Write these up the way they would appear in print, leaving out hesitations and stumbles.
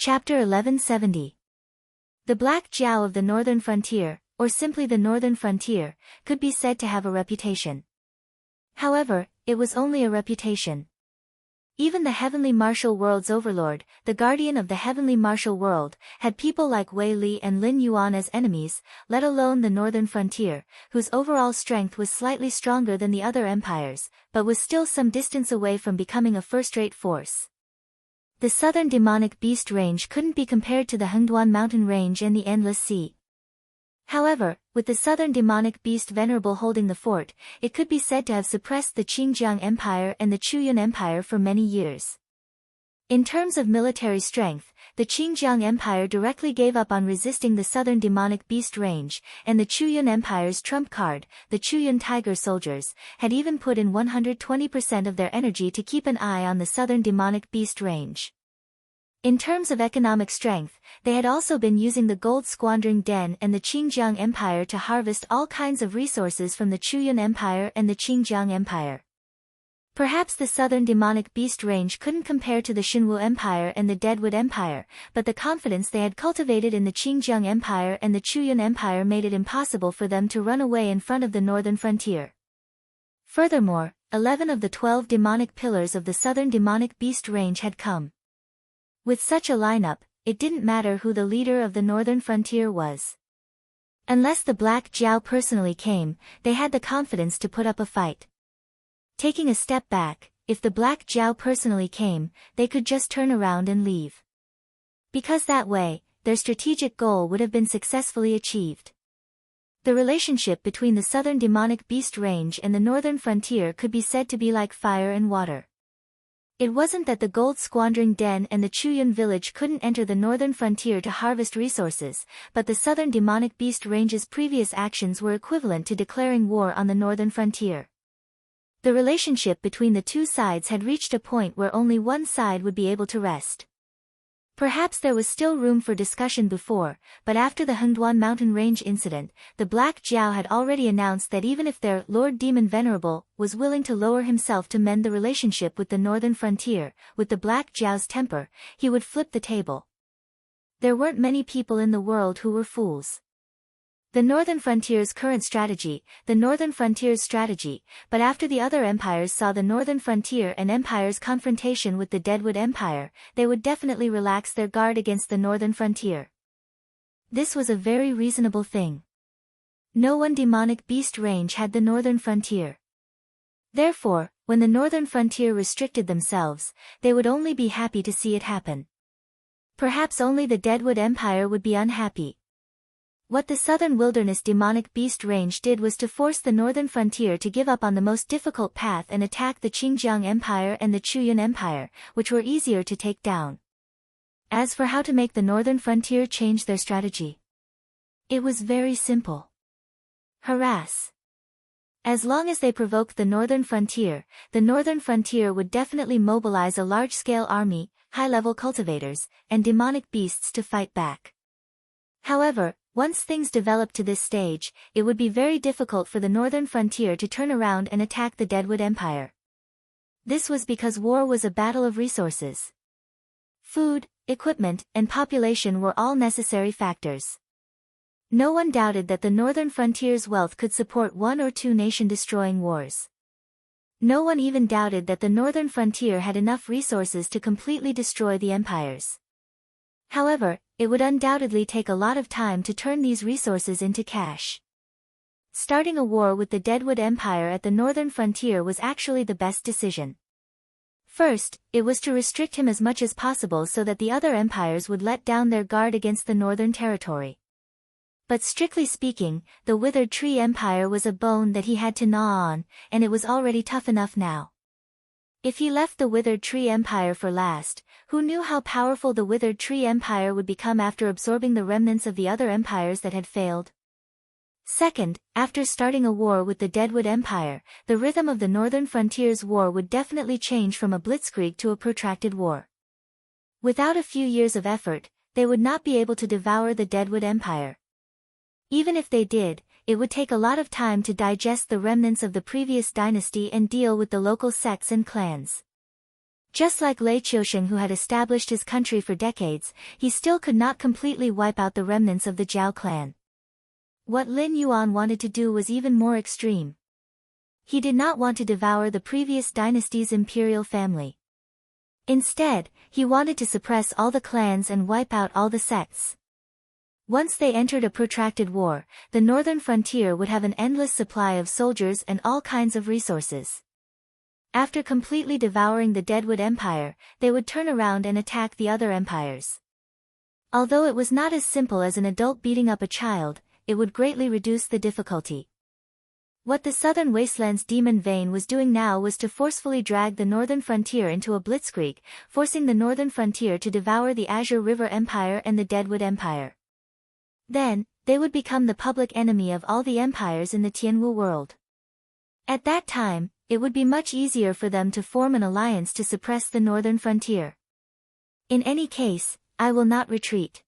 Chapter 1170. The Black Jiao of the Northern Frontier, or simply the Northern Frontier, could be said to have a reputation. However, it was only a reputation. Even the Heavenly Martial World's overlord, the guardian of the Heavenly Martial World, had people like Wei Li and Lin Yuan as enemies, let alone the Northern Frontier, whose overall strength was slightly stronger than the other empires, but was still some distance away from becoming a first-rate force. The southern demonic beast range couldn't be compared to the Hengduan mountain range and the Endless Sea. However, with the southern demonic beast venerable holding the fort, it could be said to have suppressed the Qingjiang Empire and the Chuyuan Empire for many years. In terms of military strength, the Qingjiang Empire directly gave up on resisting the southern demonic beast range, and the Chuyuan Empire's trump card, the Chuyuan Tiger soldiers, had even put in 120% of their energy to keep an eye on the southern demonic beast range. In terms of economic strength, they had also been using the gold squandering den and the Qingjiang Empire to harvest all kinds of resources from the Chuyuan Empire and the Qingjiang Empire. Perhaps the southern demonic beast range couldn't compare to the Xinwu Empire and the Deadwood Empire, but the confidence they had cultivated in the Qingjiang Empire and the Chuyuan Empire made it impossible for them to run away in front of the northern frontier. Furthermore, 11 of the 12 demonic pillars of the southern demonic beast range had come. With such a lineup, it didn't matter who the leader of the northern frontier was. Unless the Black Jiao personally came, they had the confidence to put up a fight. Taking a step back, if the Black Jiao personally came, they could just turn around and leave. Because that way, their strategic goal would have been successfully achieved. The relationship between the southern demonic beast range and the northern frontier could be said to be like fire and water. It wasn't that the gold squandering den and the Chuyuan village couldn't enter the northern frontier to harvest resources, but the southern demonic beast range's previous actions were equivalent to declaring war on the northern frontier. The relationship between the two sides had reached a point where only one side would be able to rest. Perhaps there was still room for discussion before, but after the Hengduan mountain range incident, the Black Jiao had already announced that even if their Lord Demon Venerable was willing to lower himself to mend the relationship with the northern frontier, with the Black Jiao's temper, he would flip the table. There weren't many people in the world who were fools. The northern frontier's current strategy, the northern frontier's strategy, but after the other empires saw the northern frontier and empire's confrontation with the Deadwood Empire, they would definitely relax their guard against the northern frontier. This was a very reasonable thing. No one demonic beast range had the northern frontier. Therefore, when the northern frontier restricted themselves, they would only be happy to see it happen. Perhaps only the Deadwood Empire would be unhappy. What the southern wilderness demonic beast range did was to force the northern frontier to give up on the most difficult path and attack the Qingjiang Empire and the Chuyuan Empire, which were easier to take down. As for how to make the northern frontier change their strategy, it was very simple. Harass. As long as they provoked the northern frontier would definitely mobilize a large-scale army, high-level cultivators, and demonic beasts to fight back. However, once things developed to this stage, it would be very difficult for the northern frontier to turn around and attack the Deadwood Empire. This was because war was a battle of resources. Food, equipment, and population were all necessary factors. No one doubted that the northern frontier's wealth could support one or two nation-destroying wars. No one even doubted that the northern frontier had enough resources to completely destroy the empires. However, it would undoubtedly take a lot of time to turn these resources into cash. Starting a war with the Deadwood Empire at the northern frontier was actually the best decision. First, it was to restrict him as much as possible so that the other empires would let down their guard against the northern territory. But strictly speaking, the Withered Tree Empire was a bone that he had to gnaw on, and it was already tough enough now. If he left the Withered Tree Empire for last, who knew how powerful the Withered Tree Empire would become after absorbing the remnants of the other empires that had failed? Second, after starting a war with the Deadwood Empire, the rhythm of the northern frontier's war would definitely change from a blitzkrieg to a protracted war. Without a few years of effort, they would not be able to devour the Deadwood Empire. Even if they did, it would take a lot of time to digest the remnants of the previous dynasty and deal with the local sects and clans. Just like Lei Qiusheng, who had established his country for decades, he still could not completely wipe out the remnants of the Zhao clan. What Lin Yuan wanted to do was even more extreme. He did not want to devour the previous dynasty's imperial family. Instead, he wanted to suppress all the clans and wipe out all the sects. Once they entered a protracted war, the northern frontier would have an endless supply of soldiers and all kinds of resources. After completely devouring the Deadwood Empire, they would turn around and attack the other empires. Although it was not as simple as an adult beating up a child, it would greatly reduce the difficulty. What the Southern Wasteland's demon Vane was doing now was to forcefully drag the northern frontier into a blitzkrieg, forcing the northern frontier to devour the Azure River Empire and the Deadwood Empire. Then, they would become the public enemy of all the empires in the Tianwu world. At that time, it would be much easier for them to form an alliance to suppress the northern frontier. In any case, I will not retreat.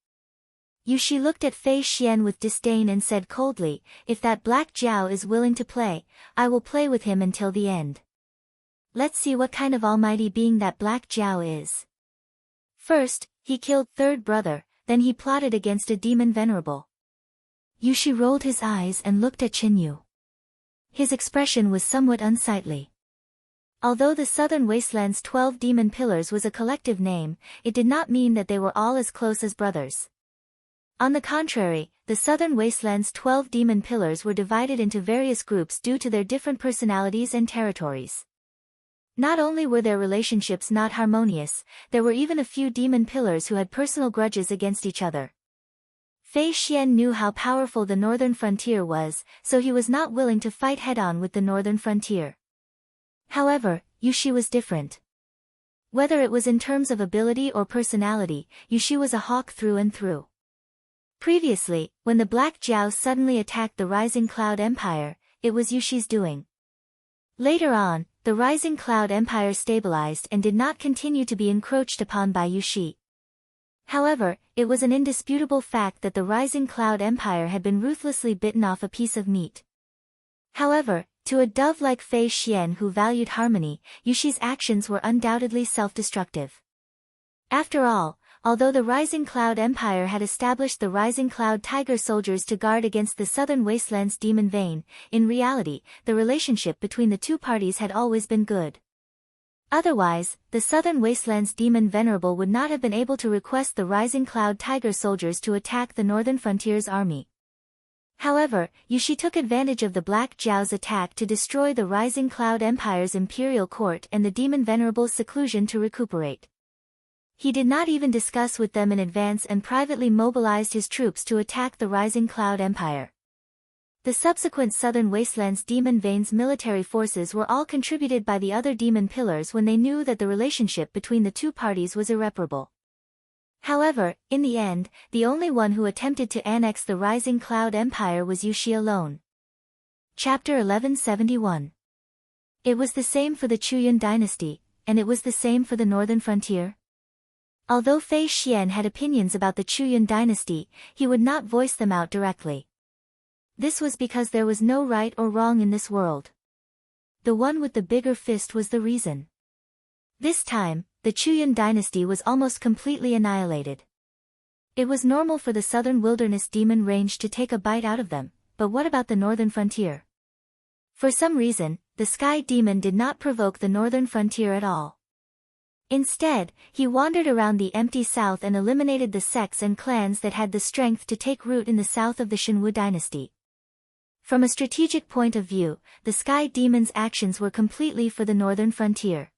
Yushi looked at Fei Xian with disdain and said coldly, "If that Black Jiao is willing to play, I will play with him until the end. Let's see what kind of almighty being that Black Jiao is." First, he killed third brother, then he plotted against a demon venerable. Yushi rolled his eyes and looked at Qinyu. His expression was somewhat unsightly. Although the Southern Wasteland's 12 demon pillars was a collective name, it did not mean that they were all as close as brothers. On the contrary, the Southern Wasteland's 12 demon pillars were divided into various groups due to their different personalities and territories. Not only were their relationships not harmonious, there were even a few demon pillars who had personal grudges against each other. Fei Xian knew how powerful the northern frontier was, so he was not willing to fight head-on with the northern frontier. However, Yushi was different. Whether it was in terms of ability or personality, Yushi was a hawk through and through. Previously, when the Black Jiao suddenly attacked the Rising Cloud Empire, it was Yushi's doing. Later on, the Rising Cloud Empire stabilized and did not continue to be encroached upon by Yushi. However, it was an indisputable fact that the Rising Cloud Empire had been ruthlessly bitten off a piece of meat. However, to a dove like Fei Xian who valued harmony, Yushi's actions were undoubtedly self-destructive. After all, although the Rising Cloud Empire had established the Rising Cloud Tiger soldiers to guard against the Southern Wasteland's demon Vane, in reality, the relationship between the two parties had always been good. Otherwise, the Southern Wasteland's demon Venerable would not have been able to request the Rising Cloud Tiger soldiers to attack the Northern Frontier's army. However, Yushi took advantage of the Black Jiao's attack to destroy the Rising Cloud Empire's imperial court and the demon Venerable's seclusion to recuperate. He did not even discuss with them in advance and privately mobilized his troops to attack the Rising Cloud Empire. The subsequent Southern Wasteland's demon Vane's military forces were all contributed by the other demon pillars when they knew that the relationship between the two parties was irreparable. However, in the end, the only one who attempted to annex the Rising Cloud Empire was Yushi alone. Chapter 1171. It was the same for the Chuyun dynasty, and it was the same for the northern frontier. Although Fei Xian had opinions about the Chuyun dynasty, he would not voice them out directly. This was because there was no right or wrong in this world. The one with the bigger fist was the reason. This time, the Chuyun dynasty was almost completely annihilated. It was normal for the southern wilderness demon range to take a bite out of them, but what about the northern frontier? For some reason, the sky demon did not provoke the northern frontier at all. Instead, he wandered around the empty south and eliminated the sects and clans that had the strength to take root in the south of the Shenwu dynasty. From a strategic point of view, the Sky Demon's actions were completely for the northern frontier.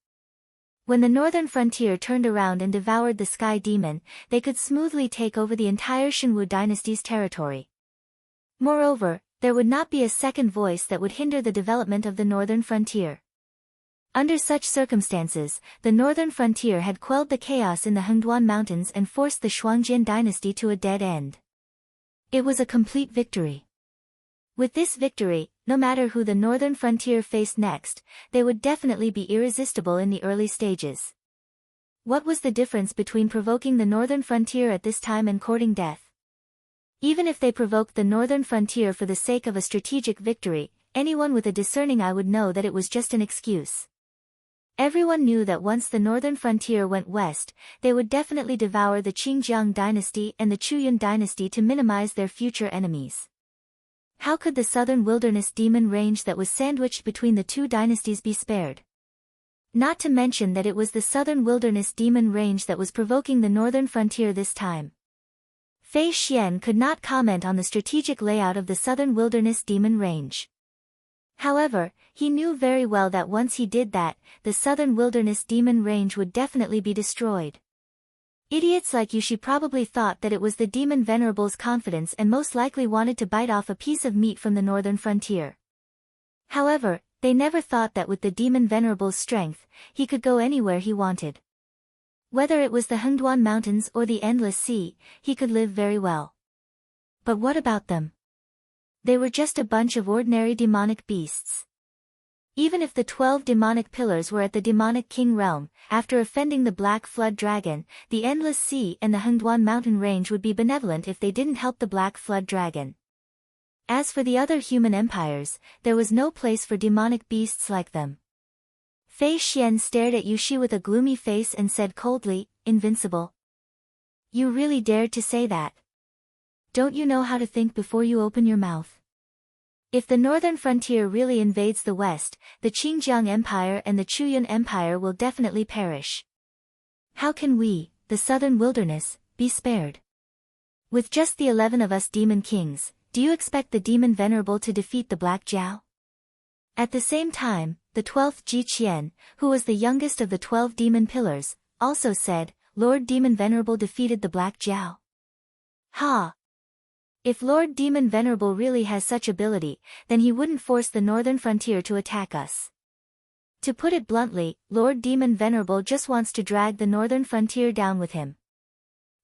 When the northern frontier turned around and devoured the Sky Demon, they could smoothly take over the entire Shenwu dynasty's territory. Moreover, there would not be a second voice that would hinder the development of the northern frontier. Under such circumstances, the northern frontier had quelled the chaos in the Hengduan Mountains and forced the Shuangjin dynasty to a dead end. It was a complete victory. With this victory, no matter who the northern frontier faced next, they would definitely be irresistible in the early stages. What was the difference between provoking the northern frontier at this time and courting death? Even if they provoked the northern frontier for the sake of a strategic victory, anyone with a discerning eye would know that it was just an excuse. Everyone knew that once the northern frontier went west, they would definitely devour the Qingjiang dynasty and the Chuyan dynasty to minimize their future enemies. How could the southern wilderness demon range that was sandwiched between the two dynasties be spared? Not to mention that it was the southern wilderness demon range that was provoking the northern frontier this time. Fei Xian could not comment on the strategic layout of the southern wilderness demon range. However, he knew very well that once he did that, the southern wilderness demon range would definitely be destroyed. Idiots like Yushi probably thought that it was the demon venerable's confidence and most likely wanted to bite off a piece of meat from the northern frontier. However, they never thought that with the demon venerable's strength, he could go anywhere he wanted. Whether it was the Hengduan Mountains or the Endless Sea, he could live very well. But what about them? They were just a bunch of ordinary demonic beasts. Even if the 12 demonic pillars were at the demonic king realm, after offending the Black Flood Dragon, the Endless Sea and the Hengduan Mountain Range would be benevolent if they didn't help the Black Flood Dragon. As for the other human empires, there was no place for demonic beasts like them. Fei Xian stared at Yushi with a gloomy face and said coldly, "Invincible? You really dared to say that? Don't you know how to think before you open your mouth? If the northern frontier really invades the west, the Qingjiang Empire and the Chuyan Empire will definitely perish. How can we, the southern wilderness, be spared? With just the 11 of us demon kings, do you expect the demon venerable to defeat the Black Jiao?" At the same time, the 12th Ji Qian, who was the youngest of the 12 demon pillars, also said, "Lord Demon Venerable defeated the Black Jiao. Ha! If Lord Demon Venerable really has such ability, then he wouldn't force the northern frontier to attack us. To put it bluntly, Lord Demon Venerable just wants to drag the northern frontier down with him.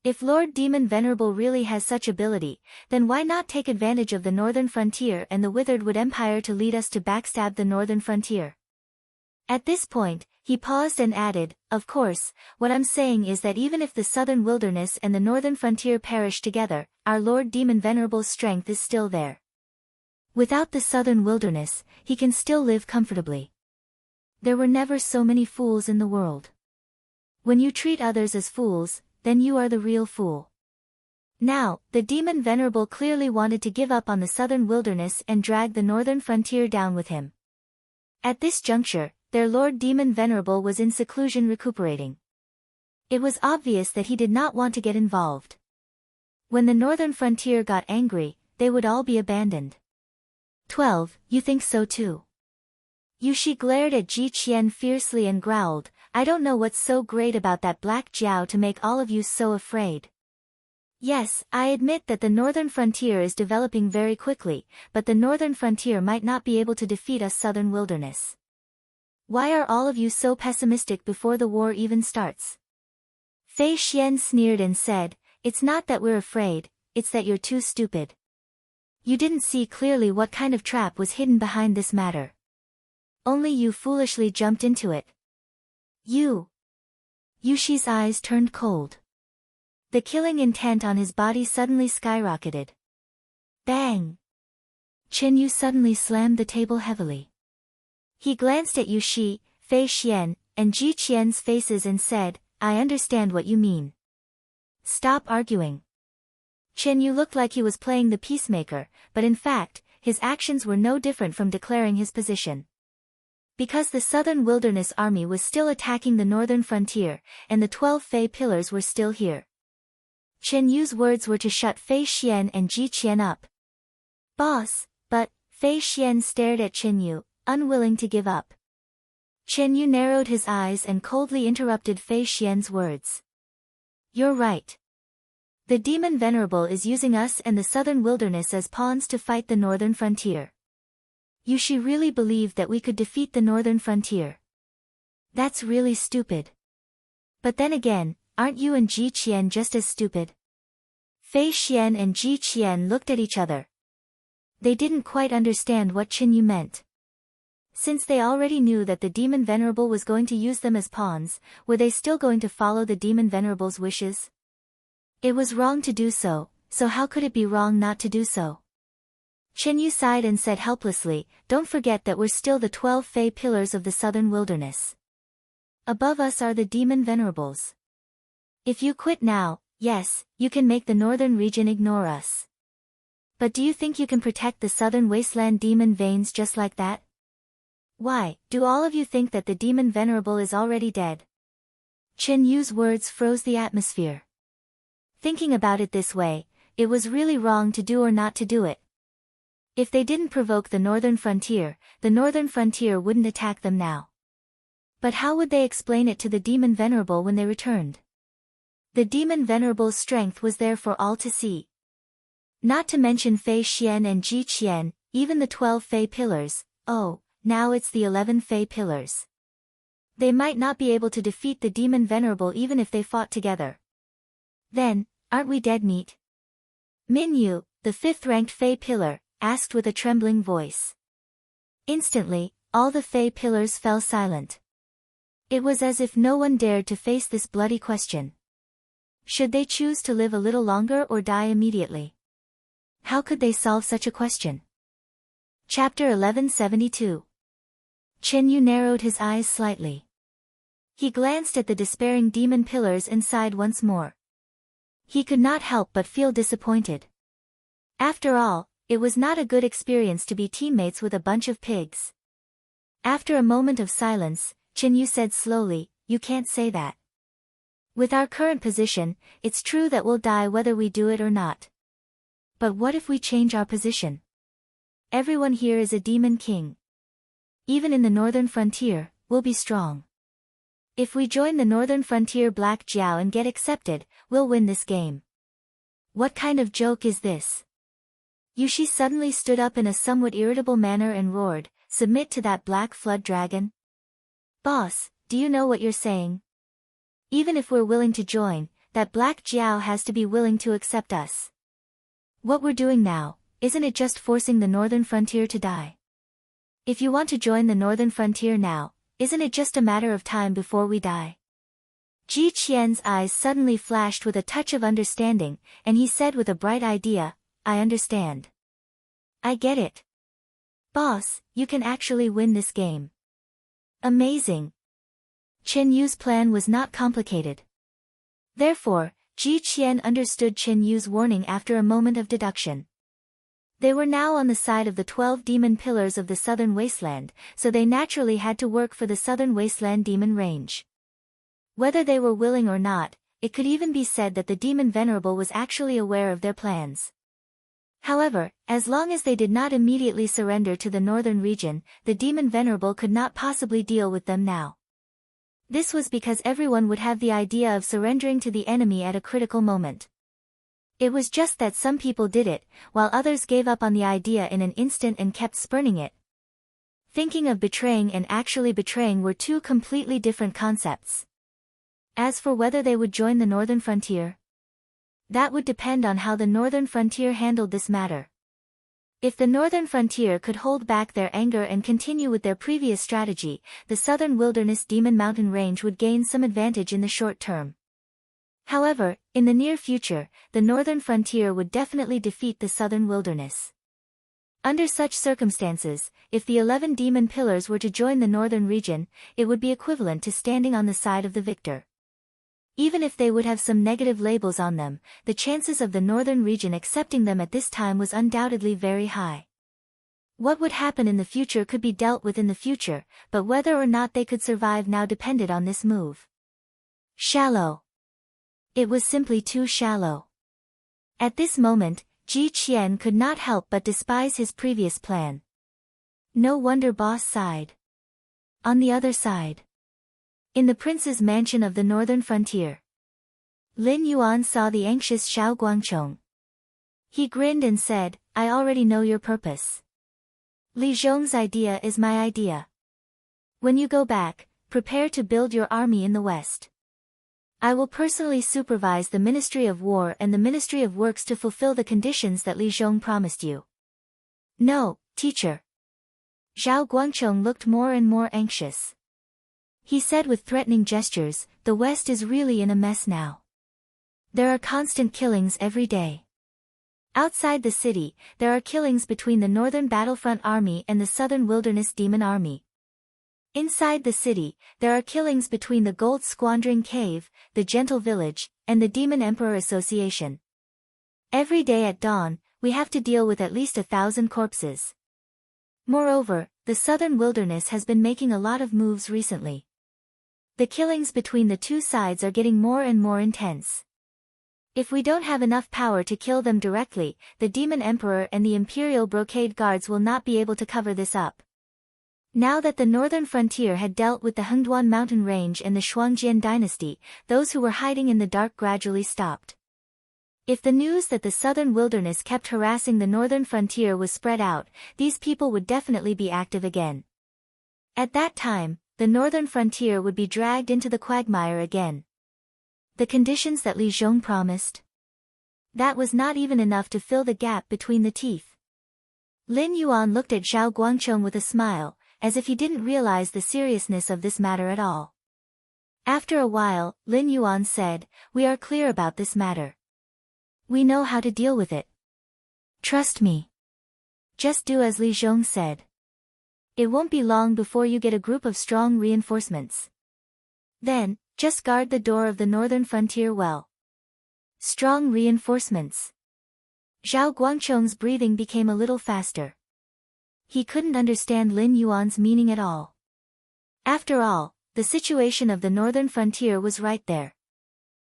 If Lord Demon Venerable really has such ability, then why not take advantage of the northern frontier and the Withered Wood Empire to lead us to backstab the northern frontier?" At this point, he paused and added, "Of course, what I'm saying is that even if the southern wilderness and the northern frontier perish together, our Lord Demon Venerable's strength is still there. Without the southern wilderness, he can still live comfortably. There were never so many fools in the world. When you treat others as fools, then you are the real fool." Now, the Demon Venerable clearly wanted to give up on the southern wilderness and drag the northern frontier down with him. At this juncture, their Lord Demon Venerable was in seclusion recuperating. It was obvious that he did not want to get involved. When the northern frontier got angry, they would all be abandoned. 12, you think so too? Yushi glared at Ji Qian fiercely and growled, "I don't know what's so great about that Black Jiao to make all of you so afraid. Yes, I admit that the northern frontier is developing very quickly, but the northern frontier might not be able to defeat us southern wilderness. Why are all of you so pessimistic before the war even starts?" Fei Xian sneered and said, "It's not that we're afraid, it's that you're too stupid. You didn't see clearly what kind of trap was hidden behind this matter. Only you foolishly jumped into it. You." Yushi's eyes turned cold. The killing intent on his body suddenly skyrocketed. Bang! Chen Yu suddenly slammed the table heavily. He glanced at Yushi, Fei Xian, and Ji Qian's faces and said, "I understand what you mean. Stop arguing." Chen Yu looked like he was playing the peacemaker, but in fact, his actions were no different from declaring his position. Because the southern wilderness army was still attacking the northern frontier, and the 12 Fei pillars were still here. Chen Yu's words were to shut Fei Xian and Ji Qian up. "Boss," but Fei Xian stared at Chen Yu, unwilling to give up. Chen Yu narrowed his eyes and coldly interrupted Fei Xian's words. "You're right. The Demon Venerable is using us and the southern wilderness as pawns to fight the northern frontier. Yushi really believed that we could defeat the northern frontier. That's really stupid. But then again, aren't you and Ji Qian just as stupid?" Fei Xian and Ji Qian looked at each other. They didn't quite understand what Chen Yu meant. Since they already knew that the Demon Venerable was going to use them as pawns, were they still going to follow the Demon Venerable's wishes? It was wrong to do so, so how could it be wrong not to do so? Chen Yu sighed and said helplessly, "Don't forget that we're still the 12 Fei pillars of the southern wilderness. Above us are the demon venerables. If you quit now, yes, you can make the northern region ignore us. But do you think you can protect the southern wasteland demon veins just like that? Why, do all of you think that the demon venerable is already dead? Chen Yu's words froze the atmosphere. Thinking about it this way, it was really wrong to do or not to do it. If they didn't provoke the northern frontier wouldn't attack them now. But how would they explain it to the demon venerable when they returned? The demon venerable's strength was there for all to see. Not to mention Fei Xian and Ji Qian, even the 12 Fei pillars, oh, now it's the 11 Fei pillars. They might not be able to defeat the demon venerable even if they fought together. Then, aren't we dead meat? Min Yu, the 5th-ranked Fei pillar, asked with a trembling voice. Instantly, all the Fei pillars fell silent. It was as if no one dared to face this bloody question. Should they choose to live a little longer or die immediately? How could they solve such a question? Chapter 1172. Chen Yu narrowed his eyes slightly. He glanced at the despairing demon pillars and sighed once more. He could not help but feel disappointed. After all, it was not a good experience to be teammates with a bunch of pigs. After a moment of silence, Chen Yu said slowly, "You can't say that. With our current position, it's true that we'll die whether we do it or not. But what if we change our position? Everyone here is a demon king. Even in the northern frontier, we'll be strong. If we join the northern frontier Black Jiao and get accepted, we'll win this game. What kind of joke is this?" Yushi suddenly stood up in a somewhat irritable manner and roared, "Submit to that black flood dragon? Boss, do you know what you're saying? Even if we're willing to join, that Black Jiao has to be willing to accept us. What we're doing now, isn't it just forcing the northern frontier to die? If you want to join the northern frontier now, isn't it just a matter of time before we die?" Ji Qian's eyes suddenly flashed with a touch of understanding, and he said with a bright idea, "I understand. I get it. Boss, you can actually win this game. Amazing." Chen Yu's plan was not complicated. Therefore, Ji Qian understood Chen Yu's warning after a moment of deduction. They were now on the side of the 12 demon pillars of the southern wasteland, so they naturally had to work for the southern wasteland demon range. Whether they were willing or not, it could even be said that the demon venerable was actually aware of their plans. However, as long as they did not immediately surrender to the northern region, the demon venerable could not possibly deal with them now. This was because everyone would have the idea of surrendering to the enemy at a critical moment. It was just that some people did it, while others gave up on the idea in an instant and kept spurning it. Thinking of betraying and actually betraying were two completely different concepts. As for whether they would join the northern frontier, that would depend on how the northern frontier handled this matter. If the northern frontier could hold back their anger and continue with their previous strategy, the southern wilderness demon mountain range would gain some advantage in the short term. However, in the near future, the northern frontier would definitely defeat the southern wilderness. Under such circumstances, if the 11 demon pillars were to join the northern region, it would be equivalent to standing on the side of the victor. Even if they would have some negative labels on them, the chances of the northern region accepting them at this time was undoubtedly very high. What would happen in the future could be dealt with in the future, but whether or not they could survive now depended on this move. Shallow. It was simply too shallow. At this moment, Ji Qian could not help but despise his previous plan. No wonder Boss sighed. On the other side, in the prince's mansion of the northern frontier, Lin Yuan saw the anxious Xiao Guangchong. He grinned and said, "I already know your purpose. Li Zhong's idea is my idea. When you go back, prepare to build your army in the west. I will personally supervise the Ministry of War and the Ministry of Works to fulfill the conditions that Li Zhong promised you." "No, teacher." Xiao Guangchong looked more and more anxious. He said with threatening gestures, "The West is really in a mess now. There are constant killings every day. Outside the city, there are killings between the Northern Battlefront Army and the Southern Wilderness Demon Army. Inside the city, there are killings between the gold squandering cave, the gentle village, and the Demon Emperor Association. Every day at dawn, we have to deal with at least 1,000 corpses. Moreover, the southern wilderness has been making a lot of moves recently. The killings between the two sides are getting more and more intense. If we don't have enough power to kill them directly, the Demon Emperor and the Imperial Brocade Guards will not be able to cover this up. Now that the northern frontier had dealt with the Hengduan mountain range and the Shuangjian dynasty, those who were hiding in the dark gradually stopped. If the news that the southern wilderness kept harassing the northern frontier was spread out, these people would definitely be active again. At that time, the northern frontier would be dragged into the quagmire again. The conditions that Li Zhong promised? That was not even enough to fill the gap between the teeth. Lin Yuan looked at Zhao Guangcheng with a smile, as if he didn't realize the seriousness of this matter at all. After a while, Lin Yuan said, "We are clear about this matter. We know how to deal with it. Trust me. Just do as Li Zhong said. It won't be long before you get a group of strong reinforcements. Then, just guard the door of the northern frontier well." Strong reinforcements. Zhao Guangcheng's breathing became a little faster. He couldn't understand Lin Yuan's meaning at all. After all, the situation of the northern frontier was right there.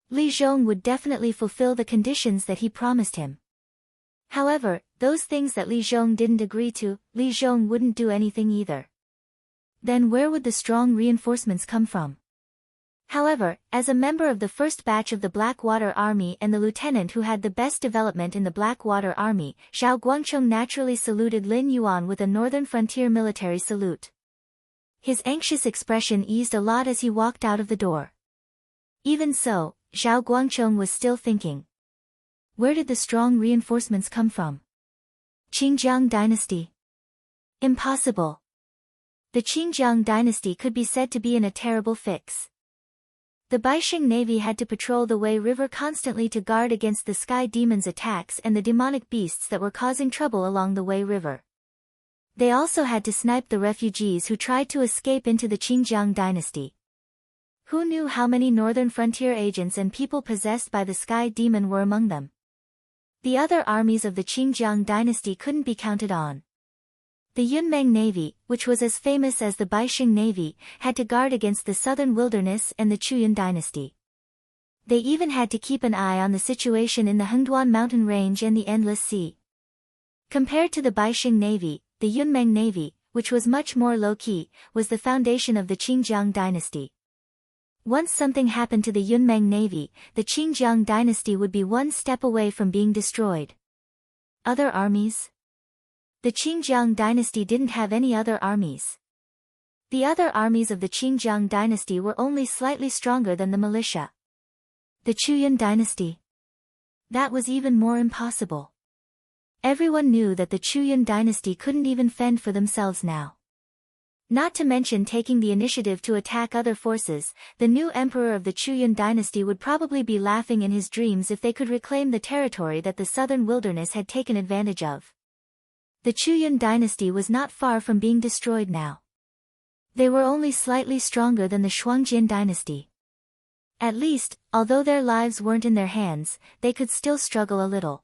Li Zhong would definitely fulfill the conditions that he promised him. However, those things that Li Zhong didn't agree to, Li Zhong wouldn't do anything either. Then where would the strong reinforcements come from? However, as a member of the first batch of the Blackwater Army and the lieutenant who had the best development in the Blackwater Army, Zhao Guangcheng naturally saluted Lin Yuan with a northern frontier military salute. His anxious expression eased a lot as he walked out of the door. Even so, Zhao Guangcheng was still thinking. Where did the strong reinforcements come from? Qingjiang dynasty? Impossible. The Qingjiang dynasty could be said to be in a terrible fix. The Baixing Navy had to patrol the Wei River constantly to guard against the sky demons' attacks and the demonic beasts that were causing trouble along the Wei River. They also had to snipe the refugees who tried to escape into the Qingjiang dynasty. Who knew how many northern frontier agents and people possessed by the sky demon were among them? The other armies of the Qingjiang dynasty couldn't be counted on. The Yunmeng Navy, which was as famous as the Baixing Navy, had to guard against the southern wilderness and the Chuyuan dynasty. They even had to keep an eye on the situation in the Hengduan mountain range and the Endless Sea. Compared to the Baixing Navy, the Yunmeng Navy, which was much more low-key, was the foundation of the Qingjiang dynasty. Once something happened to the Yunmeng Navy, the Qingjiang dynasty would be one step away from being destroyed. Other armies? The Qingjiang dynasty didn't have any other armies. The other armies of the Qingjiang dynasty were only slightly stronger than the militia. The Chuyuan dynasty? That was even more impossible. Everyone knew that the Chuyuan dynasty couldn't even fend for themselves now. Not to mention taking the initiative to attack other forces, the new emperor of the Chuyuan dynasty would probably be laughing in his dreams if they could reclaim the territory that the southern wilderness had taken advantage of. The Chuyuan dynasty was not far from being destroyed now. They were only slightly stronger than the Shuangjian dynasty. At least, although their lives weren't in their hands, they could still struggle a little.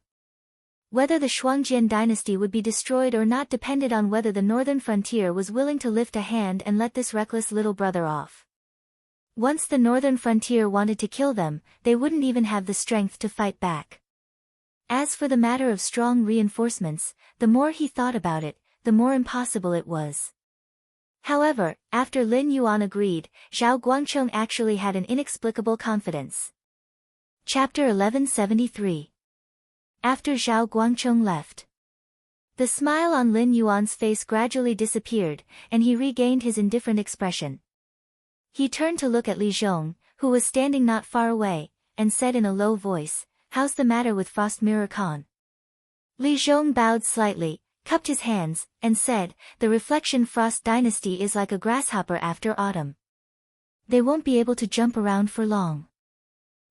Whether the Shuangjian dynasty would be destroyed or not depended on whether the northern frontier was willing to lift a hand and let this reckless little brother off. Once the northern frontier wanted to kill them, they wouldn't even have the strength to fight back. As for the matter of strong reinforcements, the more he thought about it, the more impossible it was. However, after Lin Yuan agreed, Zhao Guangcheng actually had an inexplicable confidence. Chapter 1173. After Zhao Guangcheng left. The smile on Lin Yuan's face gradually disappeared, and he regained his indifferent expression. He turned to look at Li Zhong, who was standing not far away, and said in a low voice, "How's the matter with Frost Mirror Khan?" Li Zhong bowed slightly, cupped his hands, and said, "The Reflection Frost dynasty is like a grasshopper after autumn. They won't be able to jump around for long.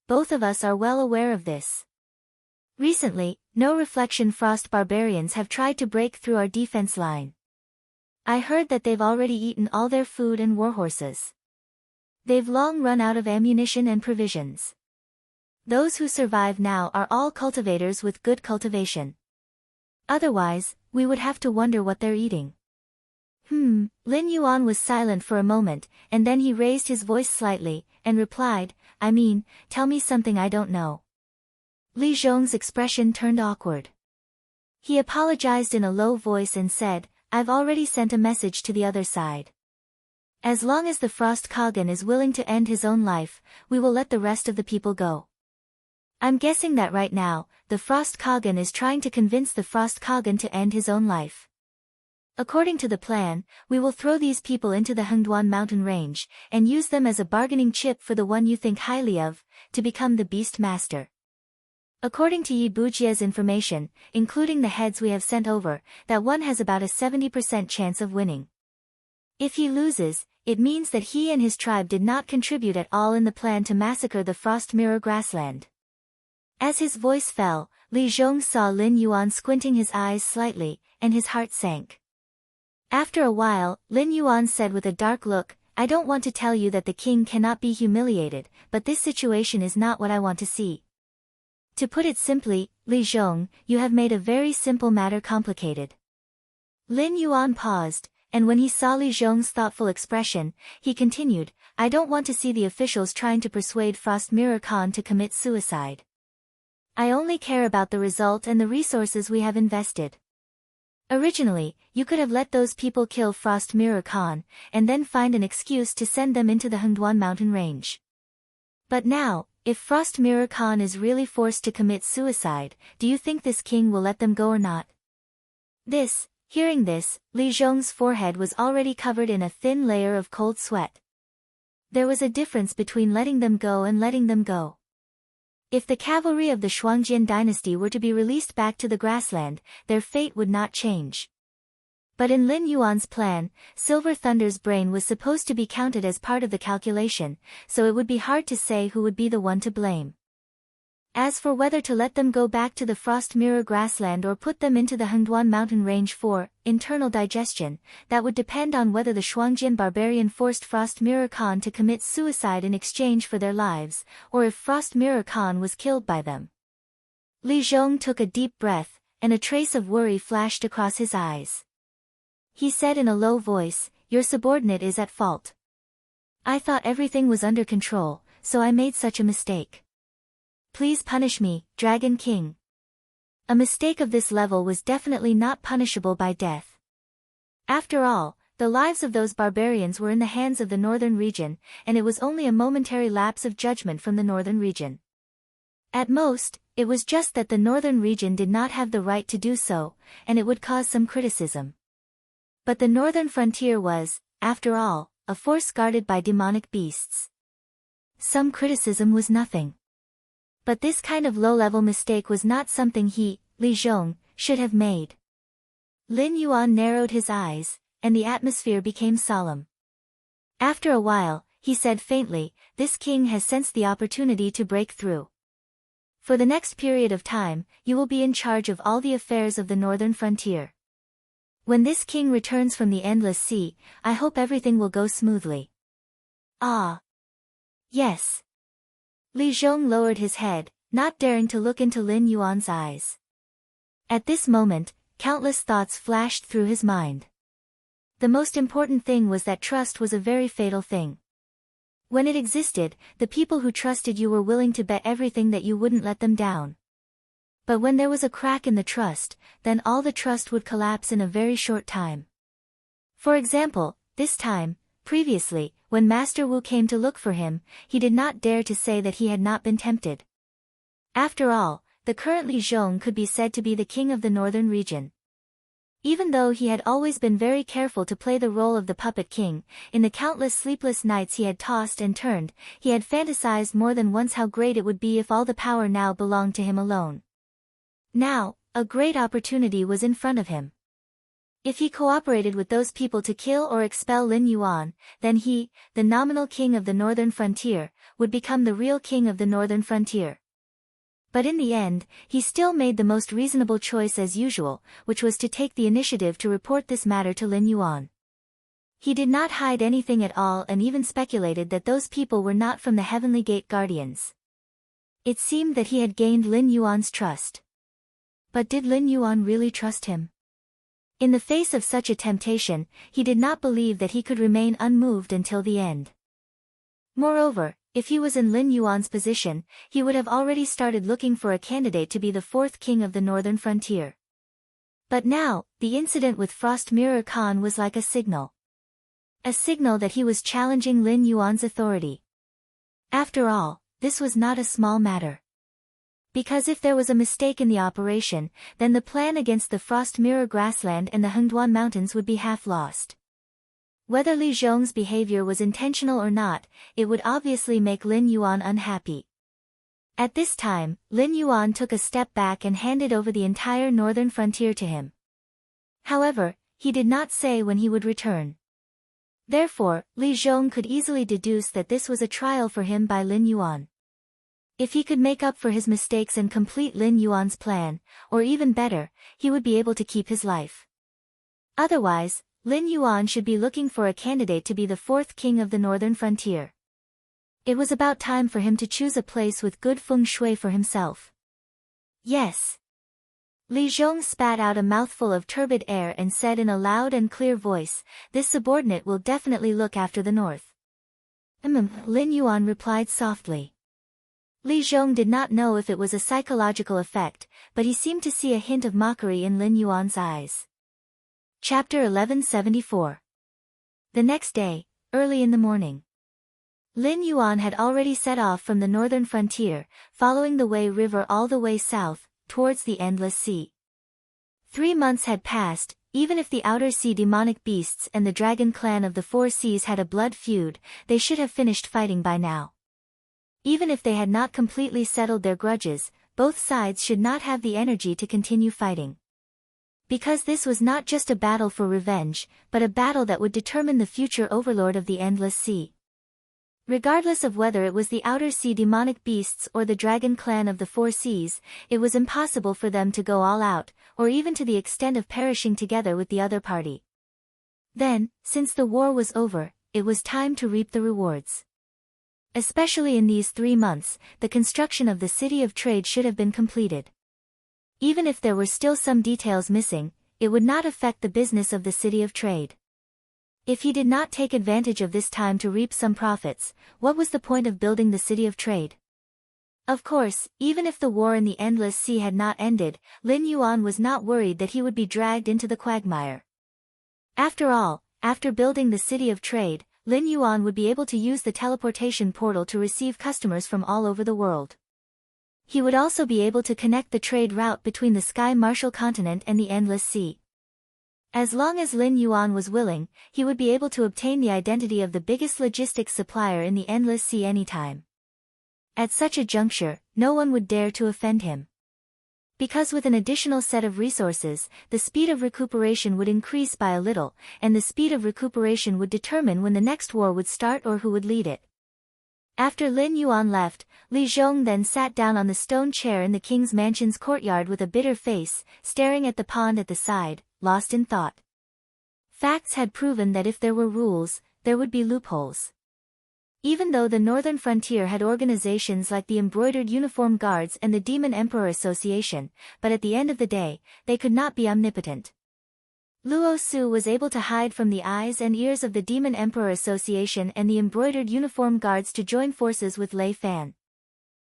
Both of us are well aware of this. Recently, no Reflection Frost barbarians have tried to break through our defense line. I heard that they've already eaten all their food and warhorses. They've long run out of ammunition and provisions. Those who survive now are all cultivators with good cultivation. Otherwise, we would have to wonder what they're eating. Lin Yuan was silent for a moment, and then he raised his voice slightly, and replied, tell me something I don't know. Li Zhong's expression turned awkward. He apologized in a low voice and said, I've already sent a message to the other side. As long as the Frost Kagan is willing to end his own life, we will let the rest of the people go. I'm guessing that right now, the Frost Kagan is trying to convince the Frost Kagan to end his own life. According to the plan, we will throw these people into the Hengduan mountain range, and use them as a bargaining chip for the one you think highly of, to become the Beast Master. According to Yi Bujie's information, including the heads we have sent over, that one has about a 70% chance of winning. If he loses, it means that he and his tribe did not contribute at all in the plan to massacre the Frost Mirror grassland. As his voice fell, Li Zhong saw Lin Yuan squinting his eyes slightly, and his heart sank. After a while, Lin Yuan said with a dark look, I don't want to tell you that the king cannot be humiliated, but this situation is not what I want to see. To put it simply, Li Zhong, you have made a very simple matter complicated. Lin Yuan paused, and when he saw Li Zhong's thoughtful expression, he continued, I don't want to see the officials trying to persuade Frost Mirror Khan to commit suicide. I only care about the result and the resources we have invested. Originally, you could have let those people kill Frost Mirror Khan, and then find an excuse to send them into the Hengduan mountain range. But now, if Frost Mirror Khan is really forced to commit suicide, do you think this king will let them go or not? Hearing this, Li Zhong's forehead was already covered in a thin layer of cold sweat. There was a difference between letting them go and letting them go. If the cavalry of the Shuangjian dynasty were to be released back to the grassland, their fate would not change. But in Lin Yuan's plan, Silver Thunder's brain was supposed to be counted as part of the calculation, so it would be hard to say who would be the one to blame. As for whether to let them go back to the Frost Mirror grassland or put them into the Hengduan mountain range for internal digestion, that would depend on whether the Shuangjian barbarian forced Frost Mirror Khan to commit suicide in exchange for their lives, or if Frost Mirror Khan was killed by them. Li Zhong took a deep breath, and a trace of worry flashed across his eyes. He said in a low voice, Your subordinate is at fault. I thought everything was under control, so I made such a mistake. Please punish me, Dragon King. A mistake of this level was definitely not punishable by death. After all, the lives of those barbarians were in the hands of the northern region, and it was only a momentary lapse of judgment from the northern region. At most, it was just that the northern region did not have the right to do so, and it would cause some criticism. But the northern frontier was, after all, a force guarded by demonic beasts. Some criticism was nothing. But this kind of low-level mistake was not something he, Li Zhong, should have made. Lin Yuan narrowed his eyes, and the atmosphere became solemn. After a while, he said faintly, This king has sensed the opportunity to break through. For the next period of time, you will be in charge of all the affairs of the northern frontier. When this king returns from the Endless Sea, I hope everything will go smoothly. Ah. Yes. Li Zhong lowered his head, not daring to look into Lin Yuan's eyes. At this moment, countless thoughts flashed through his mind. The most important thing was that trust was a very fatal thing. When it existed, the people who trusted you were willing to bet everything that you wouldn't let them down. But when there was a crack in the trust, then all the trust would collapse in a very short time. For example, this time, previously, when Master Wu came to look for him, he did not dare to say that he had not been tempted. After all, the current Li Zhong could be said to be the king of the northern region. Even though he had always been very careful to play the role of the puppet king, in the countless sleepless nights he had tossed and turned, he had fantasized more than once how great it would be if all the power now belonged to him alone. Now, a great opportunity was in front of him. If he cooperated with those people to kill or expel Lin Yuan, then he, the nominal king of the northern frontier, would become the real king of the northern frontier. But in the end, he still made the most reasonable choice as usual, which was to take the initiative to report this matter to Lin Yuan. He did not hide anything at all and even speculated that those people were not from the Heavenly Gate Guardians. It seemed that he had gained Lin Yuan's trust. But did Lin Yuan really trust him? In the face of such a temptation, he did not believe that he could remain unmoved until the end. Moreover, if he was in Lin Yuan's position, he would have already started looking for a candidate to be the fourth king of the northern frontier. But now, the incident with Frost Mirror Khan was like a signal. A signal that he was challenging Lin Yuan's authority. After all, this was not a small matter. Because if there was a mistake in the operation, then the plan against the Frost Mirror Grassland and the Hengduan Mountains would be half lost. Whether Li Zhong's behavior was intentional or not, it would obviously make Lin Yuan unhappy. At this time, Lin Yuan took a step back and handed over the entire northern frontier to him. However, he did not say when he would return. Therefore, Li Zhong could easily deduce that this was a trial for him by Lin Yuan. If he could make up for his mistakes and complete Lin Yuan's plan, or even better, he would be able to keep his life. Otherwise, Lin Yuan should be looking for a candidate to be the fourth king of the northern frontier. It was about time for him to choose a place with good feng shui for himself. Yes. Li Zhong spat out a mouthful of turbid air and said in a loud and clear voice, "This subordinate will definitely look after the north." Lin Yuan replied softly. Li Zhong did not know if it was a psychological effect, but he seemed to see a hint of mockery in Lin Yuan's eyes. Chapter 1174. The next day, early in the morning, Lin Yuan had already set off from the northern frontier, following the Wei River all the way south, towards the Endless Sea. 3 months had passed. Even if the Outer Sea demonic beasts and the dragon clan of the Four Seas had a blood feud, they should have finished fighting by now. Even if they had not completely settled their grudges, both sides should not have the energy to continue fighting. Because this was not just a battle for revenge, but a battle that would determine the future overlord of the Endless Sea. Regardless of whether it was the Outer Sea demonic beasts or the dragon clan of the Four Seas, it was impossible for them to go all out, or even to the extent of perishing together with the other party. Then, since the war was over, it was time to reap the rewards. Especially in these 3 months, the construction of the City of Trade should have been completed. Even if there were still some details missing, it would not affect the business of the City of Trade. If he did not take advantage of this time to reap some profits, what was the point of building the City of Trade? Of course, even if the war in the Endless Sea had not ended, Lin Yuan was not worried that he would be dragged into the quagmire. After all, after building the City of Trade, Lin Yuan would be able to use the teleportation portal to receive customers from all over the world. He would also be able to connect the trade route between the Sky Martial Continent and the Endless Sea. As long as Lin Yuan was willing, he would be able to obtain the identity of the biggest logistics supplier in the Endless Sea anytime. At such a juncture, no one would dare to offend him. Because with an additional set of resources, the speed of recuperation would increase by a little, and the speed of recuperation would determine when the next war would start or who would lead it. After Lin Yuan left, Li Zhong then sat down on the stone chair in the king's mansion's courtyard with a bitter face, staring at the pond at the side, lost in thought. Facts had proven that if there were rules, there would be loopholes. Even though the Northern Frontier had organizations like the Embroidered Uniform Guards and the Demon Emperor Association, but at the end of the day, they could not be omnipotent. Luo Su was able to hide from the eyes and ears of the Demon Emperor Association and the Embroidered Uniform Guards to join forces with Lei Fan.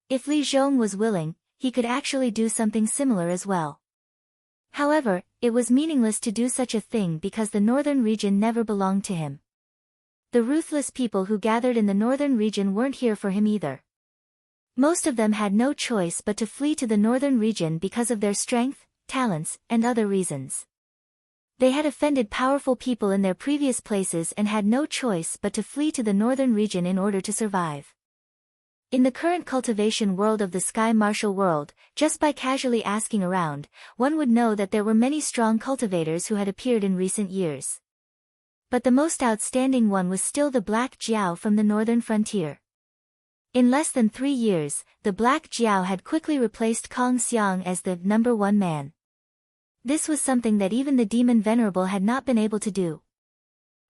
If Li Zhong was willing, he could actually do something similar as well. However, it was meaningless to do such a thing because the northern region never belonged to him. The ruthless people who gathered in the northern region weren't here for him either. Most of them had no choice but to flee to the northern region because of their strength, talents, and other reasons. They had offended powerful people in their previous places and had no choice but to flee to the northern region in order to survive. In the current cultivation world of the Sky Martial world, just by casually asking around, one would know that there were many strong cultivators who had appeared in recent years. But the most outstanding one was still the Black Jiao from the northern frontier. In less than 3 years, the Black Jiao had quickly replaced Kong Xiang as the #1 man. This was something that even the Demon Venerable had not been able to do.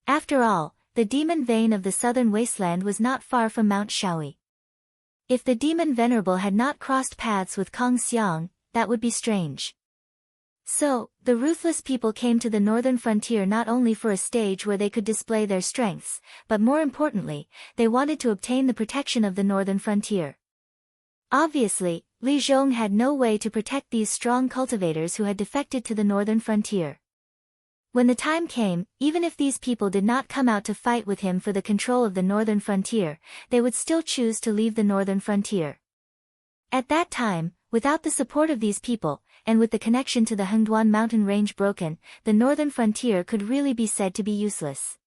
After all, the demon vein of the southern wasteland was not far from Mount Shaoi. If the demon venerable had not crossed paths with Kong Xiang, that would be strange. So, the ruthless people came to the northern frontier not only for a stage where they could display their strengths, but more importantly, they wanted to obtain the protection of the northern frontier. Obviously, Li Zhong had no way to protect these strong cultivators who had defected to the northern frontier. When the time came, even if these people did not come out to fight with him for the control of the northern frontier, they would still choose to leave the northern frontier. At that time, without the support of these people, and with the connection to the Hengduan mountain range broken, the northern frontier could really be said to be useless.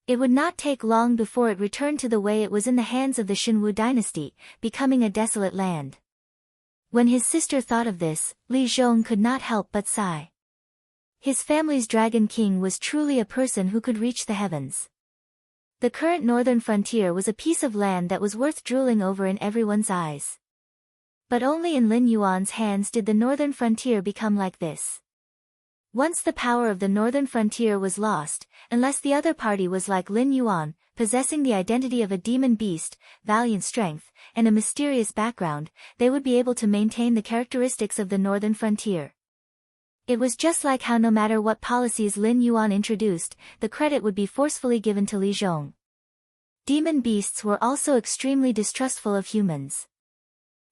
It would not take long before it returned to the way it was in the hands of the Xinwu dynasty, becoming a desolate land. When his sister thought of this, Li Zhong could not help but sigh. His family's dragon king was truly a person who could reach the heavens. The current northern frontier was a piece of land that was worth drooling over in everyone's eyes. But only in Lin Yuan's hands did the northern frontier become like this. Once the power of the northern frontier was lost, unless the other party was like Lin Yuan, possessing the identity of a demon beast, valiant strength, and a mysterious background, they would be able to maintain the characteristics of the northern frontier. It was just like how no matter what policies Lin Yuan introduced, the credit would be forcefully given to Li Zhong. Demon beasts were also extremely distrustful of humans.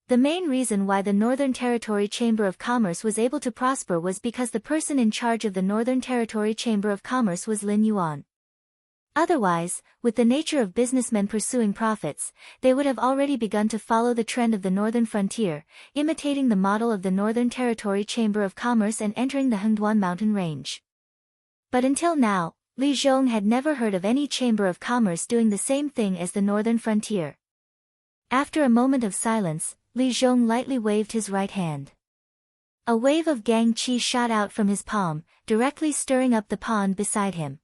The main reason why the Northern Territory Chamber of Commerce was able to prosper was because the person in charge of the Northern Territory Chamber of Commerce was Lin Yuan. Otherwise, with the nature of businessmen pursuing profits, they would have already begun to follow the trend of the northern frontier, imitating the model of the Northern Territory Chamber of Commerce and entering the Hengduan mountain range. But until now, Li Zhong had never heard of any Chamber of Commerce doing the same thing as the northern frontier. After a moment of silence, Li Zhong lightly waved his right hand. A wave of gang qi shot out from his palm, directly stirring up the pond beside him.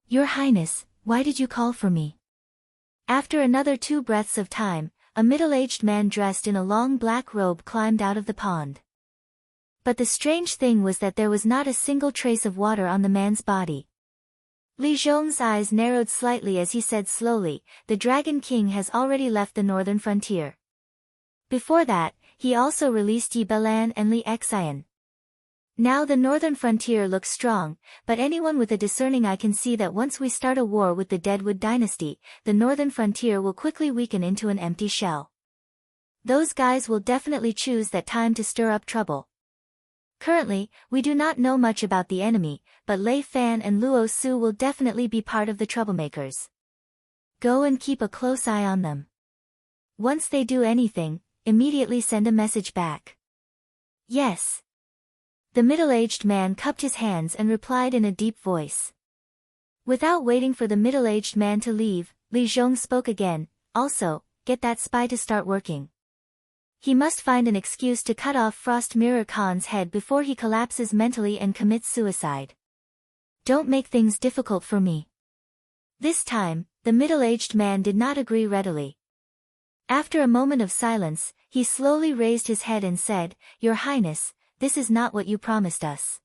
"Your Highness, why did you call for me?" After another 2 breaths of time, a middle-aged man dressed in a long black robe climbed out of the pond. But the strange thing was that there was not a single trace of water on the man's body. Li Zhong's eyes narrowed slightly as he said slowly, "The Dragon King has already left the northern frontier." Before that, he also released Yi Belan and Li Xian. Now the northern frontier looks strong, but anyone with a discerning eye can see that once we start a war with the Deadwood dynasty, the northern frontier will quickly weaken into an empty shell. Those guys will definitely choose that time to stir up trouble. Currently, we do not know much about the enemy, but Lei Fan and Luo Su will definitely be part of the troublemakers. Go and keep a close eye on them. Once they do anything, immediately send a message back. Yes. The middle-aged man cupped his hands and replied in a deep voice. Without waiting for the middle-aged man to leave, Li Zhong spoke again, "Also, get that spy to start working. He must find an excuse to cut off Frost Mirror Khan's head before he collapses mentally and commits suicide. Don't make things difficult for me." This time, the middle-aged man did not agree readily. After a moment of silence, he slowly raised his head and said, "Your Highness, this is not what you promised us.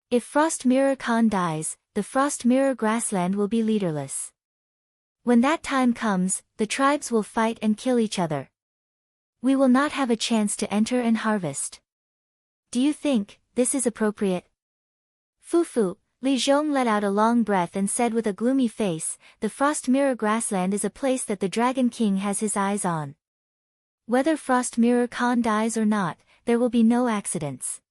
If Frost Mirror Khan dies, the Frost Mirror grassland will be leaderless. When that time comes, the tribes will fight and kill each other. We will not have a chance to enter and harvest. Do you think this is appropriate?" "Fufu," Li Zhong let out a long breath and said with a gloomy face, "The Frost Mirror grassland is a place that the Dragon King has his eyes on. Whether Frost Mirror Khan dies or not, there will be no accidents.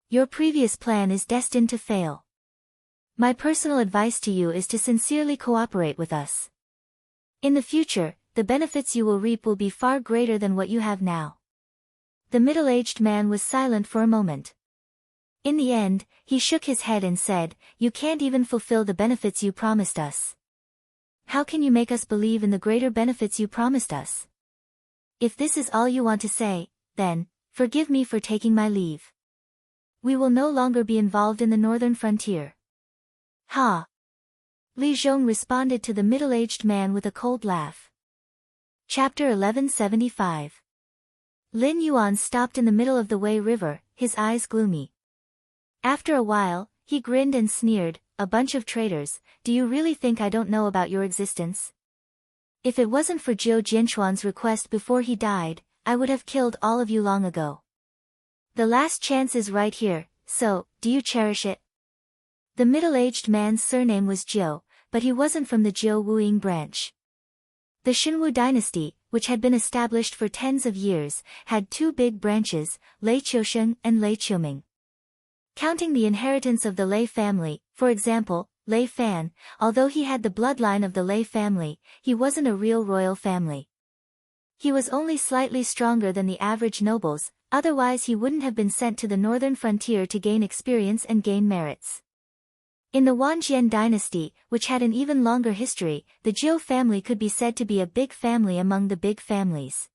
Your previous plan is destined to fail. My personal advice to you is to sincerely cooperate with us. In the future, the benefits you will reap will be far greater than what you have now." The middle-aged man was silent for a moment. In the end, he shook his head and said, "You can't even fulfill the benefits you promised us. How can you make us believe in the greater benefits you promised us? If this is all you want to say, then, forgive me for taking my leave. We will no longer be involved in the northern frontier." "Ha!" Li Zhong responded to the middle-aged man with a cold laugh. Chapter 1175. Lin Yuan stopped in the middle of the Wei River, his eyes gloomy. After a while, he grinned and sneered, a bunch of traitors, do you really think I don't know about your existence? If it wasn't for Zhou Jianchuan's request before he died, I would have killed all of you long ago. The last chance is right here, so, do you cherish it? The middle-aged man's surname was Zhou, but he wasn't from the Zhou Wuying branch. The Xinwu dynasty, which had been established for tens of years, had two big branches, Lei Qiusheng and Lei Qiuming. Counting the inheritance of the Lei family, for example, Lei Fan, although he had the bloodline of the Lei family, he wasn't a real royal family. He was only slightly stronger than the average nobles, otherwise he wouldn't have been sent to the northern frontier to gain experience and gain merits. In the Wanjian dynasty, which had an even longer history, the Zhou family could be said to be a big family among the big families.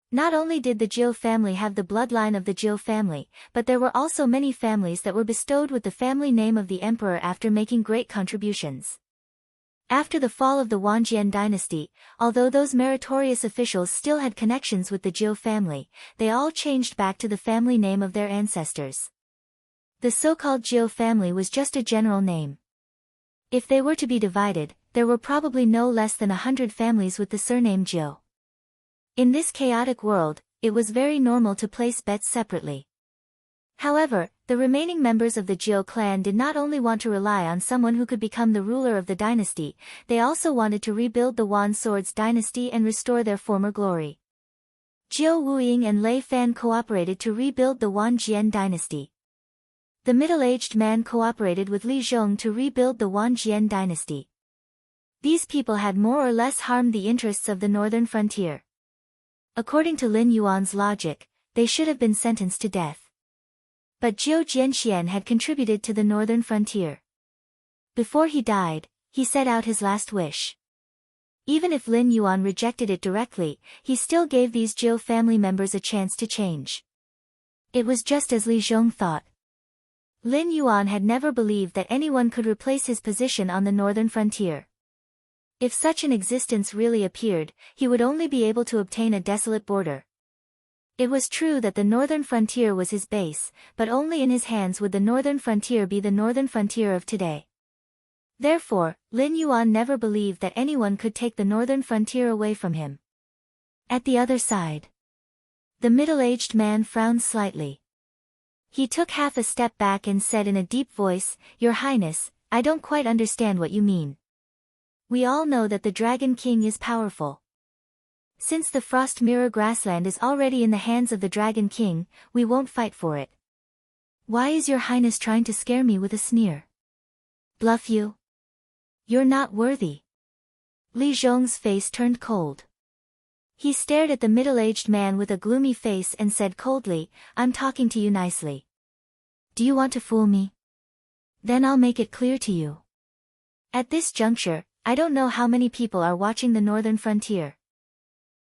Not only did the Zhou family have the bloodline of the Zhou family, but there were also many families that were bestowed with the family name of the emperor after making great contributions. After the fall of the Wanjian dynasty, although those meritorious officials still had connections with the Zhou family, they all changed back to the family name of their ancestors. The so-called Zhou family was just a general name. If they were to be divided, there were probably no less than 100 families with the surname Zhou. In this chaotic world, it was very normal to place bets separately. However, the remaining members of the Zhou clan did not only want to rely on someone who could become the ruler of the dynasty, they also wanted to rebuild the Wan Swords dynasty and restore their former glory. Zhou Wuying and Lei Fan cooperated to rebuild the Wanjian dynasty. The middle-aged man cooperated with Li Zhong to rebuild the Wanjian dynasty. These people had more or less harmed the interests of the northern frontier. According to Lin Yuan's logic, they should have been sentenced to death. But Zhou Jianxian had contributed to the northern frontier. Before he died, he set out his last wish. Even if Lin Yuan rejected it directly, he still gave these Zhou family members a chance to change. It was just as Li Zhong thought. Lin Yuan had never believed that anyone could replace his position on the northern frontier. If such an existence really appeared, he would only be able to obtain a desolate border. It was true that the northern frontier was his base, but only in his hands would the northern frontier be the northern frontier of today. Therefore, Lin Yuan never believed that anyone could take the northern frontier away from him. At the other side, the middle-aged man frowned slightly. He took half a step back and said in a deep voice, "Your Highness, I don't quite understand what you mean. We all know that the Dragon King is powerful. Since the Frost Mirror grassland is already in the hands of the Dragon King, we won't fight for it. Why is your Highness trying to scare me with a sneer? Bluff you? You're not worthy." Li Zhong's face turned cold. He stared at the middle-aged man with a gloomy face and said coldly, "I'm talking to you nicely. Do you want to fool me? Then I'll make it clear to you. At this juncture, I don't know how many people are watching the northern frontier.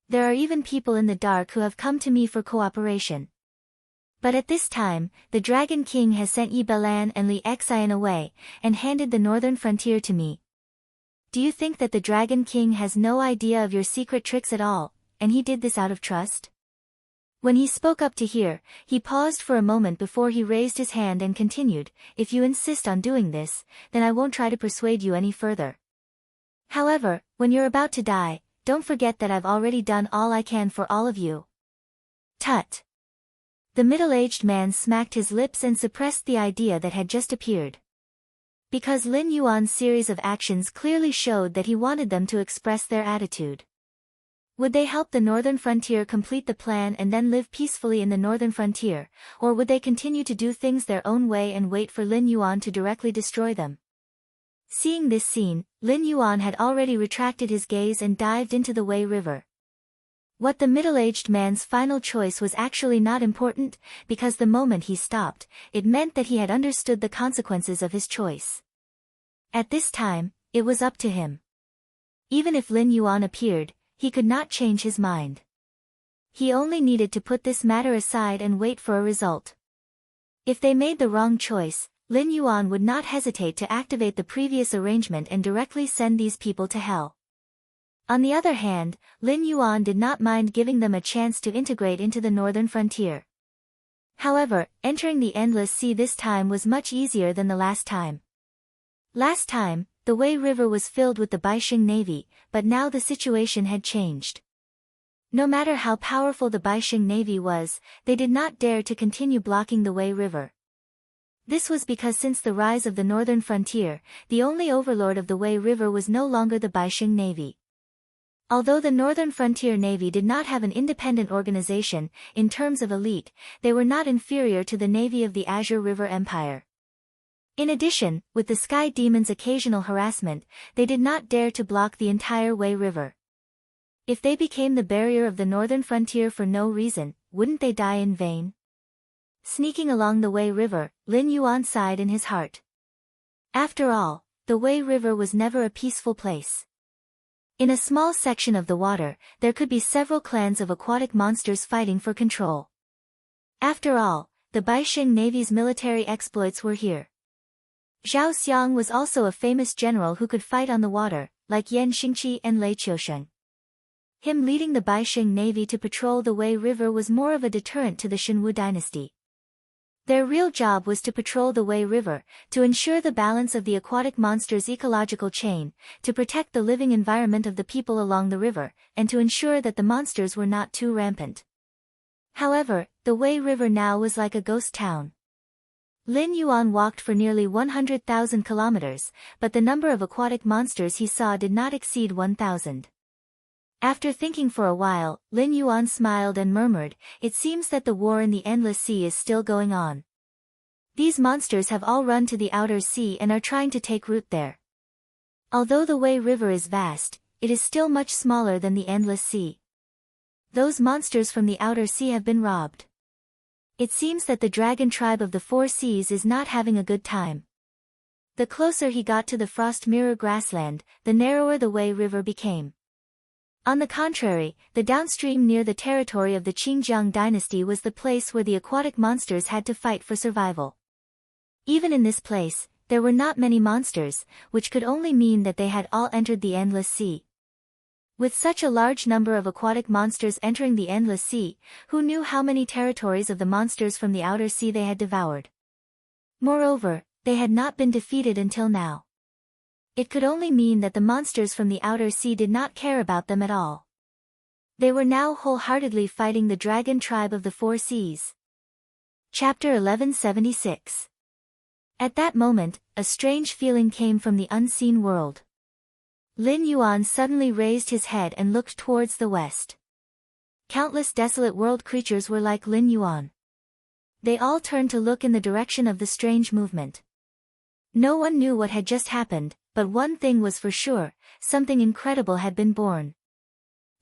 There are even people in the dark who have come to me for cooperation. But at this time, the Dragon King has sent Yi Belan and Li Xian away, and handed the northern frontier to me. Do you think that the Dragon King has no idea of your secret tricks at all, and he did this out of trust?" When he spoke up to hear, he paused for a moment before he raised his hand and continued, "If you insist on doing this, then I won't try to persuade you any further. However, when you're about to die, don't forget that I've already done all I can for all of you." Tut! The middle-aged man smacked his lips and suppressed the idea that had just appeared. Because Lin Yuan's series of actions clearly showed that he wanted them to express their attitude. Would they help the northern frontier complete the plan and then live peacefully in the northern frontier, or would they continue to do things their own way and wait for Lin Yuan to directly destroy them? Seeing this scene, Lin Yuan had already retracted his gaze and dived into the Wei River. What the middle-aged man's final choice was actually not important, because the moment he stopped, it meant that he had understood the consequences of his choice. At this time, it was up to him. Even if Lin Yuan appeared, he could not change his mind. He only needed to put this matter aside and wait for a result. If they made the wrong choice, Lin Yuan would not hesitate to activate the previous arrangement and directly send these people to hell. On the other hand, Lin Yuan did not mind giving them a chance to integrate into the northern frontier. However, entering the Endless Sea this time was much easier than the last time. Last time, the Wei River was filled with the Baixing Navy, but now the situation had changed. No matter how powerful the Baixing Navy was, they did not dare to continue blocking the Wei River. This was because since the rise of the northern frontier, the only overlord of the Wei River was no longer the Baixing Navy. Although the Northern Frontier Navy did not have an independent organization, in terms of elite, they were not inferior to the navy of the Azure River Empire. In addition, with the Sky Demon's occasional harassment, they did not dare to block the entire Wei River. If they became the barrier of the northern frontier for no reason, wouldn't they die in vain? Sneaking along the Wei River, Lin Yuan sighed in his heart. After all, the Wei River was never a peaceful place. In a small section of the water, there could be several clans of aquatic monsters fighting for control. After all, the Baixing Navy's military exploits were here. Zhao Xiang was also a famous general who could fight on the water, like Yan Xingqi and Lei Qiusheng. Him leading the Baixing Navy to patrol the Wei River was more of a deterrent to the Shenwu dynasty. Their real job was to patrol the Wei River, to ensure the balance of the aquatic monster's ecological chain, to protect the living environment of the people along the river, and to ensure that the monsters were not too rampant. However, the Wei River now was like a ghost town. Lin Yuan walked for nearly 100,000 kilometers, but the number of aquatic monsters he saw did not exceed 1,000. After thinking for a while, Lin Yuan smiled and murmured, "It seems that the war in the Endless Sea is still going on. These monsters have all run to the outer sea and are trying to take root there. Although the Wei River is vast, it is still much smaller than the Endless Sea. Those monsters from the outer sea have been robbed. It seems that the dragon tribe of the Four Seas is not having a good time." The closer he got to the Frost Mirror grassland, the narrower the Wei River became. On the contrary, the downstream near the territory of the Qingjiang dynasty was the place where the aquatic monsters had to fight for survival. Even in this place, there were not many monsters, which could only mean that they had all entered the Endless Sea. With such a large number of aquatic monsters entering the Endless Sea, who knew how many territories of the monsters from the outer sea they had devoured? Moreover, they had not been defeated until now. It could only mean that the monsters from the outer sea did not care about them at all. They were now wholeheartedly fighting the dragon tribe of the Four Seas. Chapter 1176. At that moment, a strange feeling came from the unseen world. Lin Yuan suddenly raised his head and looked towards the west. Countless desolate world creatures were like Lin Yuan. They all turned to look in the direction of the strange movement. No one knew what had just happened, but one thing was for sure, something incredible had been born.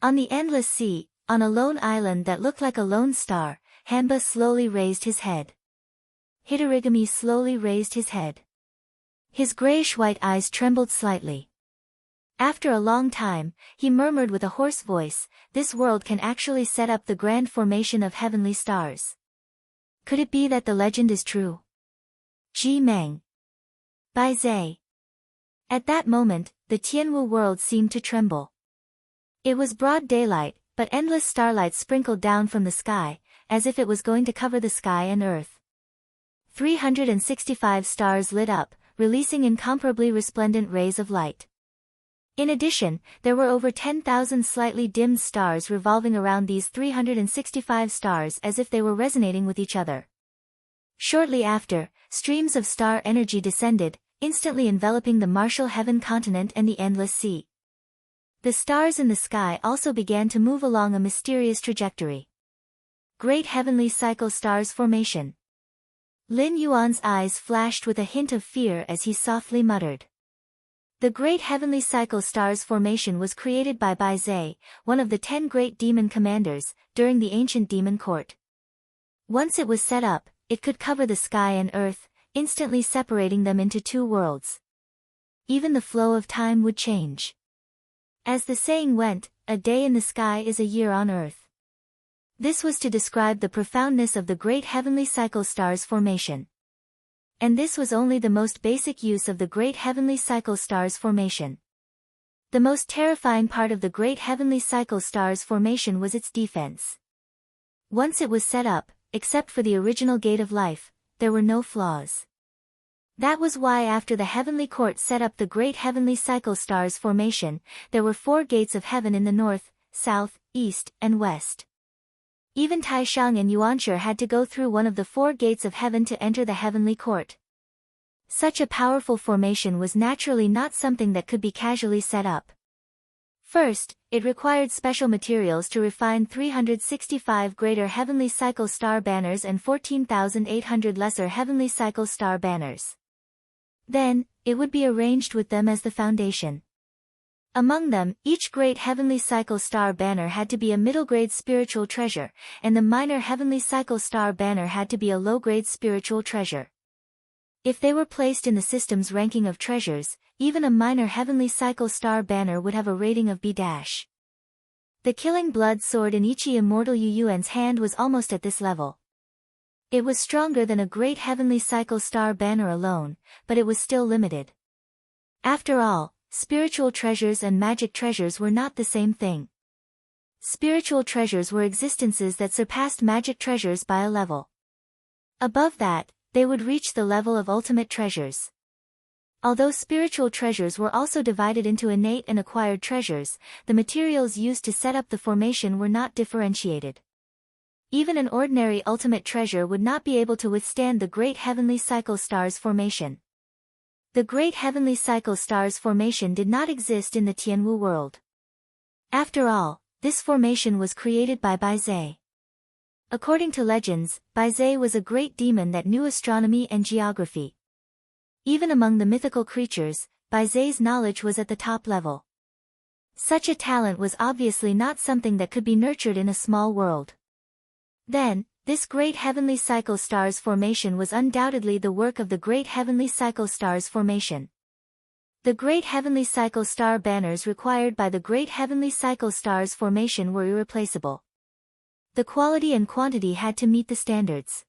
On the Endless Sea, on a lone island that looked like a lone star, Hanba slowly raised his head. Hitorigami slowly raised his head. His grayish-white eyes trembled slightly. After a long time, he murmured with a hoarse voice, "This world can actually set up the grand formation of heavenly stars. Could it be that the legend is true?" Ji Meng. Bai Zhe. At that moment, the Tianwu world seemed to tremble. It was broad daylight, but endless starlight sprinkled down from the sky, as if it was going to cover the sky and earth. 365 stars lit up, releasing incomparably resplendent rays of light. In addition, there were over 10,000 slightly dimmed stars revolving around these 365 stars as if they were resonating with each other. Shortly after, streams of star energy descended, instantly enveloping the Martial Heaven continent and the Endless Sea. The stars in the sky also began to move along a mysterious trajectory. Great Heavenly Cycle Stars Formation. Lin Yuan's eyes flashed with a hint of fear as he softly muttered. The Great Heavenly Cycle Stars Formation was created by Bai Zhe, one of the 10 great demon commanders, during the ancient demon court. Once it was set up, it could cover the sky and earth, instantly separating them into two worlds. Even the flow of time would change. As the saying went, a day in the sky is a year on earth. This was to describe the profoundness of the Great Heavenly Cycle Stars Formation. And this was only the most basic use of the Great Heavenly Cycle Stars Formation. The most terrifying part of the Great Heavenly Cycle Stars Formation was its defense. Once it was set up, except for the original Gate of Life, there were no flaws. That was why after the heavenly court set up the great heavenly cycle stars formation, there were 4 gates of heaven in the north, south, east, and west. Even Taishang and Yuanshi had to go through one of the 4 gates of heaven to enter the heavenly court. Such a powerful formation was naturally not something that could be casually set up. First, it required special materials to refine 365 greater heavenly cycle star banners and 14,800 lesser heavenly cycle star banners. Then, it would be arranged with them as the foundation. Among them, each great heavenly cycle star banner had to be a middle-grade spiritual treasure, and the minor heavenly cycle star banner had to be a low-grade spiritual treasure. If they were placed in the system's ranking of treasures, even a minor heavenly cycle star banner would have a rating of B-. The killing blood sword in Ichi Immortal Yu Yuan's hand was almost at this level. It was stronger than a great heavenly cycle star banner alone, but it was still limited. After all, spiritual treasures and magic treasures were not the same thing. Spiritual treasures were existences that surpassed magic treasures by a level. Above that, they would reach the level of ultimate treasures. Although spiritual treasures were also divided into innate and acquired treasures, the materials used to set up the formation were not differentiated. Even an ordinary ultimate treasure would not be able to withstand the great heavenly cycle stars formation. The great heavenly cycle stars formation did not exist in the Tianwu world. After all, this formation was created by Baizhe. According to legends, Baizhe was a great demon that knew astronomy and geography. Even among the mythical creatures, Baizhe's knowledge was at the top level. Such a talent was obviously not something that could be nurtured in a small world. Then, this great heavenly cycle stars formation was undoubtedly the work of the great heavenly cycle stars formation. The great heavenly cycle star banners required by the great heavenly cycle stars formation were irreplaceable. The quality and quantity had to meet the standards.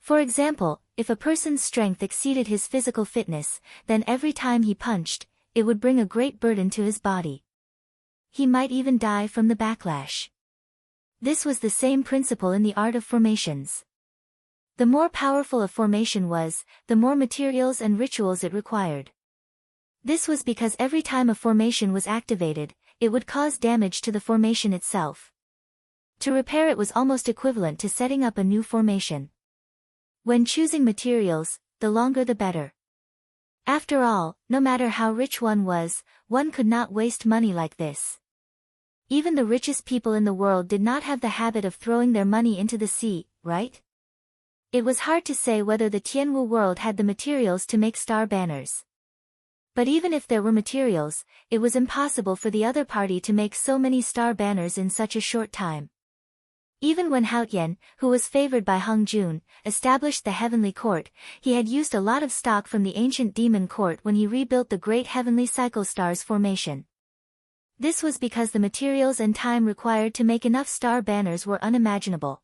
For example, if a person's strength exceeded his physical fitness, then every time he punched, it would bring a great burden to his body. He might even die from the backlash. This was the same principle in the art of formations. The more powerful a formation was, the more materials and rituals it required. This was because every time a formation was activated, it would cause damage to the formation itself. To repair it was almost equivalent to setting up a new formation. When choosing materials, the longer the better. After all, no matter how rich one was, one could not waste money like this. Even the richest people in the world did not have the habit of throwing their money into the sea, right? It was hard to say whether the Tianwu world had the materials to make star banners. But even if there were materials, it was impossible for the other party to make so many star banners in such a short time. Even when Haotian, who was favored by Hung Jun, established the heavenly court, he had used a lot of stock from the ancient demon court when he rebuilt the great heavenly cycle stars formation. This was because the materials and time required to make enough star banners were unimaginable.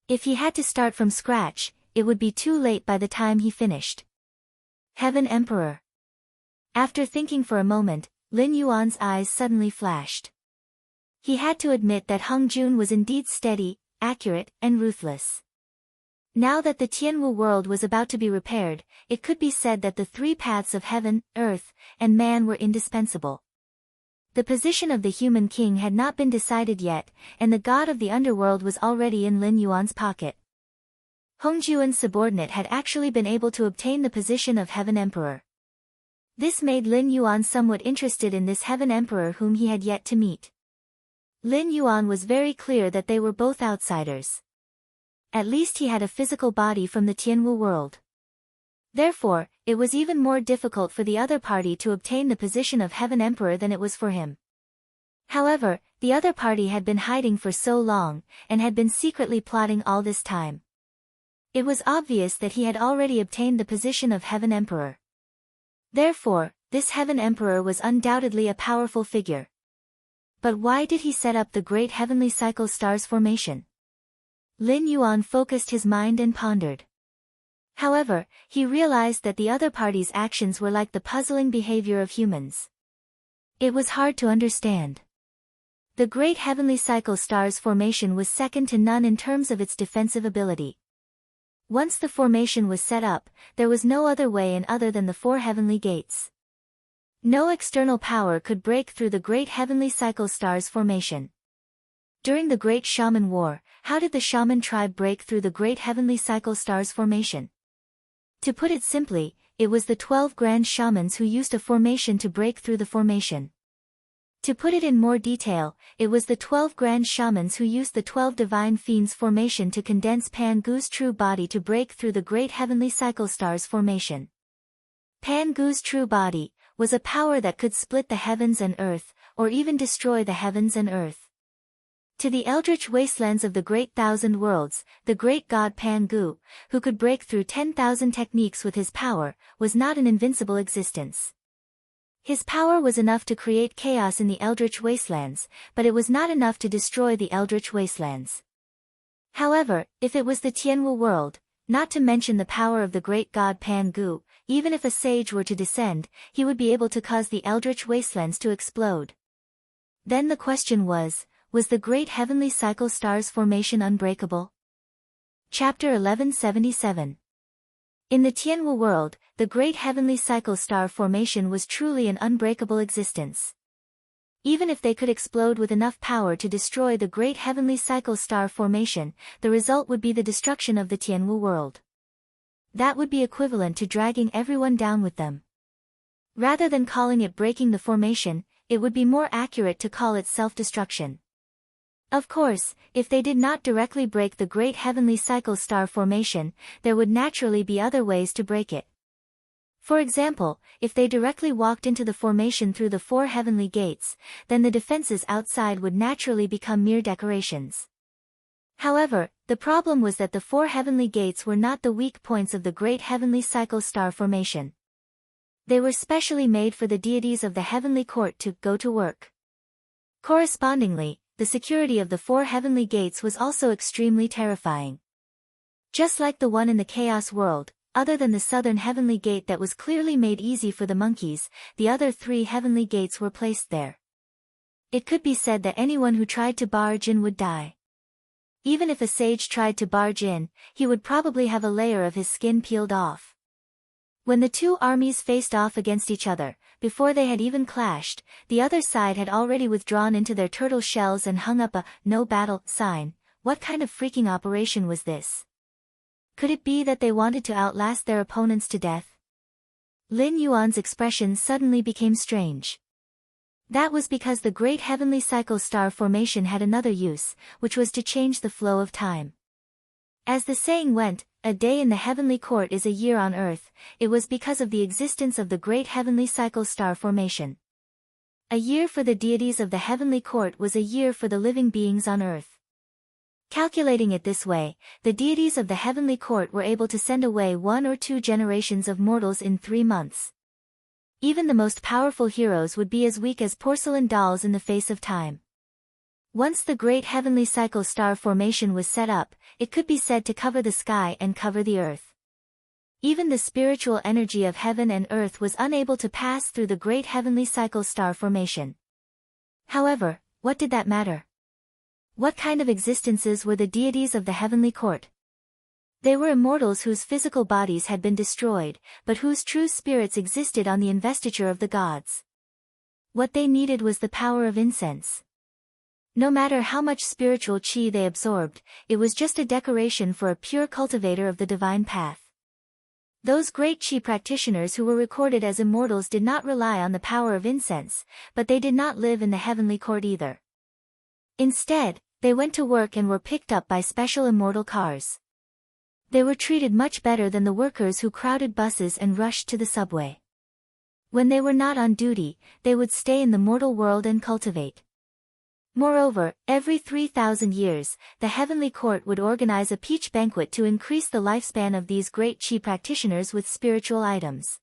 If he had to start from scratch, it would be too late by the time he finished. Heaven Emperor. After thinking for a moment, Lin Yuan's eyes suddenly flashed. He had to admit that Hung Jun was indeed steady, accurate, and ruthless. Now that the Tianwu world was about to be repaired, it could be said that the 3 paths of heaven, earth, and man were indispensable. The position of the human king had not been decided yet, and the god of the underworld was already in Lin Yuan's pocket. Hung Juan's subordinate had actually been able to obtain the position of Heaven Emperor. This made Lin Yuan somewhat interested in this Heaven Emperor whom he had yet to meet. Lin Yuan was very clear that they were both outsiders. At least he had a physical body from the Tianwu world. Therefore, it was even more difficult for the other party to obtain the position of Heaven Emperor than it was for him. However, the other party had been hiding for so long, and had been secretly plotting all this time. It was obvious that he had already obtained the position of Heaven Emperor. Therefore, this Heaven Emperor was undoubtedly a powerful figure. But why did he set up the great heavenly cycle stars formation? Lin Yuan focused his mind and pondered. However, he realized that the other party's actions were like the puzzling behavior of humans. It was hard to understand. The great heavenly cycle stars formation was second to none in terms of its defensive ability. Once the formation was set up, there was no other way in other than the four heavenly gates. No external power could break through the great heavenly cycle stars formation. During the Great Shaman War, how did the shaman tribe break through the great heavenly cycle stars formation? To put it simply, it was the 12 grand shamans who used a formation to break through the formation. To put it in more detail, it was the 12 grand shamans who used the 12 divine fiends formation to condense Pan-Gu's true body to break through the great heavenly cycle stars formation. Pan-Gu's true body was a power that could split the heavens and earth, or even destroy the heavens and earth. To the eldritch wastelands of the great thousand worlds, the great god Pan-Gu, who could break through 10,000 techniques with his power, was not an invincible existence. His power was enough to create chaos in the eldritch wastelands, but it was not enough to destroy the eldritch wastelands. However, if it was the Tianwu world, not to mention the power of the great god Pan-Gu, even if a sage were to descend, he would be able to cause the eldritch wastelands to explode. Then the question was the great heavenly cycle stars formation unbreakable? Chapter 1177. In the Tianwu world, the great heavenly cycle star formation was truly an unbreakable existence. Even if they could explode with enough power to destroy the great heavenly cycle star formation, the result would be the destruction of the Tianwu world. That would be equivalent to dragging everyone down with them. Rather than calling it breaking the formation, it would be more accurate to call it self-destruction. Of course, if they did not directly break the great heavenly cycle star formation, there would naturally be other ways to break it. For example, if they directly walked into the formation through the four heavenly gates, then the defenses outside would naturally become mere decorations. However, the problem was that the four heavenly gates were not the weak points of the great heavenly cycle star formation. They were specially made for the deities of the heavenly court to go to work. Correspondingly, the security of the four heavenly gates was also extremely terrifying. Just like the one in the chaos world, other than the southern heavenly gate that was clearly made easy for the monkeys, the other three heavenly gates were placed there. It could be said that anyone who tried to barge in would die. Even if a sage tried to barge in, he would probably have a layer of his skin peeled off. When the two armies faced off against each other, before they had even clashed, the other side had already withdrawn into their turtle shells and hung up a "no battle" sign. What kind of freaking operation was this? Could it be that they wanted to outlast their opponents to death? Lin Yuan's expression suddenly became strange. That was because the great heavenly cycle star formation had another use, which was to change the flow of time. As the saying went, a day in the heavenly court is a year on earth. It was because of the existence of the great heavenly cycle star formation. A year for the deities of the heavenly court was a year for the living beings on earth. Calculating it this way, the deities of the heavenly court were able to send away 1 or 2 generations of mortals in 3 months. Even the most powerful heroes would be as weak as porcelain dolls in the face of time. Once the great heavenly cycle star formation was set up, it could be said to cover the sky and cover the earth. Even the spiritual energy of heaven and earth was unable to pass through the great heavenly cycle star formation. However, what did that matter? What kind of existences were the deities of the heavenly court? They were immortals whose physical bodies had been destroyed, but whose true spirits existed on the investiture of the gods. What they needed was the power of incense. No matter how much spiritual chi they absorbed, it was just a decoration for a pure cultivator of the divine path. Those great chi practitioners who were recorded as immortals did not rely on the power of incense, but they did not live in the heavenly court either. Instead, they went to work and were picked up by special immortal cars. They were treated much better than the workers who crowded buses and rushed to the subway. When they were not on duty, they would stay in the mortal world and cultivate. Moreover, every 3,000 years, the heavenly court would organize a peach banquet to increase the lifespan of these great chi practitioners with spiritual items.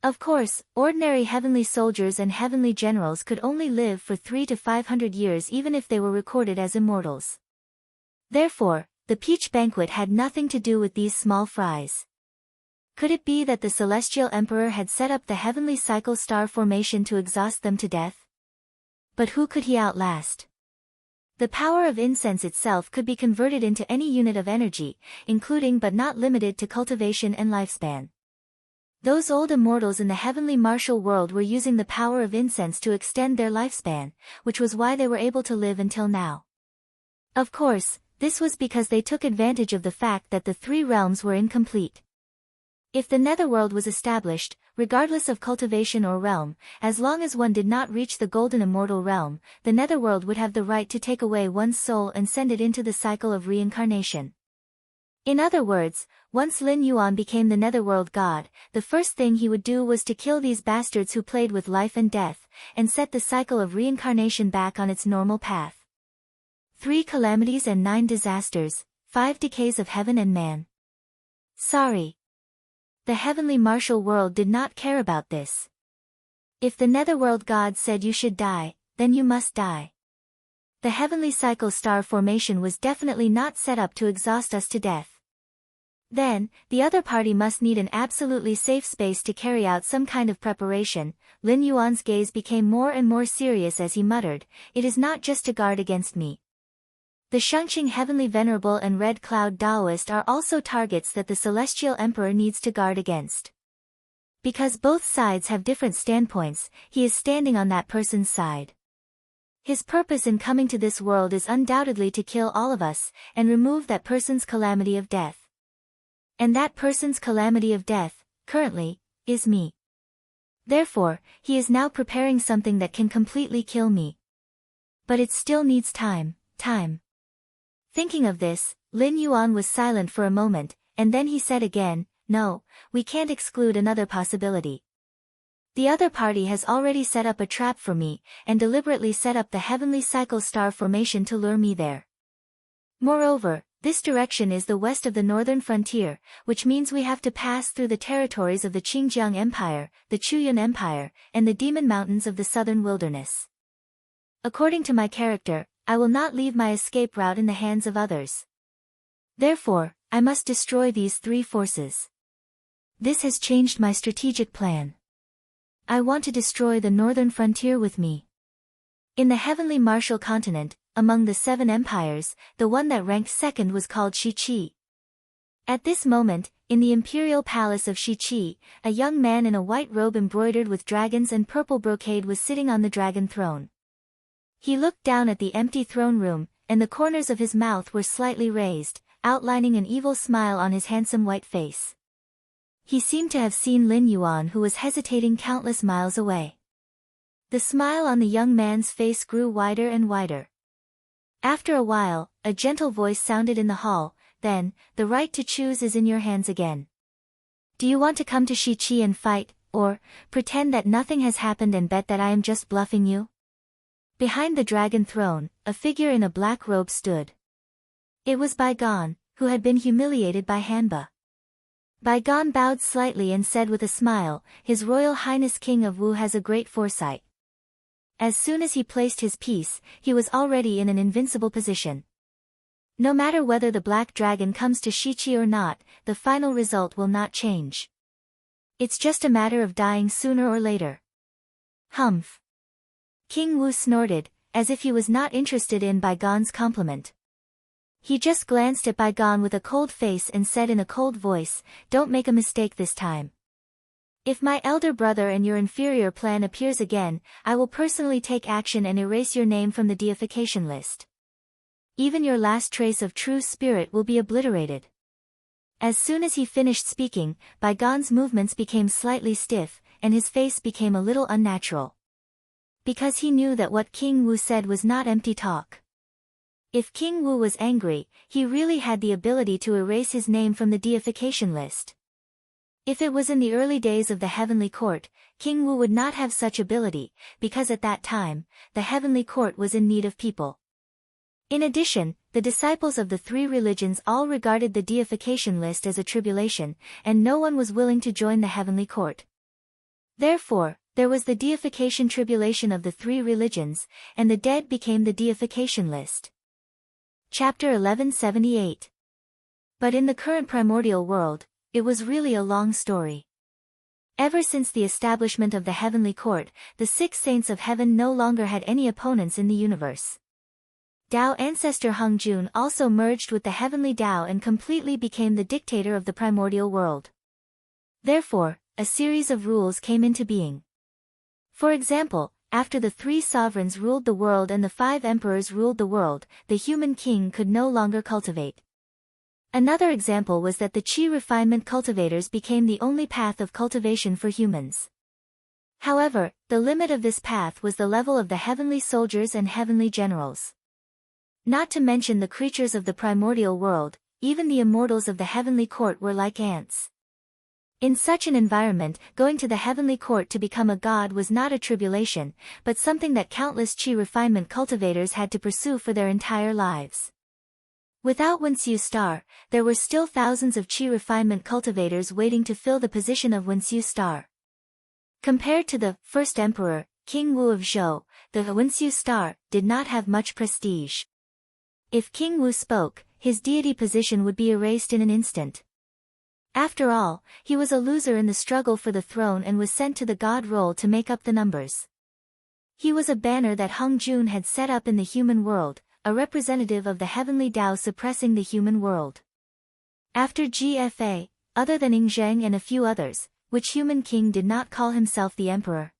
Of course, ordinary heavenly soldiers and heavenly generals could only live for 300 to 500 years even if they were recorded as immortals. Therefore, the peach banquet had nothing to do with these small fries. Could it be that the celestial emperor had set up the heavenly cycle star formation to exhaust them to death? But who could he outlast? The power of incense itself could be converted into any unit of energy, including but not limited to cultivation and lifespan. Those old immortals in the heavenly martial world were using the power of incense to extend their lifespan, which was why they were able to live until now. Of course, this was because they took advantage of the fact that the three realms were incomplete. If the netherworld was established, regardless of cultivation or realm, as long as one did not reach the golden immortal realm, the netherworld would have the right to take away one's soul and send it into the cycle of reincarnation. In other words, once Lin Yuan became the netherworld god, the first thing he would do was to kill these bastards who played with life and death, and set the cycle of reincarnation back on its normal path. 3 calamities and 9 disasters, 5 decays of heaven and man. Sorry. The heavenly martial world did not care about this. If the netherworld god said you should die, then you must die. The heavenly cycle star formation was definitely not set up to exhaust us to death. Then, the other party must need an absolutely safe space to carry out some kind of preparation. Lin Yuan's gaze became more and more serious as he muttered, "It is not just to guard against me. The Shengqing Heavenly Venerable and Red Cloud Taoist are also targets that the Celestial Emperor needs to guard against. Because both sides have different standpoints, he is standing on that person's side. His purpose in coming to this world is undoubtedly to kill all of us, and remove that person's calamity of death. And that person's calamity of death, currently, is me. Therefore, he is now preparing something that can completely kill me. But it still needs time. Thinking of this, Lin Yuan was silent for a moment, and then he said again, "No, we can't exclude another possibility. The other party has already set up a trap for me, and deliberately set up the heavenly cycle star formation to lure me there. Moreover, this direction is the west of the northern frontier, which means we have to pass through the territories of the Qingjiang Empire, the Chuyun Empire, and the Demon Mountains of the southern wilderness. According to my character, I will not leave my escape route in the hands of others. Therefore, I must destroy these 3 forces. This has changed my strategic plan. I want to destroy the northern frontier with me." In the heavenly martial continent, among the 7 empires, the one that ranked second was called Shiqi. At this moment, in the imperial palace of Shiqi, a young man in a white robe embroidered with dragons and purple brocade was sitting on the dragon throne. He looked down at the empty throne room, and the corners of his mouth were slightly raised, outlining an evil smile on his handsome white face. He seemed to have seen Lin Yuan, who was hesitating countless miles away. The smile on the young man's face grew wider and wider. After a while, a gentle voice sounded in the hall, "Then, the right to choose is in your hands again. Do you want to come to Shiqi and fight, or pretend that nothing has happened and bet that I am just bluffing you?" Behind the dragon throne, a figure in a black robe stood. It was Bai Gan, who had been humiliated by Hanba. Bai Gan bowed slightly and said with a smile, "His Royal Highness King of Wu has a great foresight." As soon as he placed his piece, he was already in an invincible position. No matter whether the black dragon comes to Shiqi or not, the final result will not change. It's just a matter of dying sooner or later. Humph. King Wu snorted, as if he was not interested in Bai Gan's compliment. He just glanced at Bai Gan with a cold face and said in a cold voice, "Don't make a mistake this time. If my elder brother and your inferior plan appears again, I will personally take action and erase your name from the deification list. Even your last trace of true spirit will be obliterated." As soon as he finished speaking, Bai Gan's movements became slightly stiff, and his face became a little unnatural. Because he knew that what King Wu said was not empty talk. If King Wu was angry, he really had the ability to erase his name from the deification list. If it was in the early days of the heavenly court, King Wu would not have such ability, because at that time, the heavenly court was in need of people. In addition, the disciples of the 3 religions all regarded the deification list as a tribulation, and no one was willing to join the heavenly court. Therefore, there was the deification tribulation of the 3 religions, and the dead became the deification list. Chapter 1178. But in the current primordial world, it was really a long story. Ever since the establishment of the heavenly court, the 6 saints of heaven no longer had any opponents in the universe. Tao ancestor Hongjun also merged with the heavenly Tao and completely became the dictator of the primordial world. Therefore, a series of rules came into being. For example, after the 3 sovereigns ruled the world and the 5 emperors ruled the world, the human king could no longer cultivate. Another example was that the Qi refinement cultivators became the only path of cultivation for humans. However, the limit of this path was the level of the heavenly soldiers and heavenly generals. Not to mention the creatures of the primordial world, even the immortals of the heavenly court were like ants. In such an environment, going to the heavenly court to become a god was not a tribulation, but something that countless Qi refinement cultivators had to pursue for their entire lives. Without Wenxiu Star, there were still thousands of Qi refinement cultivators waiting to fill the position of Wenxiu Star. Compared to the first emperor, King Wu of Zhou, the Wenxiu Star did not have much prestige. If King Wu spoke, his deity position would be erased in an instant. After all, he was a loser in the struggle for the throne and was sent to the god role to make up the numbers. He was a banner that Hongjun had set up in the human world, a representative of the heavenly Tao suppressing the human world. After GFA, other than Yingzheng and a few others, which human king did not call himself the emperor?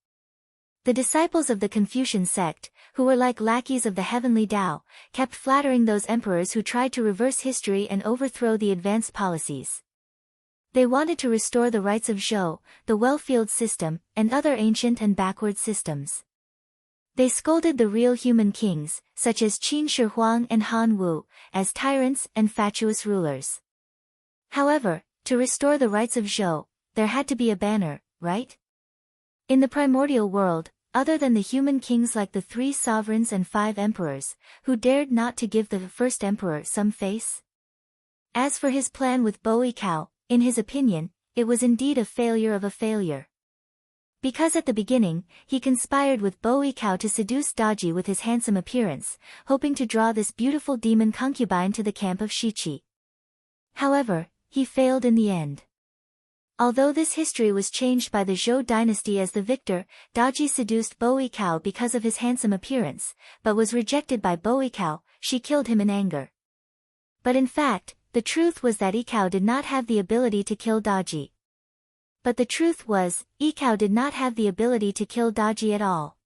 The disciples of the Confucian sect, who were like lackeys of the heavenly Tao, kept flattering those emperors who tried to reverse history and overthrow the advanced policies. They wanted to restore the rights of Zhou, the well-field system, and other ancient and backward systems. They scolded the real human kings, such as Qin Shi Huang and Han Wu, as tyrants and fatuous rulers. However, to restore the rights of Zhou, there had to be a banner, right? In the primordial world, other than the human kings like the 3 sovereigns and 5 emperors, who dared not to give the first emperor some face? As for his plan with Bo Yikao, in his opinion, it was indeed a failure of a failure. Because at the beginning, he conspired with Bo Yikao to seduce Daji with his handsome appearance, hoping to draw this beautiful demon concubine to the camp of Shiqi. However, he failed in the end. Although this history was changed by the Zhou dynasty as the victor, Daji seduced Bo Yikao because of his handsome appearance, but was rejected by Bo Yikao. She killed him in anger. But in fact, the truth was that Yikao did not have the ability to kill Daji. But the truth was, Yikao did not have the ability to kill Daji at all.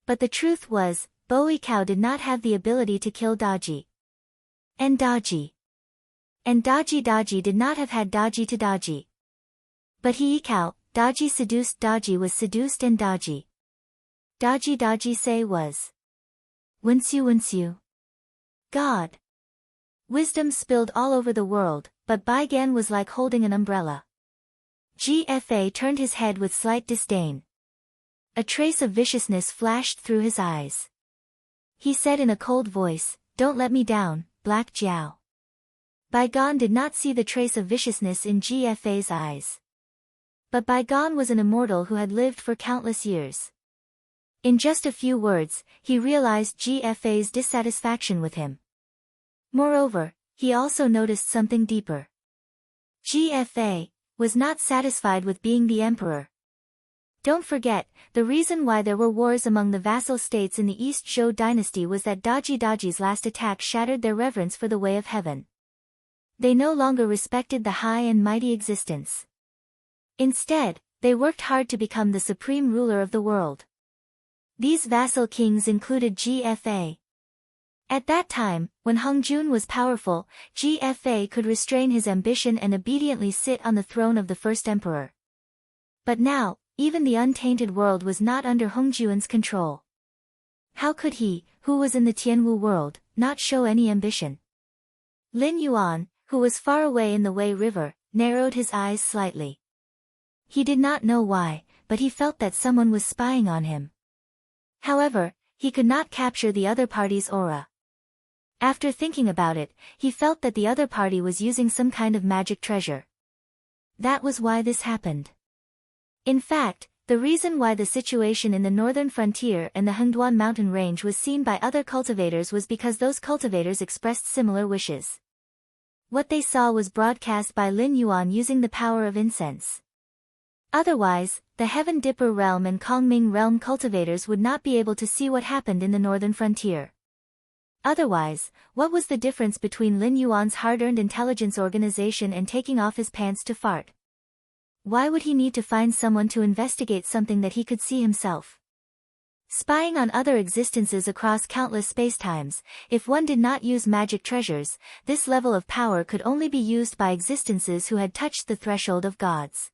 But the truth was, Bo Yikao did not have the ability to kill Daji. And Daji did not have had Daji to Daji. But he Yikao, Daji seduced Daji was seduced and Daji say was Wenxiu. God. Wisdom spilled all over the world, but Baigan was like holding an umbrella. GFA turned his head with slight disdain. A trace of viciousness flashed through his eyes. He said in a cold voice, "Don't let me down, Black Jiao." Baigan did not see the trace of viciousness in GFA's eyes. But Baigan was an immortal who had lived for countless years. In just a few words, he realized GFA's dissatisfaction with him. Moreover, he also noticed something deeper. GFA was not satisfied with being the emperor. Don't forget, the reason why there were wars among the vassal states in the East Zhou dynasty was that Daji's last attack shattered their reverence for the way of heaven. They no longer respected the high and mighty existence. Instead, they worked hard to become the supreme ruler of the world. These vassal kings included GFA. At that time, when Hongjun was powerful, GFA could restrain his ambition and obediently sit on the throne of the first emperor. But now, even the untainted world was not under Hongjun's control. How could he, who was in the Tianwu world, not show any ambition? Lin Yuan, who was far away in the Wei River, narrowed his eyes slightly. He did not know why, but he felt that someone was spying on him. However, he could not capture the other party's aura. After thinking about it, he felt that the other party was using some kind of magic treasure. That was why this happened. In fact, the reason why the situation in the northern frontier and the Hengduan mountain range was seen by other cultivators was because those cultivators expressed similar wishes. What they saw was broadcast by Lin Yuan using the power of incense. Otherwise, the Heaven Dipper realm and Kongming realm cultivators would not be able to see what happened in the northern frontier. Otherwise, what was the difference between Lin Yuan's hard-earned intelligence organization and taking off his pants to fart? Why would he need to find someone to investigate something that he could see himself? Spying on other existences across countless spacetimes, if one did not use magic treasures, this level of power could only be used by existences who had touched the threshold of gods.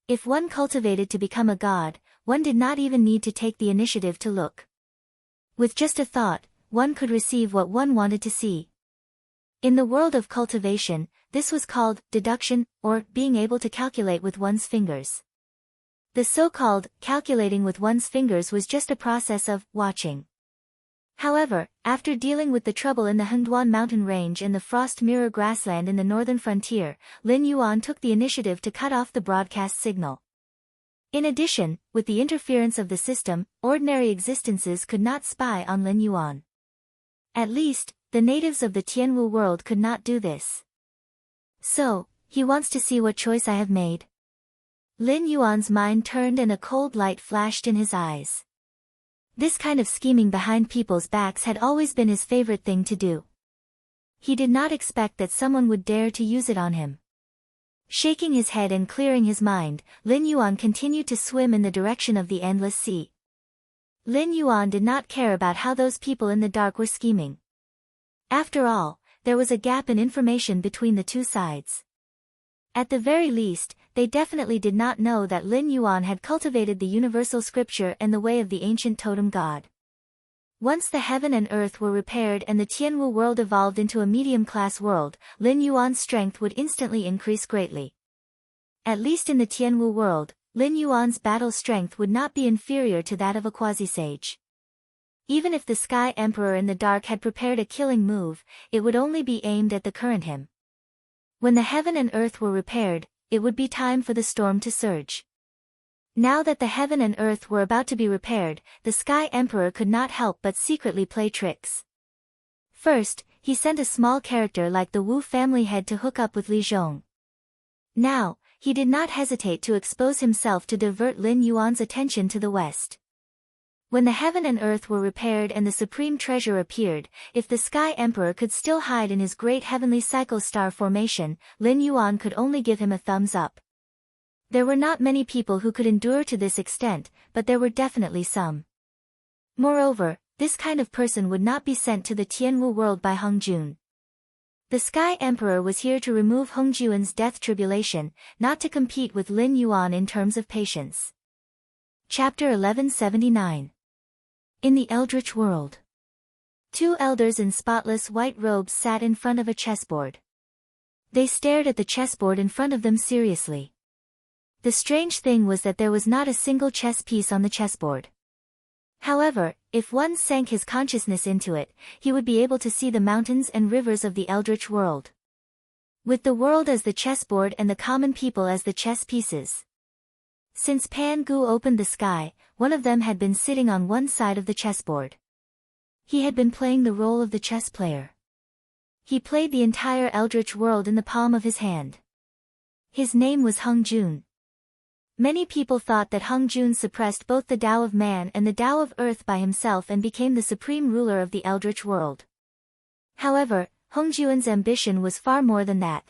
If one cultivated to become a god, one did not even need to take the initiative to look. With just a thought, one could receive what one wanted to see. In the world of cultivation, this was called deduction, or being able to calculate with one's fingers. The so-called calculating with one's fingers was just a process of watching. However, after dealing with the trouble in the Hengduan mountain range and the frost mirror grassland in the northern frontier, Lin Yuan took the initiative to cut off the broadcast signal. In addition, with the interference of the system, ordinary existences could not spy on Lin Yuan. At least, the natives of the Tianwu world could not do this. So, he wants to see what choice I have made. Lin Yuan's mind turned and a cold light flashed in his eyes. This kind of scheming behind people's backs had always been his favorite thing to do. He did not expect that someone would dare to use it on him. Shaking his head and clearing his mind, Lin Yuan continued to swim in the direction of the endless sea. Lin Yuan did not care about how those people in the dark were scheming. After all, there was a gap in information between the two sides. At the very least, they definitely did not know that Lin Yuan had cultivated the universal scripture and the way of the ancient totem god. Once the heaven and earth were repaired and the Tianwu world evolved into a medium-class world, Lin Yuan's strength would instantly increase greatly. At least in the Tianwu world, Lin Yuan's battle strength would not be inferior to that of a quasi-sage. Even if the Sky Emperor in the dark had prepared a killing move, it would only be aimed at the current him. When the heaven and earth were repaired, it would be time for the storm to surge. Now that the heaven and earth were about to be repaired, the Sky Emperor could not help but secretly play tricks. First, he sent a small character like the Wu family head to hook up with Li Zhong. Now, he did not hesitate to expose himself to divert Lin Yuan's attention to the west. When the heaven and earth were repaired and the supreme treasure appeared, if the Sky Emperor could still hide in his great heavenly cycle star formation, Lin Yuan could only give him a thumbs up. There were not many people who could endure to this extent, but there were definitely some. Moreover, this kind of person would not be sent to the Tianwu world by Heng Jun. The Sky Emperor was here to remove Heng Jun's death tribulation, not to compete with Lin Yuan in terms of patience. Chapter 1179. In the Eldritch World. Two elders in spotless white robes sat in front of a chessboard. They stared at the chessboard in front of them seriously. The strange thing was that there was not a single chess piece on the chessboard. However, if one sank his consciousness into it, he would be able to see the mountains and rivers of the Eldritch World. With the world as the chessboard and the common people as the chess pieces. Since Pan Gu opened the sky, one of them had been sitting on one side of the chessboard. He had been playing the role of the chess player. He played the entire Eldritch World in the palm of his hand. His name was Heng Jun. Many people thought that Heng Jun suppressed both the Tao of man and the Tao of earth by himself and became the supreme ruler of the Eldritch World. However, Heng Jun's ambition was far more than that.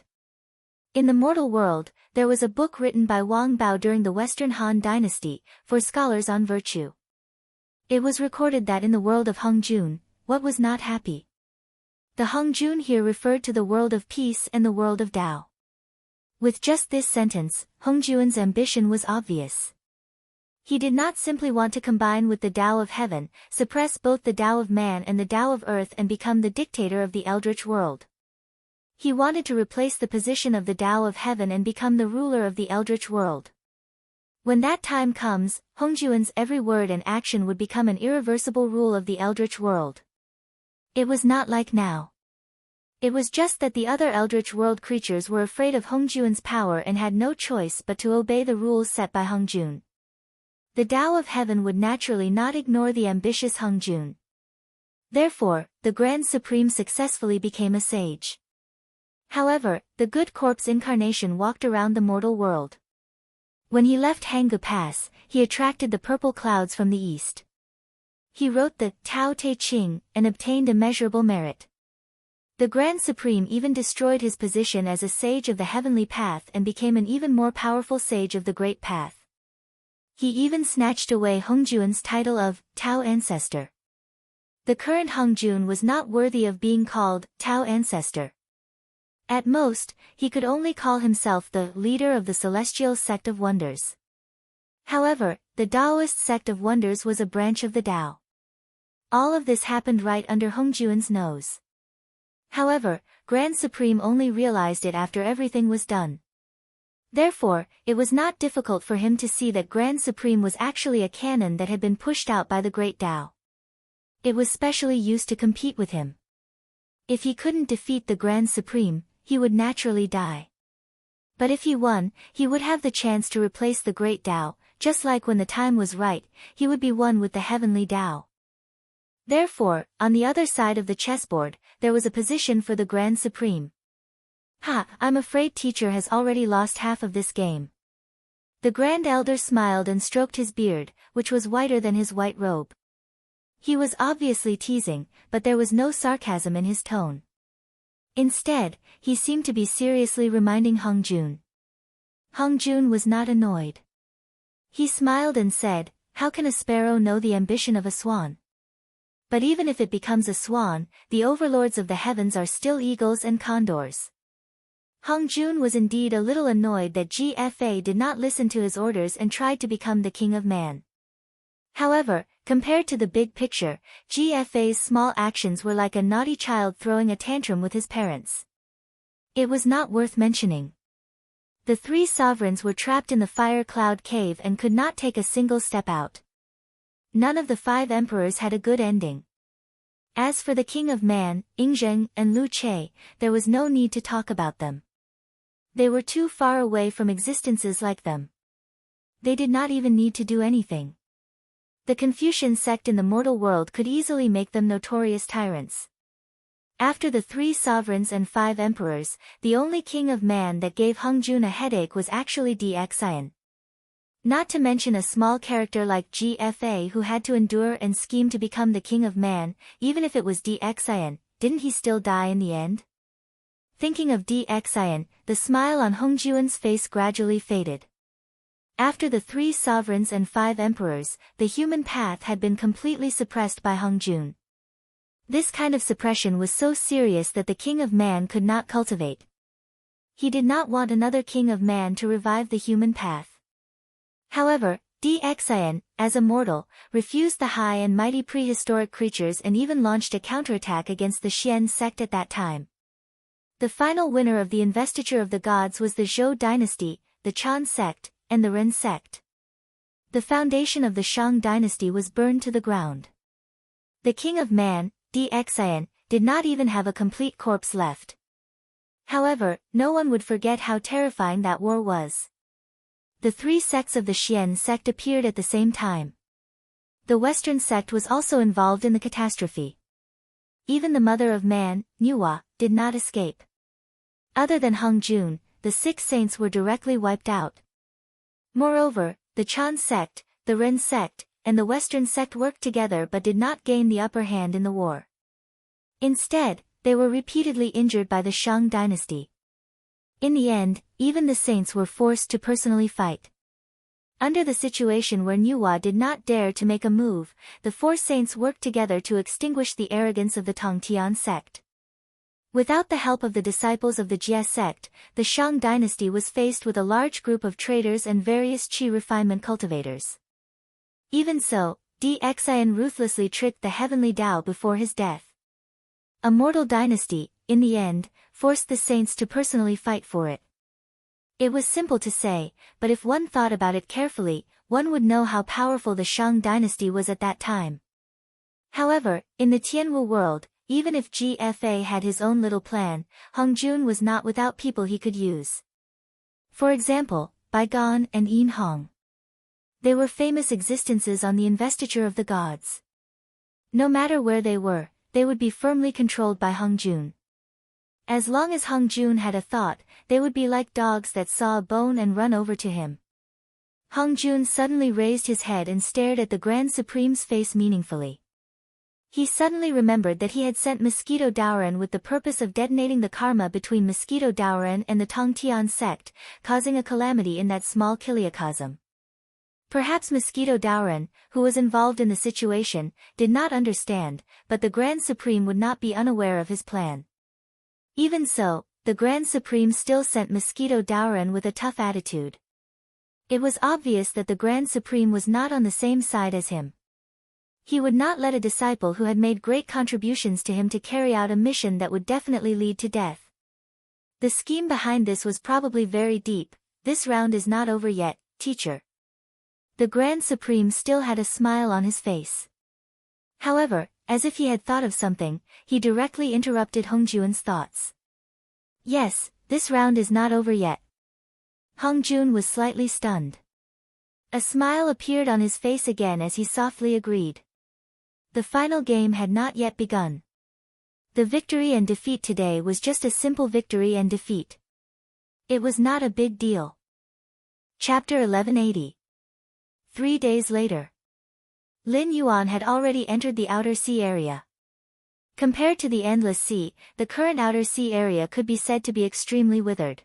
In the mortal world, there was a book written by Wang Bao during the Western Han Dynasty, for scholars on virtue. It was recorded that in the world of Heng Jun, what was not happy? The Heng Jun here referred to the world of peace and the world of Tao. With just this sentence, Heng Jun's ambition was obvious. He did not simply want to combine with the Tao of heaven, suppress both the Tao of man and the Tao of earth and become the dictator of the Eldritch World. He wanted to replace the position of the Tao of heaven and become the ruler of the Eldritch World. When that time comes, Heng Jun's every word and action would become an irreversible rule of the Eldritch World. It was not like now. It was just that the other Eldritch World creatures were afraid of Heng Jun's power and had no choice but to obey the rules set by Heng Jun. The Tao of heaven would naturally not ignore the ambitious Heng Jun. Therefore, the Grand Supreme successfully became a sage. However, the good corpse incarnation walked around the mortal world. When he left Hanggu Pass, he attracted the purple clouds from the east. He wrote the Tao Te Ching and obtained immeasurable merit. The Grand Supreme even destroyed his position as a sage of the heavenly path and became an even more powerful sage of the Great Path. He even snatched away Hongjuan's title of Tao Ancestor. The current Hongjun was not worthy of being called Tao Ancestor. At most, he could only call himself the leader of the celestial sect of wonders. However, the Taoist sect of wonders was a branch of the Tao. All of this happened right under Hongjuan's nose. However, Grand Supreme only realized it after everything was done. Therefore, it was not difficult for him to see that Grand Supreme was actually a cannon that had been pushed out by the Great Tao. It was specially used to compete with him. If he couldn't defeat the Grand Supreme, he would naturally die. But if he won, he would have the chance to replace the Great Tao, just like when the time was right, he would be one with the heavenly Tao. Therefore, on the other side of the chessboard, there was a position for the Grand Supreme. I'm afraid teacher has already lost half of this game. The Grand Elder smiled and stroked his beard, which was whiter than his white robe. He was obviously teasing, but there was no sarcasm in his tone. Instead, he seemed to be seriously reminding Hongjun. Hongjun was not annoyed. He smiled and said, "How can a sparrow know the ambition of a swan? But even if it becomes a swan, the overlords of the heavens are still eagles and condors." Hongjun was indeed a little annoyed that GFA did not listen to his orders and tried to become the king of man. However, compared to the big picture, GFA's small actions were like a naughty child throwing a tantrum with his parents. It was not worth mentioning. The three sovereigns were trapped in the fire cloud cave and could not take a single step out. None of the 5 emperors had a good ending. As for the king of man, Ingzheng and Lu Che, there was no need to talk about them. They were too far away from existences like them. They did not even need to do anything. The Confucian sect in the mortal world could easily make them notorious tyrants. After the 3 sovereigns and 5 emperors, the only king of man that gave Hongjun a headache was actually Dxian. Not to mention a small character like GFA who had to endure and scheme to become the king of man. Even if it was Dxian, didn't he still die in the end? Thinking of Dxian, the smile on Hongjun's face gradually faded. After the 3 sovereigns and 5 emperors, the human path had been completely suppressed by Hongjun. This kind of suppression was so serious that the king of man could not cultivate. He did not want another king of man to revive the human path. However, Dxian, as a mortal, refused the high and mighty prehistoric creatures and even launched a counterattack against the Xian sect at that time. The final winner of the investiture of the gods was the Zhou dynasty, the Chan sect, and the Ren sect. The foundation of the Shang dynasty was burned to the ground. The king of man, Dxian, did not even have a complete corpse left. However, no one would forget how terrifying that war was. The 3 sects of the Xian sect appeared at the same time. The Western sect was also involved in the catastrophe. Even the mother of man, Nuwa, did not escape. Other than Hongjun, the 6 saints were directly wiped out. Moreover, the Chan sect, the Ren sect, and the Western sect worked together but did not gain the upper hand in the war. Instead, they were repeatedly injured by the Shang dynasty. In the end, even the saints were forced to personally fight. Under the situation where Nuwa did not dare to make a move, the 4 saints worked together to extinguish the arrogance of the Tongtian sect. Without the help of the disciples of the Jie sect, the Shang dynasty was faced with a large group of traders and various qi refinement cultivators. Even so, Dxian ruthlessly tricked the heavenly Tao before his death. A mortal dynasty, in the end, forced the saints to personally fight for it. It was simple to say, but if one thought about it carefully, one would know how powerful the Shang dynasty was at that time. However, in the Tianwu world, even if GFA had his own little plan, Hongjun was not without people he could use. For example, Bai Gan and Yin Hong. They were famous existences on the investiture of the gods. No matter where they were, they would be firmly controlled by Hongjun. As long as Hongjun had a thought, they would be like dogs that saw a bone and run over to him. Hongjun suddenly raised his head and stared at the Grand Supreme's face meaningfully. He suddenly remembered that he had sent Mosquito Daoran with the purpose of detonating the karma between Mosquito Daoran and the Tongtian sect, causing a calamity in that small kiliacosm. Perhaps Mosquito Daoran, who was involved in the situation, did not understand, but the Grand Supreme would not be unaware of his plan. Even so, the Grand Supreme still sent Mosquito Daoran with a tough attitude. It was obvious that the Grand Supreme was not on the same side as him. He would not let a disciple who had made great contributions to him to carry out a mission that would definitely lead to death. The scheme behind this was probably very deep. This round is not over yet, teacher. The Grand Supreme still had a smile on his face. However, as if he had thought of something, he directly interrupted Hongjuan's thoughts. Yes, this round is not over yet. Hongjun was slightly stunned. A smile appeared on his face again as he softly agreed. The final game had not yet begun. The victory and defeat today was just a simple victory and defeat. It was not a big deal. Chapter 1180. 3 days later. Lin Yuan had already entered the outer sea area. Compared to the endless sea, the current outer sea area could be said to be extremely withered.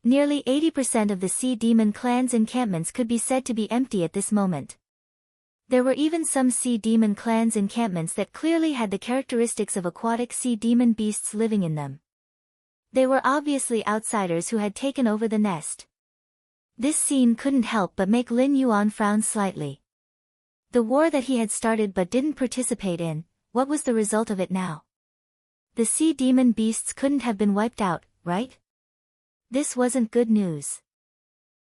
Nearly 80% of the sea demon clan's encampments could be said to be empty at this moment. There were even some sea demon clan's encampments that clearly had the characteristics of aquatic sea demon beasts living in them. They were obviously outsiders who had taken over the nest. This scene couldn't help but make Lin Yuan frown slightly. The war that he had started but didn't participate in, what was the result of it now? The sea demon beasts couldn't have been wiped out, right? This wasn't good news.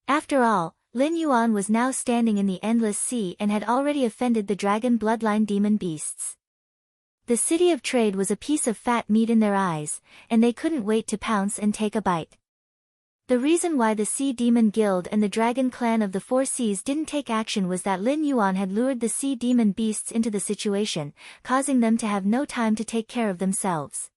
After all, Lin Yuan was now standing in the endless sea and had already offended the dragon bloodline demon beasts. The city of trade was a piece of fat meat in their eyes, and they couldn't wait to pounce and take a bite. The reason why the Sea Demon Guild and the Dragon Clan of the Four Seas didn't take action was that Lin Yuan had lured the sea demon beasts into the situation, causing them to have no time to take care of themselves.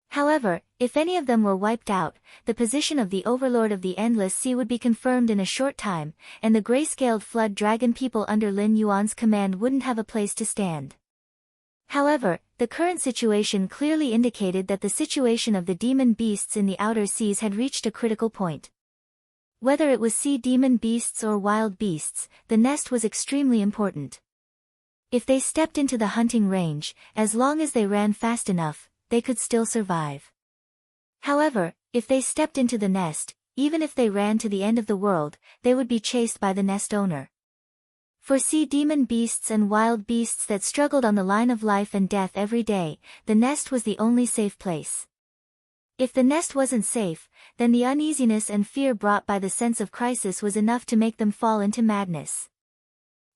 However, if any of them were wiped out, the position of the Overlord of the Endless Sea would be confirmed in a short time, and the gray-scaled flood dragon people under Lin Yuan's command wouldn't have a place to stand. However, the current situation clearly indicated that the situation of the demon beasts in the outer seas had reached a critical point. Whether it was sea demon beasts or wild beasts, the nest was extremely important. If they stepped into the hunting range, as long as they ran fast enough, they could still survive. However, if they stepped into the nest, even if they ran to the end of the world, they would be chased by the nest owner. For sea demon beasts and wild beasts that struggled on the line of life and death every day, the nest was the only safe place. If the nest wasn't safe, then the uneasiness and fear brought by the sense of crisis was enough to make them fall into madness.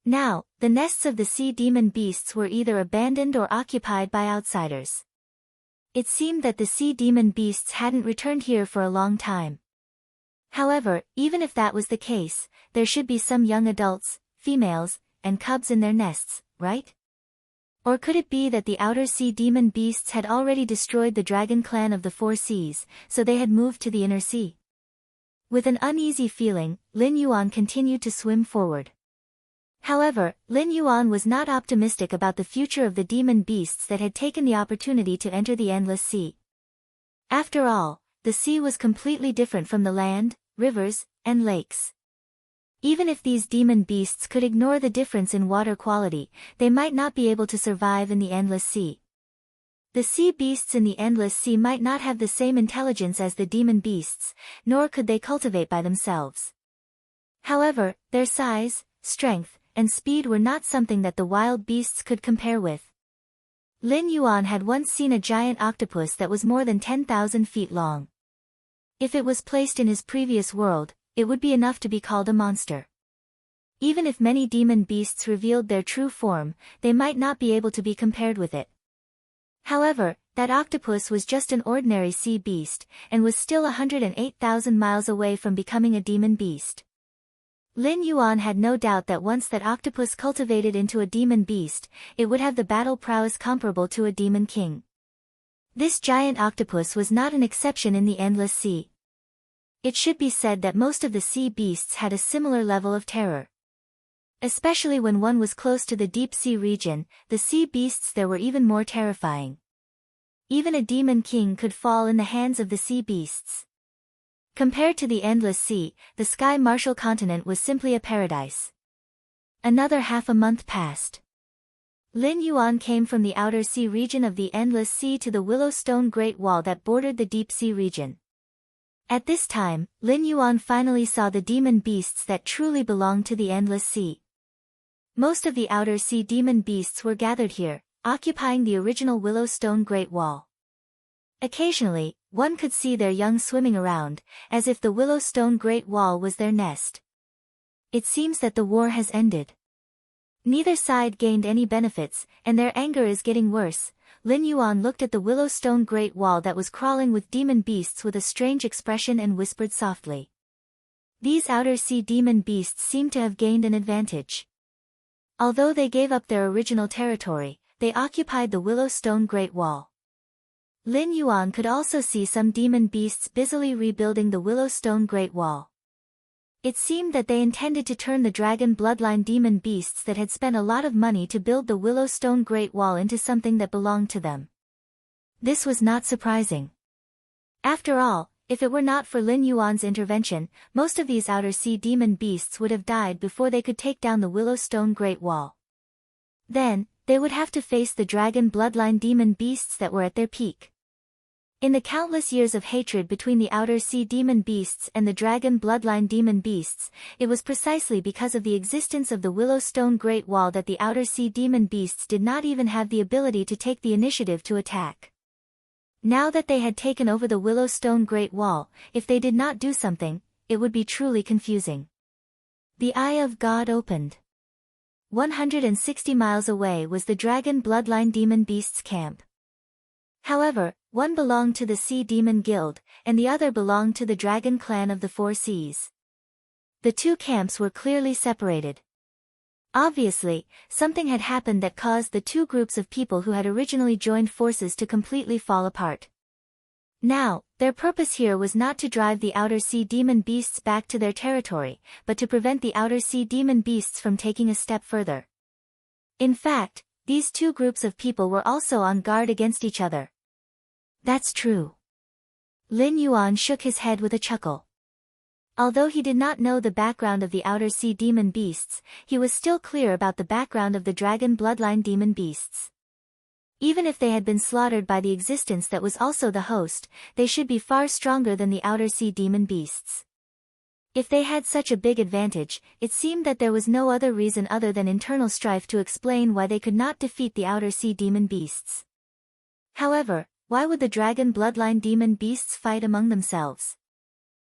Now, the nests of the sea demon beasts were either abandoned or occupied by outsiders. It seemed that the sea demon beasts hadn't returned here for a long time. However, even if that was the case, there should be some young adults, females, and cubs in their nests, right? Or could it be that the outer sea demon beasts had already destroyed the dragon clan of the Four Seas, so they had moved to the inner sea? With an uneasy feeling, Lin Yuan continued to swim forward. However, Lin Yuan was not optimistic about the future of the demon beasts that had taken the opportunity to enter the endless sea. After all, the sea was completely different from the land, rivers, and lakes. Even if these demon beasts could ignore the difference in water quality, they might not be able to survive in the endless sea. The sea beasts in the endless sea might not have the same intelligence as the demon beasts, nor could they cultivate by themselves. However, their size, strength, and speed were not something that the wild beasts could compare with. Lin Yuan had once seen a giant octopus that was more than 10,000 feet long. If it was placed in his previous world, it would be enough to be called a monster. Even if many demon beasts revealed their true form, they might not be able to be compared with it. However, that octopus was just an ordinary sea beast, and was still 108,000 miles away from becoming a demon beast. Lin Yuan had no doubt that once that octopus cultivated into a demon beast, it would have the battle prowess comparable to a demon king. This giant octopus was not an exception in the endless sea. It should be said that most of the sea beasts had a similar level of terror. Especially when one was close to the deep sea region, the sea beasts there were even more terrifying. Even a demon king could fall in the hands of the sea beasts. Compared to the endless sea, the Sky Martial continent was simply a paradise. Another half a month passed. Lin Yuan came from the outer sea region of the endless sea to the willow stone Great Wall that bordered the deep sea region. At this time, Lin Yuan finally saw the demon beasts that truly belonged to the endless sea. Most of the outer sea demon beasts were gathered here, occupying the original willow stone Great Wall. Occasionally, one could see their young swimming around, as if the willow stone Great Wall was their nest. It seems that the war has ended. Neither side gained any benefits, and their anger is getting worse. Lin Yuan looked at the willow stone Great Wall that was crawling with demon beasts with a strange expression and whispered softly. These outer sea demon beasts seem to have gained an advantage. Although they gave up their original territory, they occupied the willow stone Great Wall. Lin Yuan could also see some demon beasts busily rebuilding the willow stone Great Wall. It seemed that they intended to turn the dragon bloodline demon beasts that had spent a lot of money to build the willow stone Great Wall into something that belonged to them. This was not surprising. After all, if it were not for Lin Yuan's intervention, most of these outer sea demon beasts would have died before they could take down the willow stone Great Wall. Then, they would have to face the dragon bloodline demon beasts that were at their peak. In the countless years of hatred between the outer sea demon beasts and the dragon bloodline demon beasts, it was precisely because of the existence of the willow stone Great Wall that the outer sea demon beasts did not even have the ability to take the initiative to attack. Now that they had taken over the willow stone Great Wall, if they did not do something, it would be truly confusing. The Eye of God opened. 160 miles away was the dragon bloodline demon beasts camp. However, one belonged to the Sea Demon Guild, and the other belonged to the Dragon Clan of the Four Seas. The two camps were clearly separated. Obviously, something had happened that caused the two groups of people who had originally joined forces to completely fall apart. Now, their purpose here was not to drive the outer sea demon beasts back to their territory, but to prevent the outer sea demon beasts from taking a step further. In fact, these two groups of people were also on guard against each other. That's true. Lin Yuan shook his head with a chuckle. Although he did not know the background of the outer sea demon beasts, he was still clear about the background of the dragon bloodline demon beasts. Even if they had been slaughtered by the existence that was also the host, they should be far stronger than the outer sea demon beasts. If they had such a big advantage, it seemed that there was no other reason other than internal strife to explain why they could not defeat the outer sea demon beasts. However, why would the dragon bloodline demon beasts fight among themselves?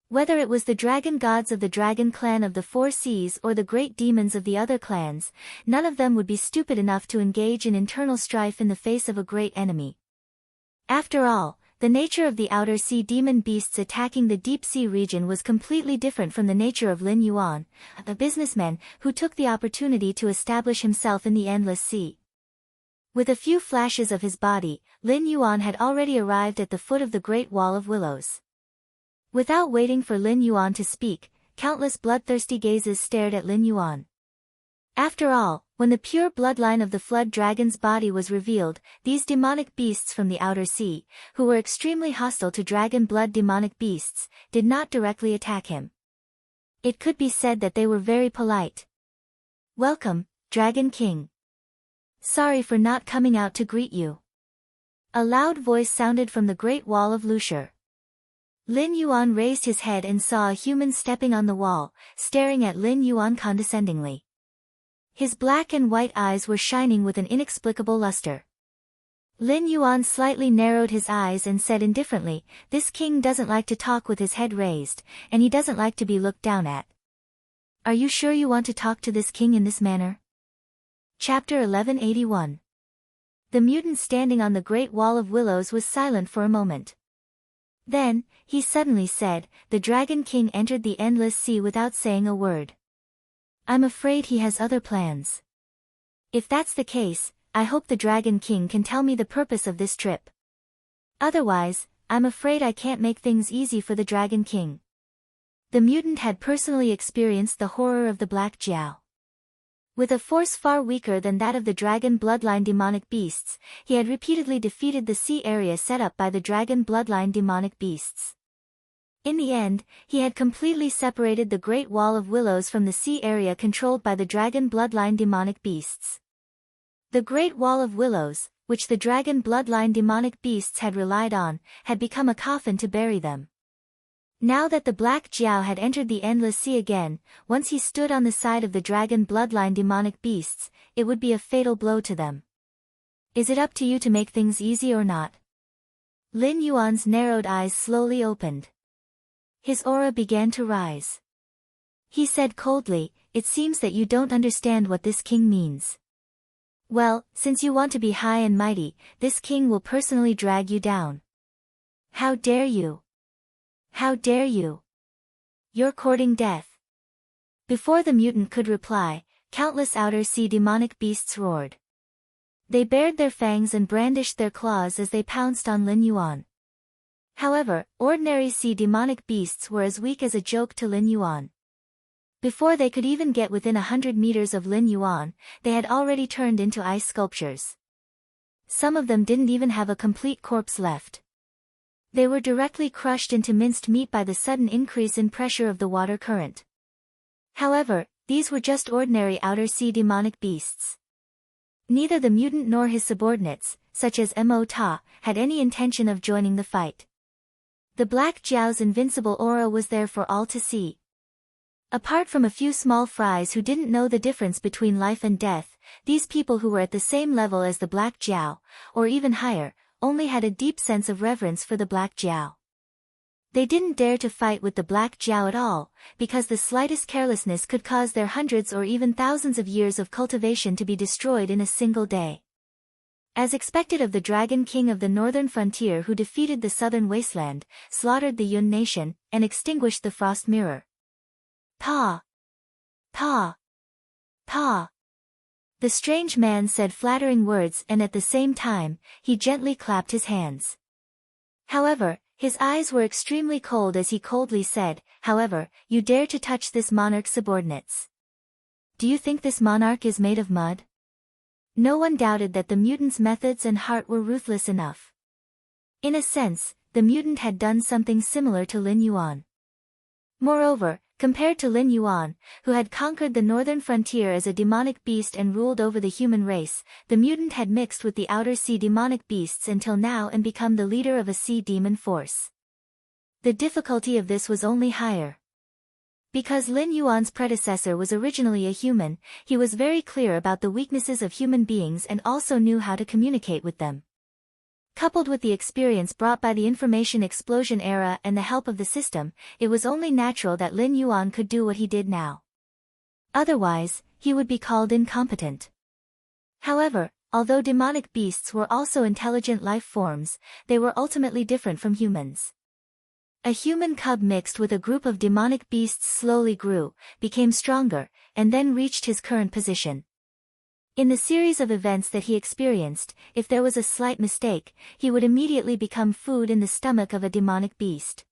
Whether it was the dragon gods of the dragon clan of the Four Seas or the great demons of the other clans, none of them would be stupid enough to engage in internal strife in the face of a great enemy. After all, the nature of the outer sea demon beasts attacking the deep sea region was completely different from the nature of Lin Yuan, a businessman who took the opportunity to establish himself in the endless sea. With a few flashes of his body, Lin Yuan had already arrived at the foot of the Great Wall of Willows. Without waiting for Lin Yuan to speak, countless bloodthirsty gazes stared at Lin Yuan. After all, when the pure bloodline of the flood dragon's body was revealed, these demonic beasts from the outer sea, who were extremely hostile to dragon blood demonic beasts, did not directly attack him. It could be said that they were very polite. "Welcome, Dragon King. Sorry for not coming out to greet you." A loud voice sounded from the Great Wall of Lushur. Lin Yuan raised his head and saw a human stepping on the wall, staring at Lin Yuan condescendingly. His black and white eyes were shining with an inexplicable luster. Lin Yuan slightly narrowed his eyes and said indifferently, "This king doesn't like to talk with his head raised, and he doesn't like to be looked down at." "Are you sure you want to talk to this king in this manner?" Chapter 1181. The mutant standing on the Great Wall of Willows was silent for a moment. Then, he suddenly said, "The Dragon King entered the endless sea without saying a word. I'm afraid he has other plans. If that's the case, I hope the Dragon King can tell me the purpose of this trip. Otherwise, I'm afraid I can't make things easy for the Dragon King." The mutant had personally experienced the horror of the Black Jiao. With a force far weaker than that of the dragon bloodline demonic beasts, he had repeatedly defeated the sea area set up by the dragon bloodline demonic beasts. In the end, he had completely separated the Great Wall of Willows from the sea area controlled by the dragon bloodline demonic beasts. The Great Wall of Willows, which the dragon bloodline demonic beasts had relied on, had become a coffin to bury them. Now that the Black Jiao had entered the Endless Sea again, once he stood on the side of the dragon bloodline demonic beasts, it would be a fatal blow to them. Is it up to you to make things easy or not? Lin Yuan's narrowed eyes slowly opened. His aura began to rise. He said coldly, "It seems that you don't understand what this king means. Well, since you want to be high and mighty, this king will personally drag you down. How dare you? How dare you? You're courting death." Before the mutant could reply, countless outer sea demonic beasts roared. They bared their fangs and brandished their claws as they pounced on Lin Yuan. However, ordinary sea demonic beasts were as weak as a joke to Lin Yuan. Before they could even get within 100 meters of Lin Yuan, they had already turned into ice sculptures. Some of them didn't even have a complete corpse left. They were directly crushed into minced meat by the sudden increase in pressure of the water current. However, these were just ordinary outer sea demonic beasts. Neither the mutant nor his subordinates, such as Mo Ta, had any intention of joining the fight. The Black Jiao's invincible aura was there for all to see. Apart from a few small fries who didn't know the difference between life and death, these people who were at the same level as the Black Jiao, or even higher, only had a deep sense of reverence for the Black Jiao. They didn't dare to fight with the Black Jiao at all, because the slightest carelessness could cause their hundreds or even thousands of years of cultivation to be destroyed in a single day. As expected of the Dragon King of the northern frontier who defeated the southern wasteland, slaughtered the Yun nation, and extinguished the Frost Mirror. Pa! Pa! Pa! The strange man said flattering words and at the same time, he gently clapped his hands. However, his eyes were extremely cold as he coldly said, "However, you dare to touch this monarch's subordinates. Do you think this monarch is made of mud?" No one doubted that the mutant's methods and heart were ruthless enough. In a sense, the mutant had done something similar to Lin Yuan. Moreover, compared to Lin Yuan, who had conquered the northern frontier as a demonic beast and ruled over the human race, the mutant had mixed with the outer sea demonic beasts until now and become the leader of a sea demon force. The difficulty of this was only higher. Because Lin Yuan's predecessor was originally a human, he was very clear about the weaknesses of human beings and also knew how to communicate with them. Coupled with the experience brought by the information explosion era and the help of the system, it was only natural that Lin Yuan could do what he did now. Otherwise, he would be called incompetent. However, although demonic beasts were also intelligent life forms, they were ultimately different from humans. A human cub mixed with a group of demonic beasts slowly grew, became stronger, and then reached his current position. In the series of events that he experienced, if there was a slight mistake, he would immediately become food in the stomach of a demonic beast.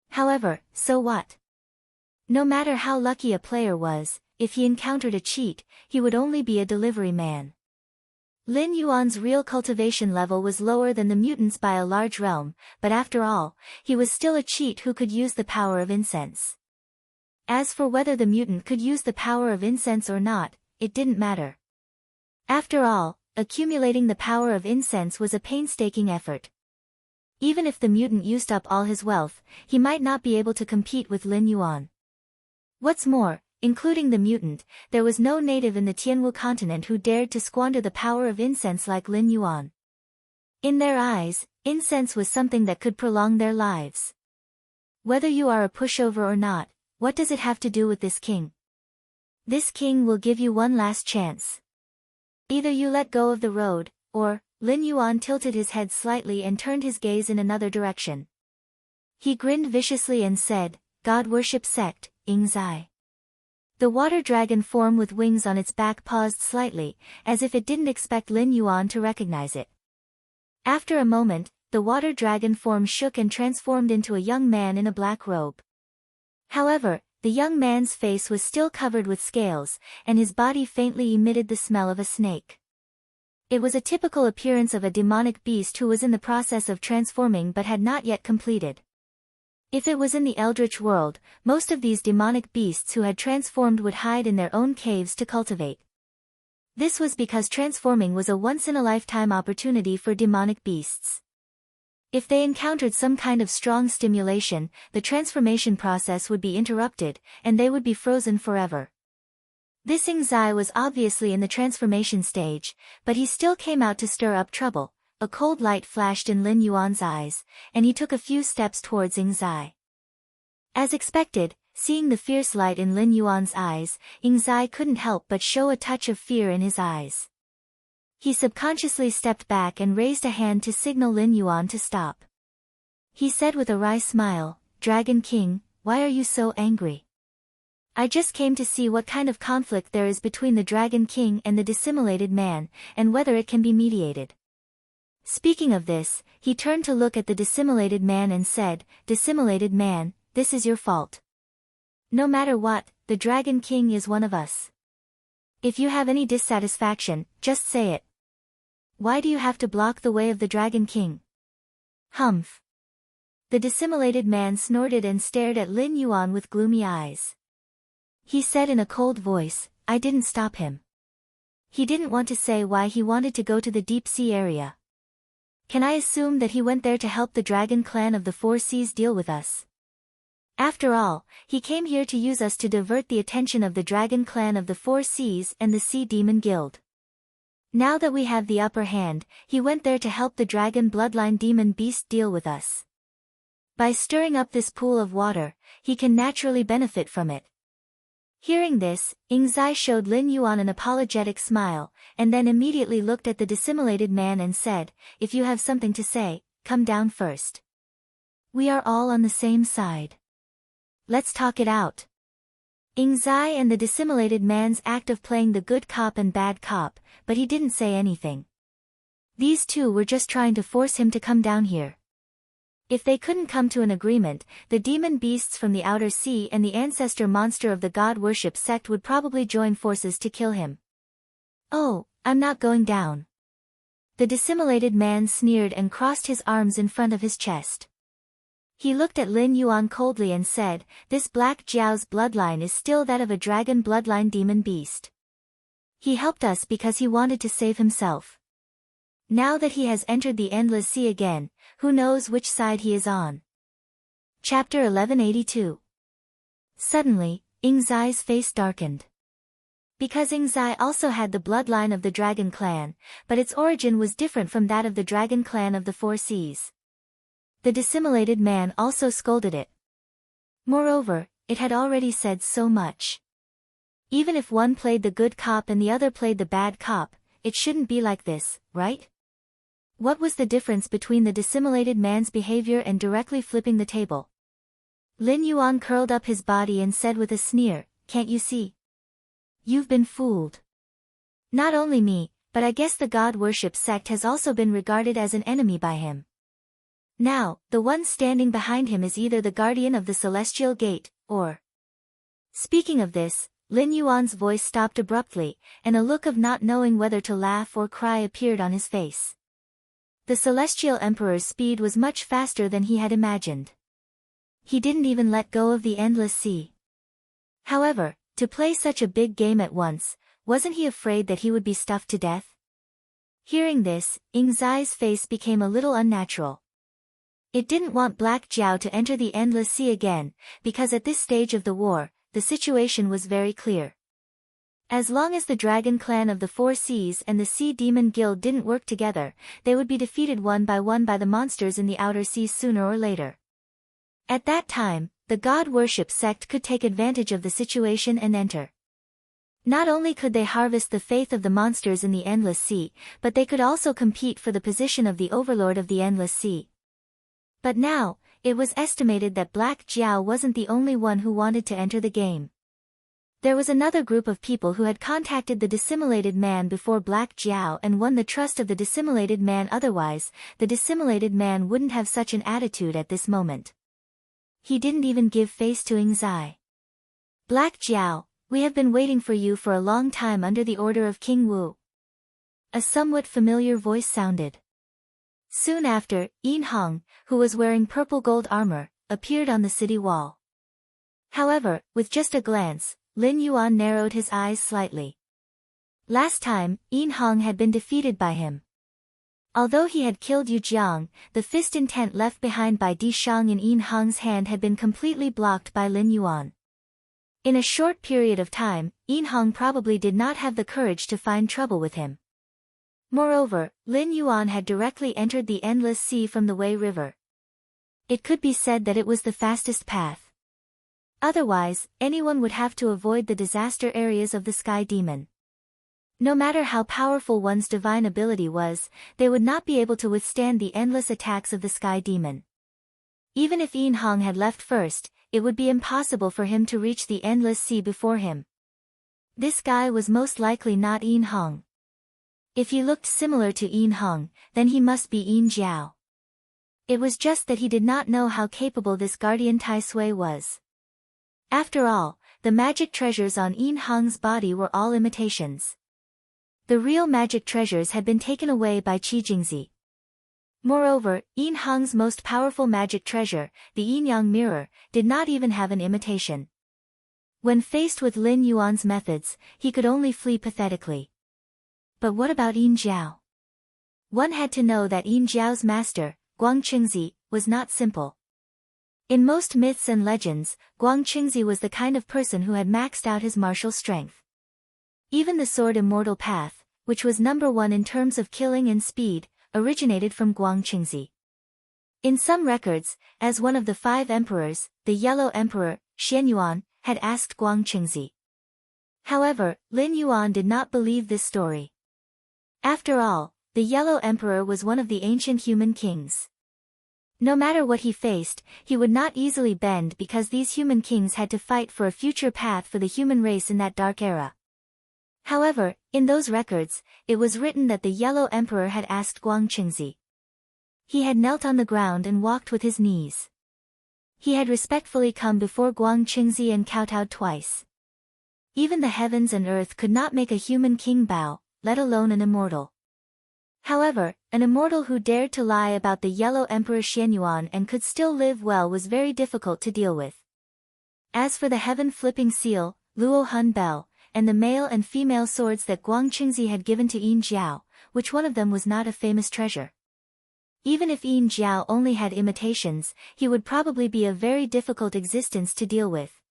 However, so what? No matter how lucky a player was, if he encountered a cheat, he would only be a delivery man. Lin Yuan's real cultivation level was lower than the mutant's by a large realm, but after all, he was still a cheat who could use the power of incense. As for whether the mutant could use the power of incense or not, it didn't matter. After all, accumulating the power of incense was a painstaking effort. Even if the mutant used up all his wealth, he might not be able to compete with Lin Yuan. What's more, including the mutant, there was no native in the Tianwu continent who dared to squander the power of incense like Lin Yuan. In their eyes, incense was something that could prolong their lives. Whether you are a pushover or not, what does it have to do with this king? This king will give you one last chance. Either you let go of the road, or, Lin Yuan tilted his head slightly and turned his gaze in another direction. He grinned viciously and said, "God worship sect, Ing Zai." The water dragon form with wings on its back paused slightly, as if it didn't expect Lin Yuan to recognize it. After a moment, the water dragon form shook and transformed into a young man in a black robe. However, the young man's face was still covered with scales, and his body faintly emitted the smell of a snake. It was a typical appearance of a demonic beast who was in the process of transforming but had not yet completed. If it was in the eldritch world, most of these demonic beasts who had transformed would hide in their own caves to cultivate. This was because transforming was a once-in-a-lifetime opportunity for demonic beasts. If they encountered some kind of strong stimulation, the transformation process would be interrupted, and they would be frozen forever. This Ingzai was obviously in the transformation stage, but he still came out to stir up trouble. A cold light flashed in Lin Yuan's eyes, and he took a few steps towards Ingzai. As expected, seeing the fierce light in Lin Yuan's eyes, Ingzai couldn't help but show a touch of fear in his eyes. He subconsciously stepped back and raised a hand to signal Lin Yuan to stop. He said with a wry smile, "Dragon King, why are you so angry? I just came to see what kind of conflict there is between the Dragon King and the dissimulated man, and whether it can be mediated." Speaking of this, he turned to look at the dissimulated man and said, "Dissimulated man, this is your fault. No matter what, the Dragon King is one of us. If you have any dissatisfaction, just say it. Why do you have to block the way of the Dragon King?" "Humph." The dissimulated man snorted and stared at Lin Yuan with gloomy eyes. He said in a cold voice, "I didn't stop him. He didn't want to say why he wanted to go to the deep sea area. Can I assume that he went there to help the Dragon Clan of the Four Seas deal with us? After all, he came here to use us to divert the attention of the Dragon Clan of the Four Seas and the Sea Demon Guild. Now that we have the upper hand, he went there to help the Dragon Bloodline Demon Beast deal with us. By stirring up this pool of water, he can naturally benefit from it." Hearing this, Ingzai showed Lin Yuan an apologetic smile, and then immediately looked at the dissimulated man and said, "If you have something to say, come down first. We are all on the same side. Let's talk it out." Ingzai and the dissimulated man's act of playing the good cop and bad cop, but he didn't say anything. These two were just trying to force him to come down here. If they couldn't come to an agreement, the demon beasts from the outer sea and the ancestor monster of the god worship sect would probably join forces to kill him. "Oh, I'm not going down." The dissimulated man sneered and crossed his arms in front of his chest. He looked at Lin Yuan coldly and said, "This Black Jiao's bloodline is still that of a dragon bloodline demon beast. He helped us because he wanted to save himself. Now that he has entered the endless sea again, who knows which side he is on." Chapter 1182. Suddenly, Ingzai's face darkened. Because Ingzai also had the bloodline of the Dragon Clan, but its origin was different from that of the Dragon Clan of the Four Seas. The dissimulated man also scolded it. Moreover, it had already said so much. Even if one played the good cop and the other played the bad cop, it shouldn't be like this, right? What was the difference between the dissimulated man's behavior and directly flipping the table? Lin Yuan curled up his body and said with a sneer, "Can't you see? You've been fooled. Not only me, but I guess the god worship sect has also been regarded as an enemy by him. Now, the one standing behind him is either the guardian of the celestial gate, or..." Speaking of this, Lin Yuan's voice stopped abruptly, and a look of not knowing whether to laugh or cry appeared on his face. The Celestial Emperor's speed was much faster than he had imagined. He didn't even let go of the endless sea. However, to play such a big game at once, wasn't he afraid that he would be stuffed to death? Hearing this, Ingzai's face became a little unnatural. It didn't want Black Jiao to enter the endless sea again, because at this stage of the war, the situation was very clear. As long as the Dragon Clan of the Four Seas and the Sea Demon Guild didn't work together, they would be defeated one by the monsters in the outer seas sooner or later. At that time, the god worship sect could take advantage of the situation and enter. Not only could they harvest the faith of the monsters in the endless sea, but they could also compete for the position of the overlord of the endless sea. But now, it was estimated that Black Jiao wasn't the only one who wanted to enter the game. There was another group of people who had contacted the dissimulated man before Black Jiao and won the trust of the dissimulated man. Otherwise, the dissimulated man wouldn't have such an attitude at this moment. He didn't even give face to Ingzai. Black Jiao, we have been waiting for you for a long time under the order of King Wu. A somewhat familiar voice sounded. Soon after, Yin Hong, who was wearing purple gold armor, appeared on the city wall. However, with just a glance, Lin Yuan narrowed his eyes slightly. Last time, Yin Hong had been defeated by him. Although he had killed Yu Jiang, the fist intent left behind by Di Shang in Yin Hong's hand had been completely blocked by Lin Yuan. In a short period of time, Yin Hong probably did not have the courage to find trouble with him. Moreover, Lin Yuan had directly entered the endless sea from the Wei River. It could be said that it was the fastest path. Otherwise, anyone would have to avoid the disaster areas of the Sky Demon. No matter how powerful one's divine ability was, they would not be able to withstand the endless attacks of the Sky Demon. Even if Yin Hong had left first, it would be impossible for him to reach the endless sea before him. This guy was most likely not Yin Hong. If he looked similar to Yin Hong, then he must be Yin Jiao. It was just that he did not know how capable this guardian Tai Sui was. After all, the magic treasures on Yin Hong's body were all imitations. The real magic treasures had been taken away by Qi Jingzi. Moreover, Yin Hong's most powerful magic treasure, the Yin-Yang mirror, did not even have an imitation. When faced with Lin Yuan's methods, he could only flee pathetically. But what about Yin Jiao? One had to know that Yin Jiao's master, Guang Qingzi, was not simple. In most myths and legends, Guang Qingzi was the kind of person who had maxed out his martial strength. Even the sword Immortal Path, which was number 1 in terms of killing and speed, originated from Guang Qingzi. In some records, as one of the 5 emperors, the Yellow Emperor, Xianyuan, had asked Guang Qingzi. However, Lin Yuan did not believe this story. After all, the Yellow Emperor was one of the ancient human kings. No matter what he faced, he would not easily bend because these human kings had to fight for a future path for the human race in that dark era. However, in those records, it was written that the Yellow Emperor had asked Guang Qingzi. He had knelt on the ground and walked with his knees. He had respectfully come before Guang Qingzi and kowtowed twice. Even the heavens and earth could not make a human king bow, let alone an immortal. However, an immortal who dared to lie about the Yellow Emperor Xianyuan and could still live well was very difficult to deal with. As for the heaven-flipping seal, Luo Hun Bell, and the male and female swords that Guang Qingzi had given to Yin Jiao, which one of them was not a famous treasure? Even if Yin Jiao only had imitations, he would probably be a very difficult existence to deal with.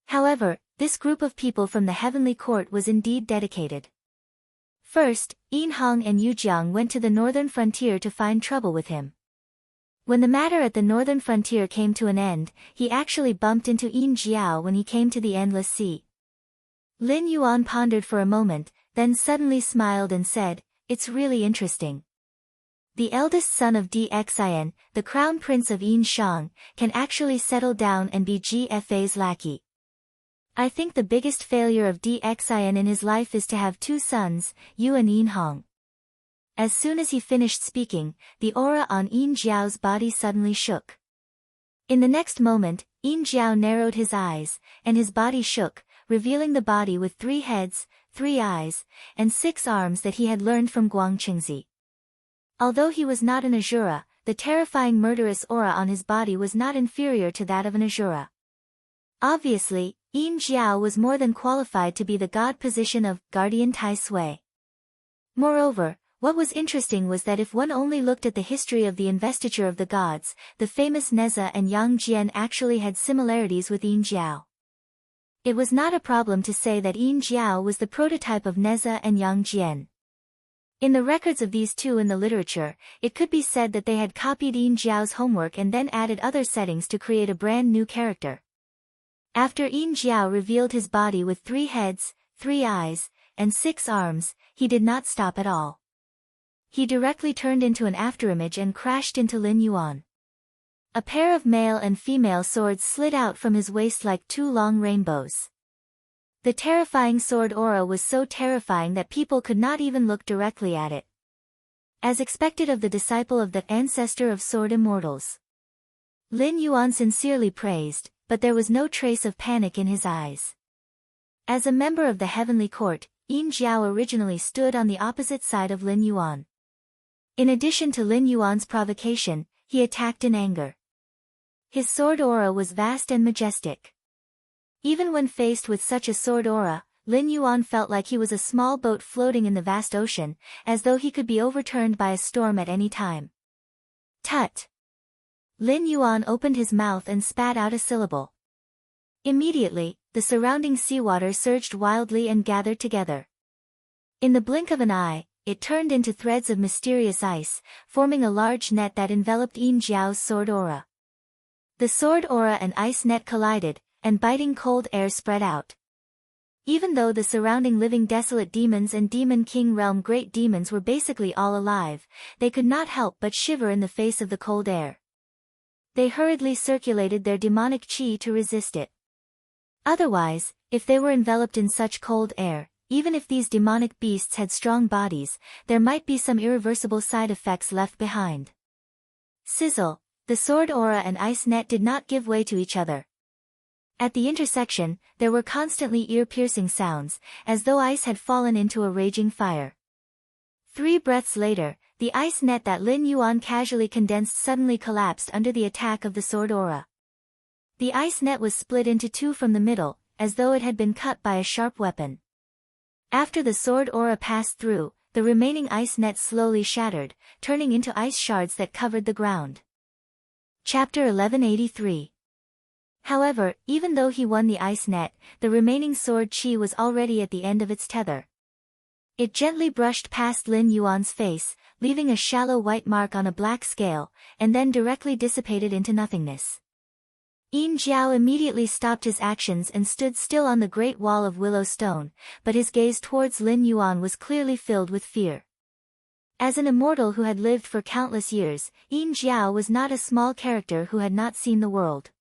However, this group of people from the heavenly court was indeed dedicated. First, Yin Hong and Yu Jiang went to the northern frontier to find trouble with him. When the matter at the northern frontier came to an end, he actually bumped into Yin Jiao when he came to the Endless Sea. Lin Yuan pondered for a moment, then suddenly smiled and said, "It's really interesting. The eldest son of Dxin, the crown prince of Yin Shang, can actually settle down and be GFA's lackey. I think the biggest failure of Dxin in his life is to have 2 sons, Yu and Yin Hong." As soon as he finished speaking, the aura on Yin Jiao's body suddenly shook. In the next moment, Yin Jiao narrowed his eyes, and his body shook, revealing the body with 3 heads, 3 eyes, and 6 arms that he had learned from Guang Qingzi. Although he was not an Asura, the terrifying murderous aura on his body was not inferior to that of an Asura. Obviously, Yin Jiao was more than qualified to be the god position of Guardian Tai Sui. Moreover, what was interesting was that if one only looked at the history of the investiture of the gods, the famous Neza and Yang Jian actually had similarities with Yin Jiao. It was not a problem to say that Yin Jiao was the prototype of Neza and Yang Jian. In the records of these two in the literature, it could be said that they had copied Yin Jiao's homework and then added other settings to create a brand new character. After Yin Jiao revealed his body with 3 heads, 3 eyes, and 6 arms, he did not stop at all. He directly turned into an afterimage and crashed into Lin Yuan. A pair of male and female swords slid out from his waist like 2 long rainbows. The terrifying sword aura was so terrifying that people could not even look directly at it. As expected of the disciple of the ancestor of sword immortals. Lin Yuan sincerely praised, but there was no trace of panic in his eyes. As a member of the heavenly court, Yin Jiao originally stood on the opposite side of Lin Yuan. In addition to Lin Yuan's provocation, he attacked in anger. His sword aura was vast and majestic. Even when faced with such a sword aura, Lin Yuan felt like he was a small boat floating in the vast ocean, as though he could be overturned by a storm at any time. Tut! Lin Yuan opened his mouth and spat out a syllable. Immediately, the surrounding seawater surged wildly and gathered together. In the blink of an eye, it turned into threads of mysterious ice, forming a large net that enveloped Yin Jiao's sword aura. The sword aura and ice net collided, and biting cold air spread out. Even though the surrounding living desolate demons and Demon King realm great demons were basically all alive, they could not help but shiver in the face of the cold air. They hurriedly circulated their demonic qi to resist it. Otherwise, if they were enveloped in such cold air, even if these demonic beasts had strong bodies, there might be some irreversible side effects left behind. Sizzle, the sword aura and ice net did not give way to each other. At the intersection, there were constantly ear-piercing sounds, as though ice had fallen into a raging fire. 3 breaths later, the ice net that Lin Yuan casually condensed suddenly collapsed under the attack of the sword aura. The ice net was split into 2 from the middle, as though it had been cut by a sharp weapon. After the sword aura passed through, the remaining ice net slowly shattered, turning into ice shards that covered the ground. Chapter 1183. However, even though he won the ice net, the remaining sword qi was already at the end of its tether. It gently brushed past Lin Yuan's face, leaving a shallow white mark on a black scale, and then directly dissipated into nothingness. Yin Jiao immediately stopped his actions and stood still on the great wall of willow stone, but his gaze towards Lin Yuan was clearly filled with fear. As an immortal who had lived for countless years, Yin Jiao was not a small character who had not seen the world.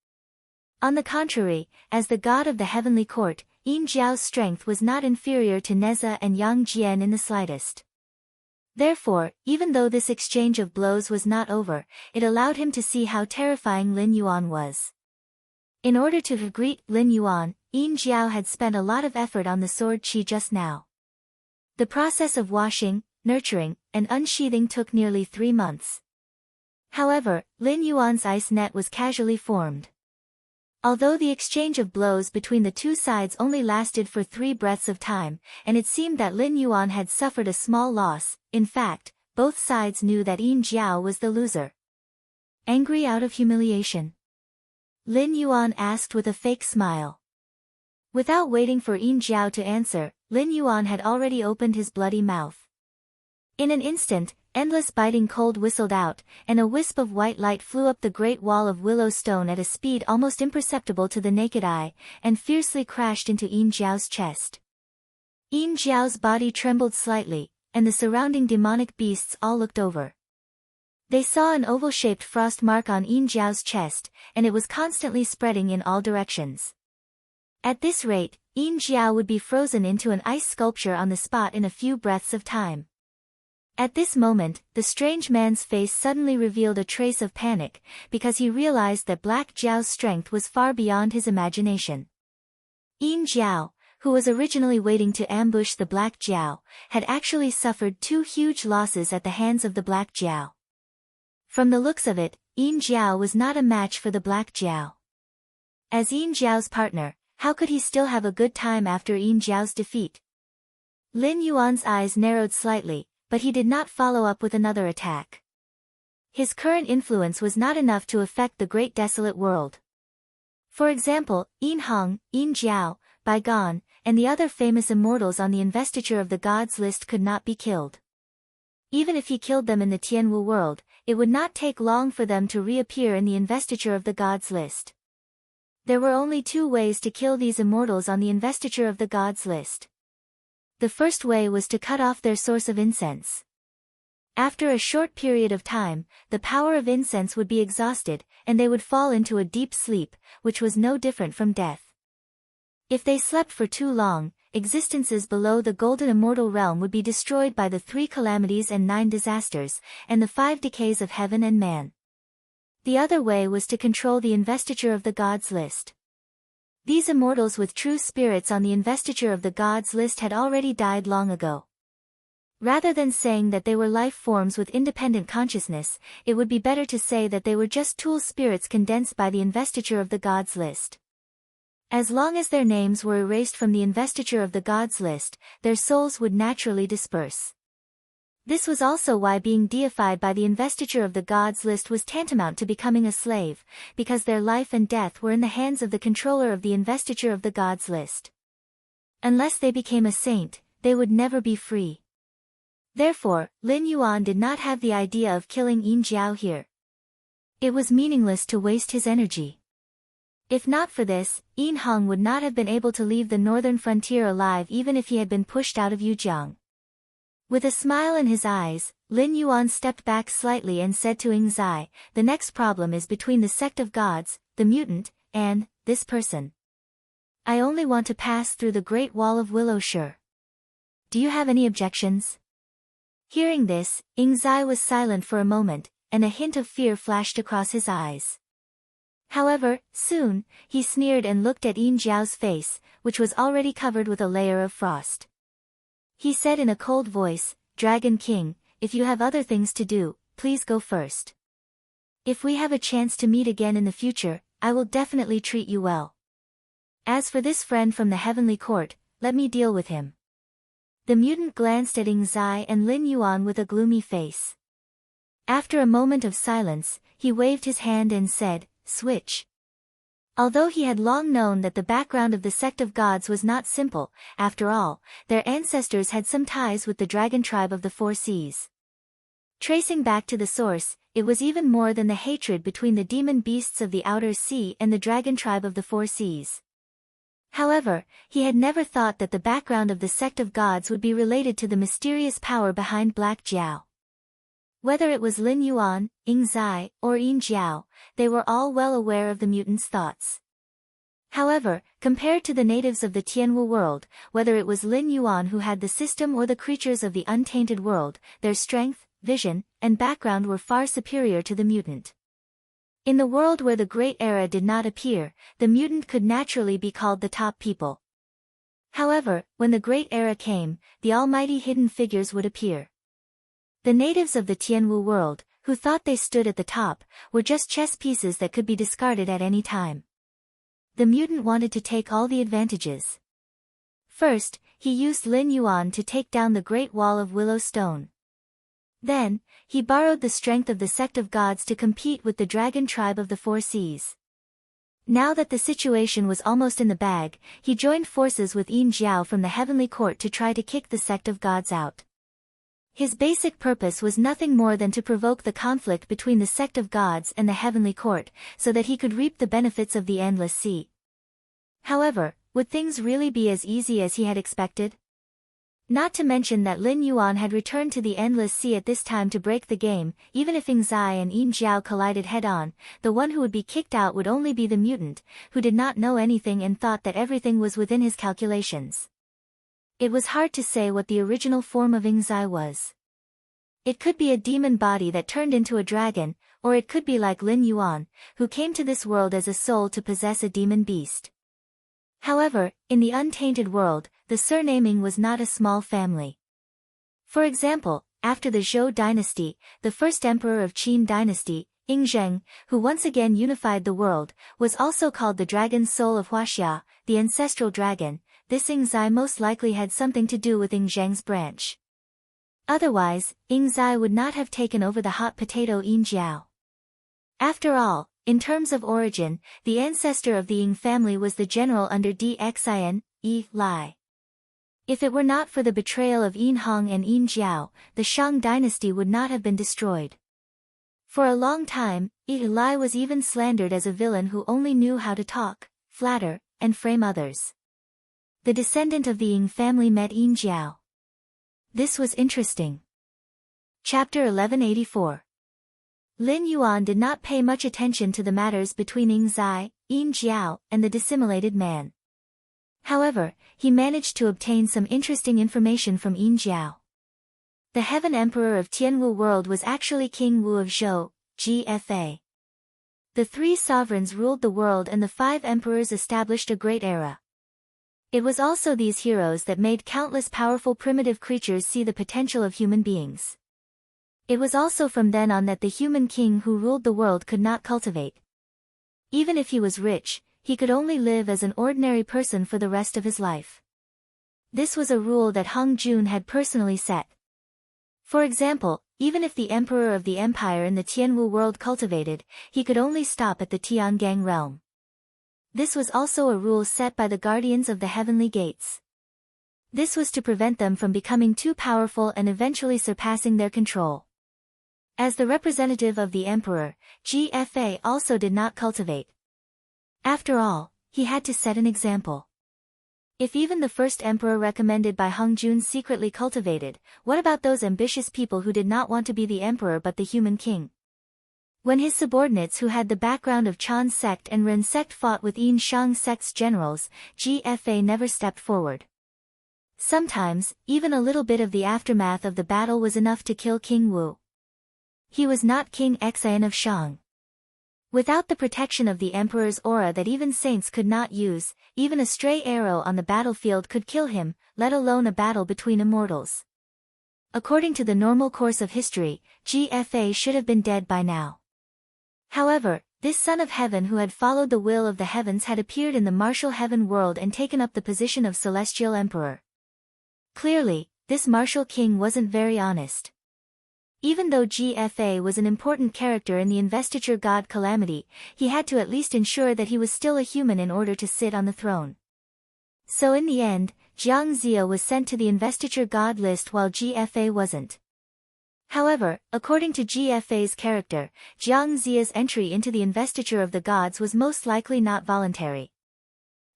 On the contrary, as the god of the heavenly court, Yin Jiao's strength was not inferior to Neza and Yang Jian in the slightest. Therefore, even though this exchange of blows was not over, it allowed him to see how terrifying Lin Yuan was. In order to greet Lin Yuan, Yin Jiao had spent a lot of effort on the sword qi just now. The process of washing, nurturing, and unsheathing took nearly 3 months. However, Lin Yuan's ice net was casually formed. Although the exchange of blows between the 2 sides only lasted for 3 breaths of time, and it seemed that Lin Yuan had suffered a small loss, in fact, both sides knew that Yin Jiao was the loser. Angry out of humiliation, Lin Yuan asked with a fake smile. Without waiting for Yin Jiao to answer, Lin Yuan had already opened his bloody mouth. In an instant, endless biting cold whistled out, and a wisp of white light flew up the great wall of willow stone at a speed almost imperceptible to the naked eye, and fiercely crashed into Yin Jiao's chest. Yin Jiao's body trembled slightly, and the surrounding demonic beasts all looked over. They saw an oval-shaped frost mark on Yin Jiao's chest, and it was constantly spreading in all directions. At this rate, Yin Jiao would be frozen into an ice sculpture on the spot in a few breaths of time. At this moment, the strange man's face suddenly revealed a trace of panic, because he realized that Black Jiao's strength was far beyond his imagination. Yin Jiao, who was originally waiting to ambush the Black Jiao, had actually suffered 2 huge losses at the hands of the Black Jiao. From the looks of it, Yin Jiao was not a match for the Black Jiao. As Yin Jiao's partner, how could he still have a good time after Yin Jiao's defeat? Lin Yuan's eyes narrowed slightly, but he did not follow up with another attack. His current influence was not enough to affect the great desolate world. For example, Yin Hong, Yin Jiao, Bai Gan, and the other famous immortals on the investiture of the gods list could not be killed. Even if he killed them in the Tianwu world, it would not take long for them to reappear in the investiture of the gods list. There were only 2 ways to kill these immortals on the investiture of the gods list. The first way was to cut off their source of incense. After a short period of time, the power of incense would be exhausted, and they would fall into a deep sleep, which was no different from death. If they slept for too long, existences below the golden immortal realm would be destroyed by the 3 calamities and 9 disasters, and the 5 decays of heaven and man. The other way was to control the investiture of the gods list. These immortals with true spirits on the investiture of the gods list had already died long ago. Rather than saying that they were life forms with independent consciousness, it would be better to say that they were just tool spirits condensed by the investiture of the gods list. As long as their names were erased from the investiture of the gods list, their souls would naturally disperse. This was also why being deified by the investiture of the gods list was tantamount to becoming a slave, because their life and death were in the hands of the controller of the investiture of the gods list. Unless they became a saint, they would never be free. Therefore, Lin Yuan did not have the idea of killing Yin Jiao here. It was meaningless to waste his energy. If not for this, Yin Hong would not have been able to leave the northern frontier alive even if he had been pushed out of Yujiang. With a smile in his eyes, Lin Yuan stepped back slightly and said to Ying Zai, "The next problem is between the sect of gods, the mutant, and this person. I only want to pass through the Great Wall of Willow Sure. Do you have any objections?" Hearing this, Ying Zai was silent for a moment, and a hint of fear flashed across his eyes. However, soon, he sneered and looked at Yin Jiao's face, which was already covered with a layer of frost. He said in a cold voice, "Dragon King, if you have other things to do, please go first. If we have a chance to meet again in the future, I will definitely treat you well. As for this friend from the heavenly court, let me deal with him." The mutant glanced at Ying Zai and Lin Yuan with a gloomy face. After a moment of silence, he waved his hand and said, "Switch." Although he had long known that the background of the sect of gods was not simple, after all, their ancestors had some ties with the dragon tribe of the Four Seas. Tracing back to the source, it was even more than the hatred between the demon beasts of the Outer Sea and the dragon tribe of the Four Seas. However, he had never thought that the background of the sect of gods would be related to the mysterious power behind Black Jiao. Whether it was Lin Yuan, Ying Zai, or Yin Jiao, they were all well aware of the mutant's thoughts. However, compared to the natives of the Tianwu world, whether it was Lin Yuan who had the system or the creatures of the untainted world, their strength, vision, and background were far superior to the mutant. In the world where the Great Era did not appear, the mutant could naturally be called the top people. However, when the Great Era came, the almighty hidden figures would appear. The natives of the Tianwu world, who thought they stood at the top, were just chess pieces that could be discarded at any time. The mutant wanted to take all the advantages. First, he used Lin Yuan to take down the Great Wall of Willow Stone. Then, he borrowed the strength of the sect of gods to compete with the dragon tribe of the Four Seas. Now that the situation was almost in the bag, he joined forces with Yin Jiao from the heavenly court to try to kick the sect of gods out. His basic purpose was nothing more than to provoke the conflict between the sect of gods and the heavenly court, so that he could reap the benefits of the endless sea. However, would things really be as easy as he had expected? Not to mention that Lin Yuan had returned to the endless sea at this time to break the game. Even if Ying Zai and Yin Jiao collided head-on, the one who would be kicked out would only be the mutant, who did not know anything and thought that everything was within his calculations. It was hard to say what the original form of Ying Zai was. It could be a demon body that turned into a dragon, or it could be like Lin Yuan, who came to this world as a soul to possess a demon beast. However, in the untainted world, the surnaming was not a small family. For example, after the Zhou dynasty, the first emperor of Qin dynasty, Ying Zheng, who once again unified the world, was also called the dragon soul of Huaxia, the ancestral dragon. This Ying Zai most likely had something to do with Ying Zheng's branch. Otherwise, Ying Zai would not have taken over the hot potato Yin Jiao. After all, in terms of origin, the ancestor of the Ying family was the general under Dxin, Yi Lai. If it were not for the betrayal of Yin Hong and Yin Jiao, the Shang dynasty would not have been destroyed. For a long time, Yi Lai was even slandered as a villain who only knew how to talk, flatter, and frame others. The descendant of the Ying family met Yin Jiao. This was interesting. Chapter 1184. Lin Yuan did not pay much attention to the matters between Ying Zai, Yin Jiao, and the dissimulated man. However, he managed to obtain some interesting information from Yin Jiao. The Heaven Emperor of Tianwu world was actually King Wu of Zhou, GFA. The 3 sovereigns ruled the world and the 5 emperors established a great era. It was also these heroes that made countless powerful primitive creatures see the potential of human beings. It was also from then on that the human king who ruled the world could not cultivate. Even if he was rich, he could only live as an ordinary person for the rest of his life. This was a rule that Hung Jun had personally set. For example, even if the emperor of the empire in the Tianwu world cultivated, he could only stop at the Tiangang realm. This was also a rule set by the guardians of the heavenly gates. This was to prevent them from becoming too powerful and eventually surpassing their control. As the representative of the emperor, GFA also did not cultivate. After all, he had to set an example. If even the first emperor recommended by Hung Jun secretly cultivated, what about those ambitious people who did not want to be the emperor but the human king? When his subordinates who had the background of Chan's sect and Ren sect fought with Yin Shang sect's generals, GFA never stepped forward. Sometimes, even a little bit of the aftermath of the battle was enough to kill King Wu. He was not King Xian of Shang. Without the protection of the emperor's aura that even saints could not use, even a stray arrow on the battlefield could kill him, let alone a battle between immortals. According to the normal course of history, GFA should have been dead by now. However, this son of heaven who had followed the will of the heavens had appeared in the martial heaven world and taken up the position of celestial emperor. Clearly, this martial king wasn't very honest. Even though GFA was an important character in the investiture god Calamity, he had to at least ensure that he was still a human in order to sit on the throne. So in the end, Jiang Zia was sent to the investiture god list while GFA wasn't. However, according to GFA's character, Jiang Zia's entry into the investiture of the gods was most likely not voluntary.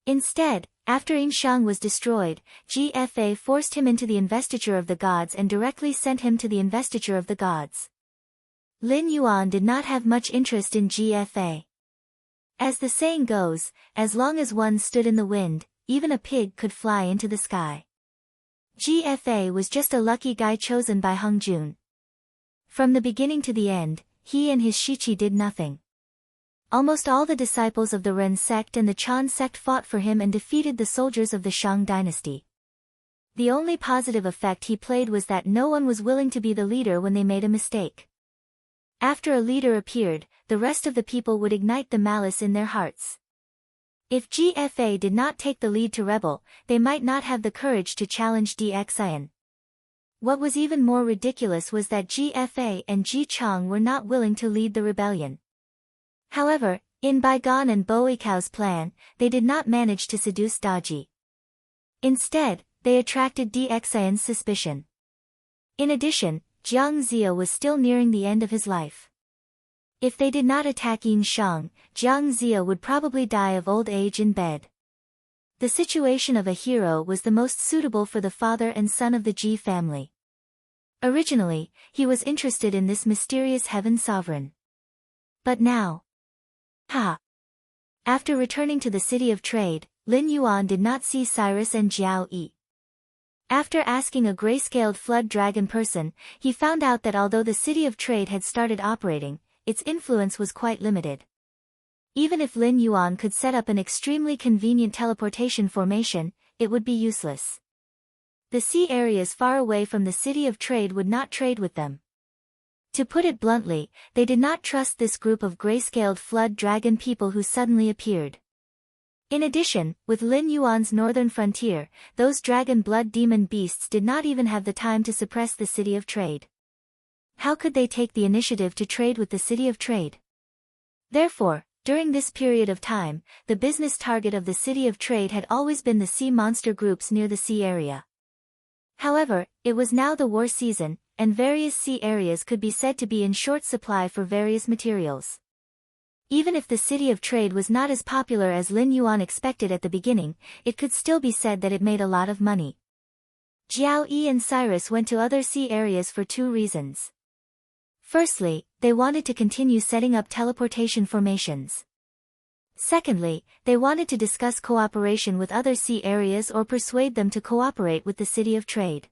Instead, after Yin Shang was destroyed, GFA forced him into the investiture of the gods and directly sent him to the investiture of the gods. Lin Yuan did not have much interest in GFA. As the saying goes, as long as one stood in the wind, even a pig could fly into the sky. GFA was just a lucky guy chosen by Hung Jun. From the beginning to the end, he and his Shichi did nothing. Almost all the disciples of the Ren sect and the Chan sect fought for him and defeated the soldiers of the Shang dynasty. The only positive effect he played was that no one was willing to be the leader when they made a mistake. After a leader appeared, the rest of the people would ignite the malice in their hearts. If GFA did not take the lead to rebel, they might not have the courage to challenge DXIN. What was even more ridiculous was that GFA and Ji Chang were not willing to lead the rebellion. However, in Bai Gan and Bo Ikao's plan, they did not manage to seduce Daji. Instead, they attracted DXIN's suspicion. In addition, Jiang Zia was still nearing the end of his life. If they did not attack Yin Shang, Jiang Zia would probably die of old age in bed. The situation of a hero was the most suitable for the father and son of the Ji family. Originally, he was interested in this mysterious heaven sovereign. But now... After returning to the city of trade, Lin Yuan did not see Cyrus and Jiao Yi. After asking a gray-scaled flood dragon person, he found out that although the city of trade had started operating, its influence was quite limited. Even if Lin Yuan could set up an extremely convenient teleportation formation, it would be useless. The sea areas far away from the city of trade would not trade with them. To put it bluntly, they did not trust this group of gray-scaled flood dragon people who suddenly appeared. In addition, with Lin Yuan's northern frontier, those dragon blood demon beasts did not even have the time to suppress the city of trade. How could they take the initiative to trade with the city of trade? Therefore, during this period of time, the business target of the city of trade had always been the sea monster groups near the sea area. However, it was now the war season, and various sea areas could be said to be in short supply for various materials. Even if the city of trade was not as popular as Lin Yuan expected at the beginning, it could still be said that it made a lot of money. Jiao Yi and Cyrus went to other sea areas for 2 reasons. Firstly, they wanted to continue setting up teleportation formations. Secondly, they wanted to discuss cooperation with other sea areas or persuade them to cooperate with the city of trade.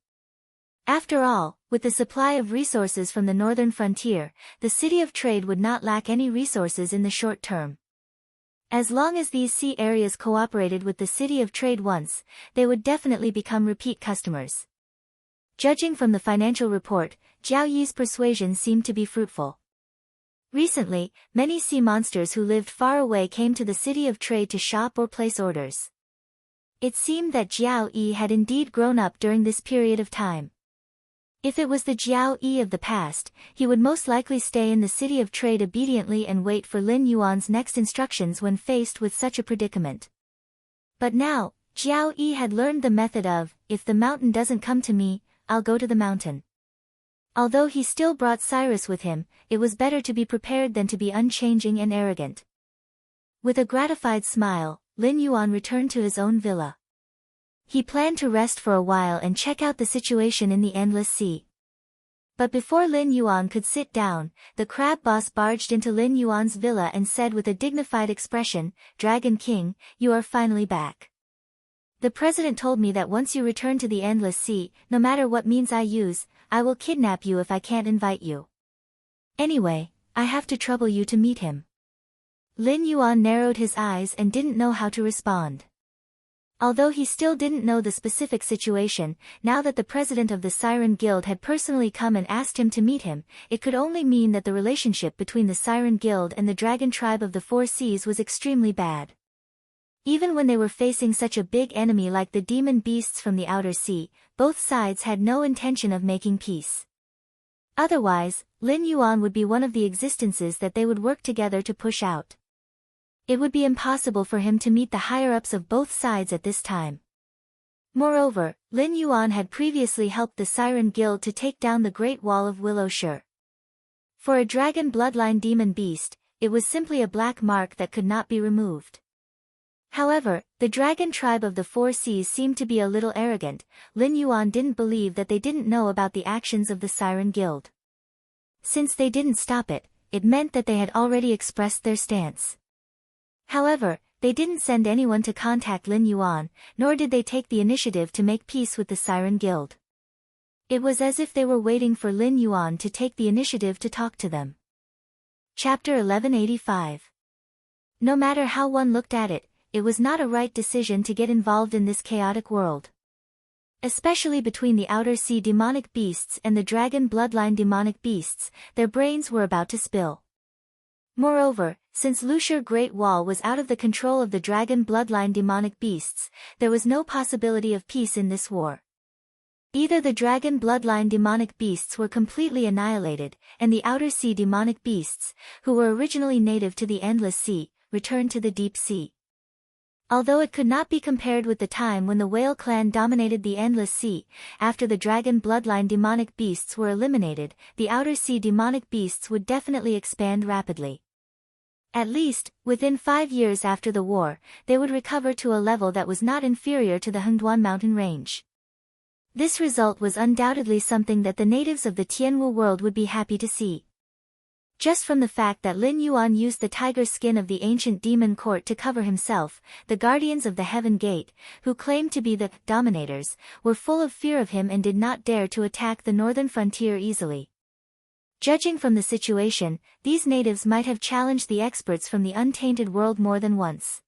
After all, with the supply of resources from the northern frontier, the city of trade would not lack any resources in the short term. As long as these sea areas cooperated with the city of trade once, they would definitely become repeat customers. Judging from the financial report, Jiao Yi's persuasion seemed to be fruitful. Recently, many sea monsters who lived far away came to the city of trade to shop or place orders. It seemed that Jiao Yi had indeed grown up during this period of time. If it was the Jiao Yi of the past, he would most likely stay in the city of trade obediently and wait for Lin Yuan's next instructions when faced with such a predicament. But now, Jiao Yi had learned the method of, if the mountain doesn't come to me, I'll go to the mountain. Although he still brought Cyrus with him, it was better to be prepared than to be unchanging and arrogant. With a gratified smile, Lin Yuan returned to his own villa. He planned to rest for a while and check out the situation in the endless sea. But before Lin Yuan could sit down, the crab boss barged into Lin Yuan's villa and said with a dignified expression, "Dragon King, you are finally back. The president told me that once you return to the endless sea, no matter what means I use, I will kidnap you if I can't invite you. Anyway, I have to trouble you to meet him." Lin Yuan narrowed his eyes and didn't know how to respond. Although he still didn't know the specific situation, now that the president of the Siren Guild had personally come and asked him to meet him, it could only mean that the relationship between the Siren Guild and the dragon tribe of the Four Seas was extremely bad. Even when they were facing such a big enemy like the demon beasts from the outer sea, both sides had no intention of making peace. Otherwise, Lin Yuan would be one of the existences that they would work together to push out. It would be impossible for him to meet the higher-ups of both sides at this time. Moreover, Lin Yuan had previously helped the Siren Guild to take down the Great Wall of Willow Shire. For a dragon bloodline demon beast, it was simply a black mark that could not be removed. However, the dragon tribe of the Four Seas seemed to be a little arrogant. Lin Yuan didn't believe that they didn't know about the actions of the Siren Guild. Since they didn't stop it, it meant that they had already expressed their stance. However, they didn't send anyone to contact Lin Yuan, nor did they take the initiative to make peace with the Siren Guild. It was as if they were waiting for Lin Yuan to take the initiative to talk to them. Chapter 1185. No matter how one looked at it, it was not a right decision to get involved in this chaotic world. Especially between the outer sea demonic beasts and the dragon bloodline demonic beasts, their brains were about to spill. Moreover, since Lushire Great Wall was out of the control of the dragon bloodline demonic beasts, there was no possibility of peace in this war. Either the dragon bloodline demonic beasts were completely annihilated, and the outer sea demonic beasts, who were originally native to the endless sea, returned to the deep sea. Although it could not be compared with the time when the whale clan dominated the endless sea, after the dragon bloodline demonic beasts were eliminated, the outer sea demonic beasts would definitely expand rapidly. At least, within 5 years after the war, they would recover to a level that was not inferior to the Hengduan mountain range. This result was undoubtedly something that the natives of the Tianwu world would be happy to see. Just from the fact that Lin Yuan used the tiger skin of the ancient demon court to cover himself, the guardians of the Heaven Gate, who claimed to be the dominators, were full of fear of him and did not dare to attack the northern frontier easily. Judging from the situation, these natives might have challenged the experts from the untainted world more than once.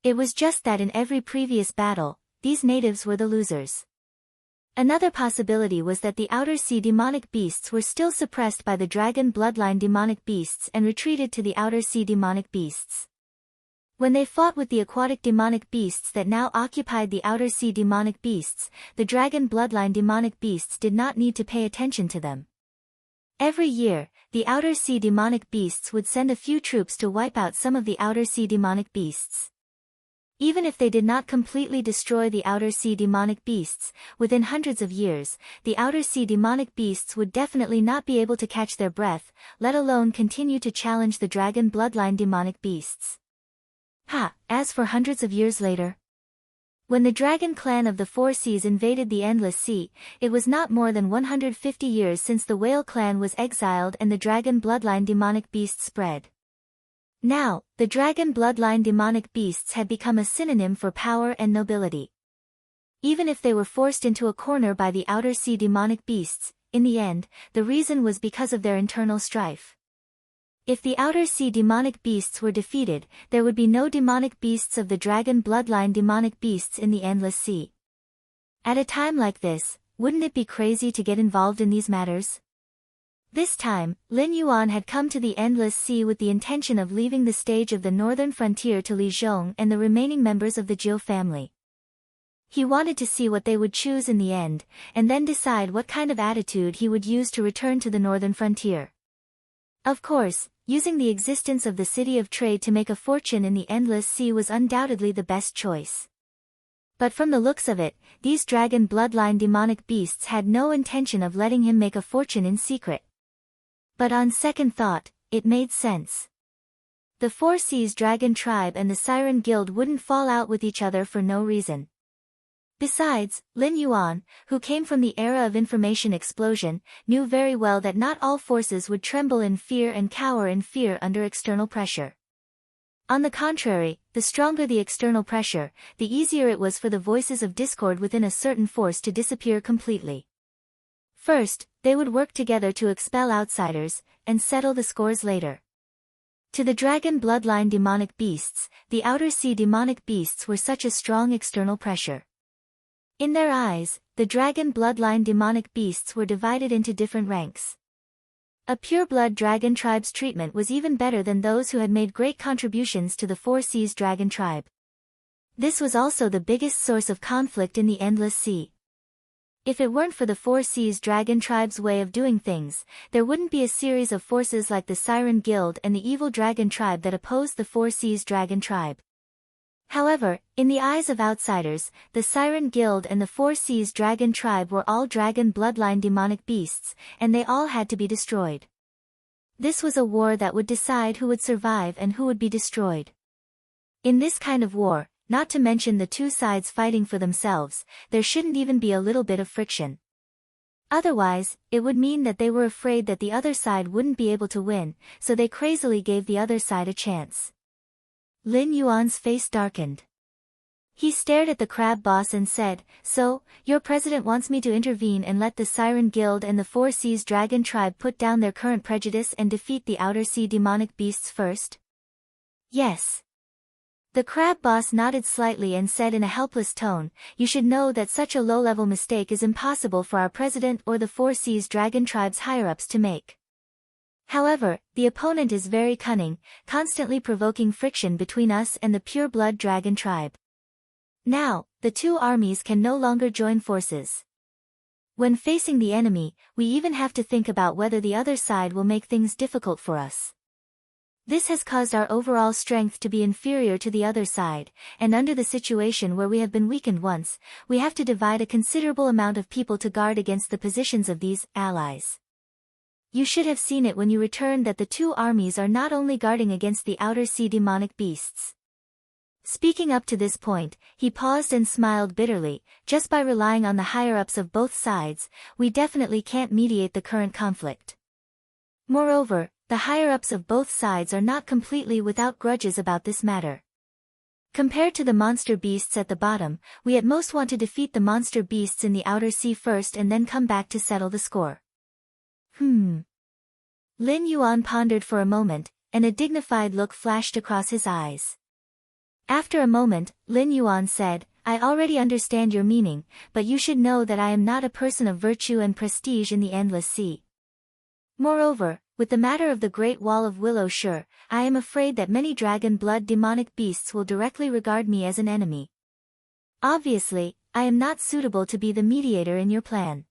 It was just that in every previous battle, these natives were the losers. Another possibility was that the outer sea demonic beasts were still suppressed by the dragon bloodline demonic beasts and retreated to the outer sea demonic beasts. When they fought with the aquatic demonic beasts that now occupied the outer sea demonic beasts, the dragon bloodline demonic beasts did not need to pay attention to them. Every year, the outer sea demonic beasts would send a few troops to wipe out some of the outer sea demonic beasts. Even if they did not completely destroy the outer sea demonic beasts, within hundreds of years, the outer sea demonic beasts would definitely not be able to catch their breath, let alone continue to challenge the dragon bloodline demonic beasts. As for hundreds of years later, when the dragon clan of the Four Seas invaded the Endless Sea, it was not more than 150 years since the whale clan was exiled and the dragon bloodline demonic beasts spread. Now, the dragon bloodline demonic beasts had become a synonym for power and nobility. Even if they were forced into a corner by the outer sea demonic beasts, in the end, the reason was because of their internal strife. If the outer sea demonic beasts were defeated, there would be no demonic beasts of the dragon bloodline demonic beasts in the endless sea. At a time like this, wouldn't it be crazy to get involved in these matters? This time, Lin Yuan had come to the endless sea with the intention of leaving the stage of the northern frontier to Li Zhong and the remaining members of the Jiu family. He wanted to see what they would choose in the end, and then decide what kind of attitude he would use to return to the northern frontier. Of course, using the existence of the city of trade to make a fortune in the endless sea was undoubtedly the best choice. But from the looks of it, these dragon bloodline demonic beasts had no intention of letting him make a fortune in secret. But on second thought, it made sense. The Four Seas Dragon Tribe and the Siren Guild wouldn't fall out with each other for no reason. Besides, Lin Yuan, who came from the era of information explosion, knew very well that not all forces would tremble in fear and cower in fear under external pressure. On the contrary, the stronger the external pressure, the easier it was for the voices of discord within a certain force to disappear completely. First, they would work together to expel outsiders, and settle the scores later. To the dragon bloodline demonic beasts, the outer sea demonic beasts were such a strong external pressure. In their eyes, the dragon bloodline demonic beasts were divided into different ranks. A pureblood dragon tribe's treatment was even better than those who had made great contributions to the Four Seas Dragon Tribe. This was also the biggest source of conflict in the endless sea. If it weren't for the Four Seas Dragon Tribe's way of doing things, there wouldn't be a series of forces like the Siren Guild and the Evil Dragon Tribe that opposed the Four Seas Dragon Tribe. However, in the eyes of outsiders, the Siren Guild and the Four Seas Dragon Tribe were all dragon bloodline demonic beasts, and they all had to be destroyed. This was a war that would decide who would survive and who would be destroyed. In this kind of war, not to mention the two sides fighting for themselves, there shouldn't even be a little bit of friction. Otherwise, it would mean that they were afraid that the other side wouldn't be able to win, so they crazily gave the other side a chance. Lin Yuan's face darkened. He stared at the crab boss and said, "So, your president wants me to intervene and let the Siren Guild and the Four Seas Dragon Tribe put down their current prejudice and defeat the outer sea demonic beasts first?" "Yes." The crab boss nodded slightly and said in a helpless tone, "You should know that such a low-level mistake is impossible for our president or the Four Seas Dragon Tribe's higher-ups to make. However, the opponent is very cunning, constantly provoking friction between us and the pure-blood dragon tribe. Now, the two armies can no longer join forces. When facing the enemy, we even have to think about whether the other side will make things difficult for us. This has caused our overall strength to be inferior to the other side, and under the situation where we have been weakened once, we have to divide a considerable amount of people to guard against the positions of these allies. You should have seen it when you returned that the two armies are not only guarding against the outer sea demonic beasts." Speaking up to this point, he paused and smiled bitterly. "Just by relying on the higher-ups of both sides, we definitely can't mediate the current conflict. Moreover, the higher-ups of both sides are not completely without grudges about this matter. Compared to the monster beasts at the bottom, we at most want to defeat the monster beasts in the outer sea first and then come back to settle the score." Lin Yuan pondered for a moment, and a dignified look flashed across his eyes. After a moment, Lin Yuan said, "I already understand your meaning, but you should know that I am not a person of virtue and prestige in the endless sea. Moreover, with the matter of the Great Wall of Willow Sure, I am afraid that many dragon blood demonic beasts will directly regard me as an enemy. Obviously, I am not suitable to be the mediator in your plan.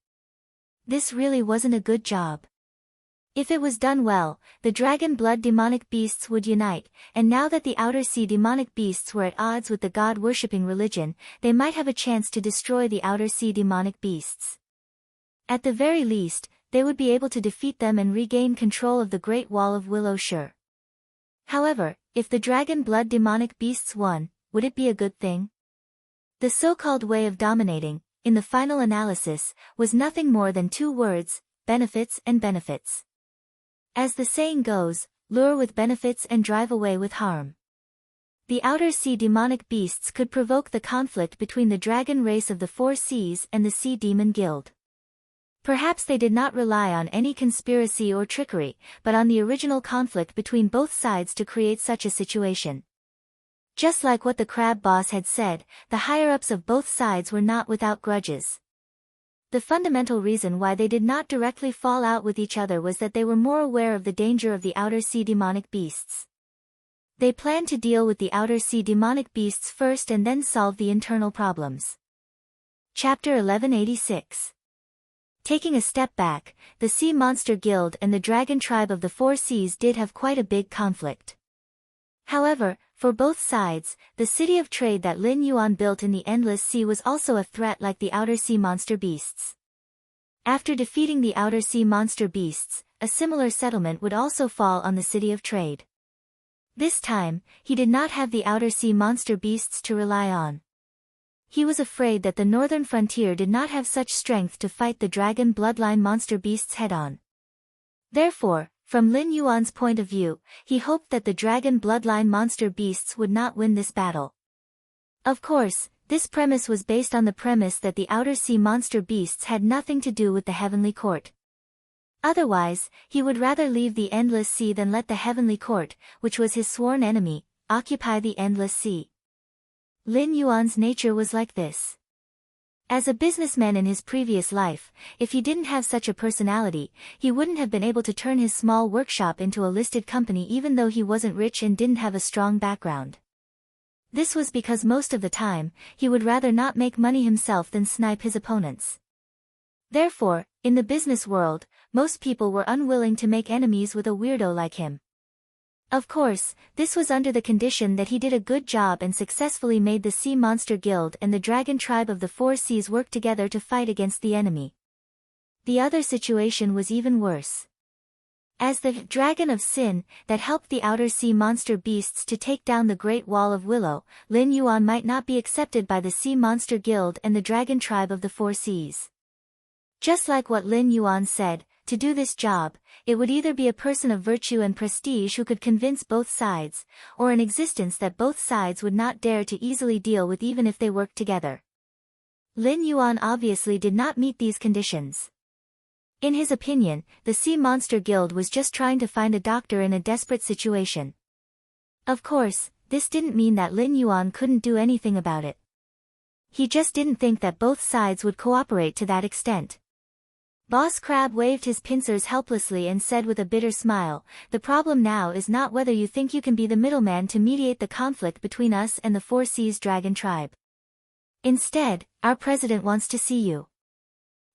This really wasn't a good job. If it was done well, the dragon blood demonic beasts would unite, and now that the outer sea demonic beasts were at odds with the god-worshipping religion, they might have a chance to destroy the outer sea demonic beasts. At the very least, they would be able to defeat them and regain control of the Great Wall of Willow Sure. However, if the dragon blood demonic beasts won, would it be a good thing? The so-called way of dominating, in the final analysis, was nothing more than two words: benefits and benefits. As the saying goes, lure with benefits and drive away with harm. The outer sea demonic beasts could provoke the conflict between the dragon race of the Four Seas and the Sea Demon Guild. Perhaps they did not rely on any conspiracy or trickery, but on the original conflict between both sides to create such a situation. Just like what the crab boss had said, the higher-ups of both sides were not without grudges. The fundamental reason why they did not directly fall out with each other was that they were more aware of the danger of the outer sea demonic beasts. They planned to deal with the outer sea demonic beasts first and then solve the internal problems. Chapter 1186. Taking a step back, the Sea Monster Guild and the Dragon Tribe of the Four Seas did have quite a big conflict. However, for both sides, the city of trade that Lin Yuan built in the Endless Sea was also a threat like the outer sea monster beasts. After defeating the outer sea monster beasts, a similar settlement would also fall on the city of trade. This time, he did not have the outer sea monster beasts to rely on. He was afraid that the northern frontier did not have such strength to fight the dragon bloodline monster beasts head-on. Therefore, from Lin Yuan's point of view, he hoped that the dragon bloodline monster beasts would not win this battle. Of course, this premise was based on the premise that the outer sea monster beasts had nothing to do with the heavenly court. Otherwise, he would rather leave the Endless Sea than let the heavenly court, which was his sworn enemy, occupy the Endless Sea. Lin Yuan's nature was like this. As a businessman in his previous life, if he didn't have such a personality, he wouldn't have been able to turn his small workshop into a listed company even though he wasn't rich and didn't have a strong background. This was because most of the time, he would rather not make money himself than snipe his opponents. Therefore, in the business world, most people were unwilling to make enemies with a weirdo like him. Of course, this was under the condition that he did a good job and successfully made the Sea Monster Guild and the Dragon Tribe of the Four Seas work together to fight against the enemy. The other situation was even worse. As the Dragon of Sin that helped the outer sea monster beasts to take down the Great Wall of Willow, Lin Yuan might not be accepted by the Sea Monster Guild and the Dragon Tribe of the Four Seas. Just like what Lin Yuan said, to do this job, it would either be a person of virtue and prestige who could convince both sides, or an existence that both sides would not dare to easily deal with even if they worked together. Lin Yuan obviously did not meet these conditions. In his opinion, the Sea Monster Guild was just trying to find a doctor in a desperate situation. Of course, this didn't mean that Lin Yuan couldn't do anything about it. He just didn't think that both sides would cooperate to that extent. Boss Crab waved his pincers helplessly and said with a bitter smile, "The problem now is not whether you think you can be the middleman to mediate the conflict between us and the Four Seas Dragon Tribe. Instead, our president wants to see you.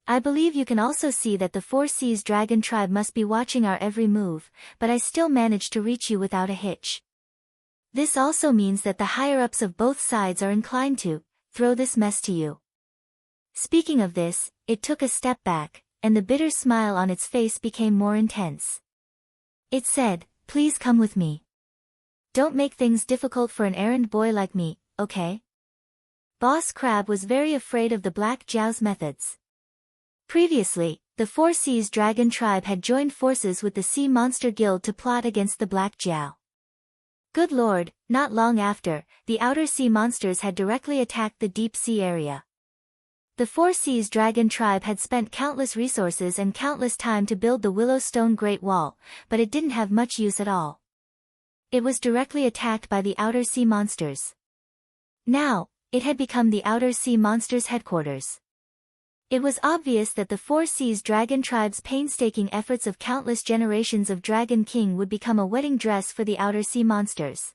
I believe you can also see that the Four Seas Dragon Tribe must be watching our every move, but I still managed to reach you without a hitch. This also means that the higher-ups of both sides are inclined to throw this mess to you." Speaking of this, it took a step back, and the bitter smile on its face became more intense. It said, "Please come with me. Don't make things difficult for an errand boy like me, okay?" Boss Crab was very afraid of the Black Jiao's methods. Previously, the Four Seas Dragon Tribe had joined forces with the Sea Monster Guild to plot against the Black Jiao. Good lord, not long after, the outer sea monsters had directly attacked the deep sea area. The Four Seas Dragon Tribe had spent countless resources and countless time to build the Willowstone Great Wall, but it didn't have much use at all. It was directly attacked by the outer sea monsters. Now, it had become the outer sea monsters' headquarters. It was obvious that the Four Seas Dragon Tribe's painstaking efforts of countless generations of Dragon King would become a wedding dress for the outer sea monsters.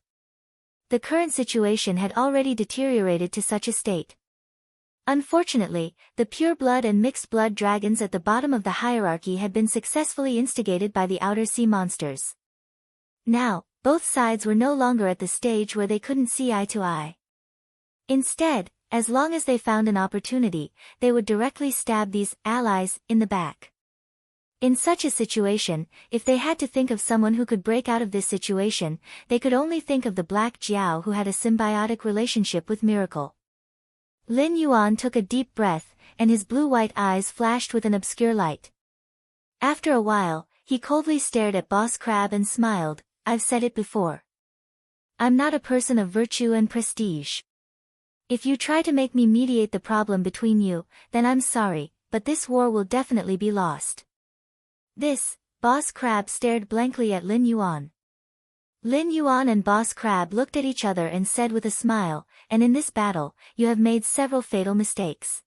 The current situation had already deteriorated to such a state. Unfortunately, the pure-blood and mixed-blood dragons at the bottom of the hierarchy had been successfully instigated by the outer sea monsters. Now, both sides were no longer at the stage where they couldn't see eye to eye. Instead, as long as they found an opportunity, they would directly stab these allies in the back. In such a situation, if they had to think of someone who could break out of this situation, they could only think of the Black Jiao, who had a symbiotic relationship with Miracle. Lin Yuan took a deep breath, and his blue-white eyes flashed with an obscure light. After a while, he coldly stared at Boss Crab and smiled. "I've said it before. I'm not a person of virtue and prestige. If you try to make me mediate the problem between you, then I'm sorry, but this war will definitely be lost. This, Boss Crab stared blankly at Lin Yuan. Lin Yuan and Boss Crab looked at each other and said with a smile, and in this battle, you have made several fatal mistakes.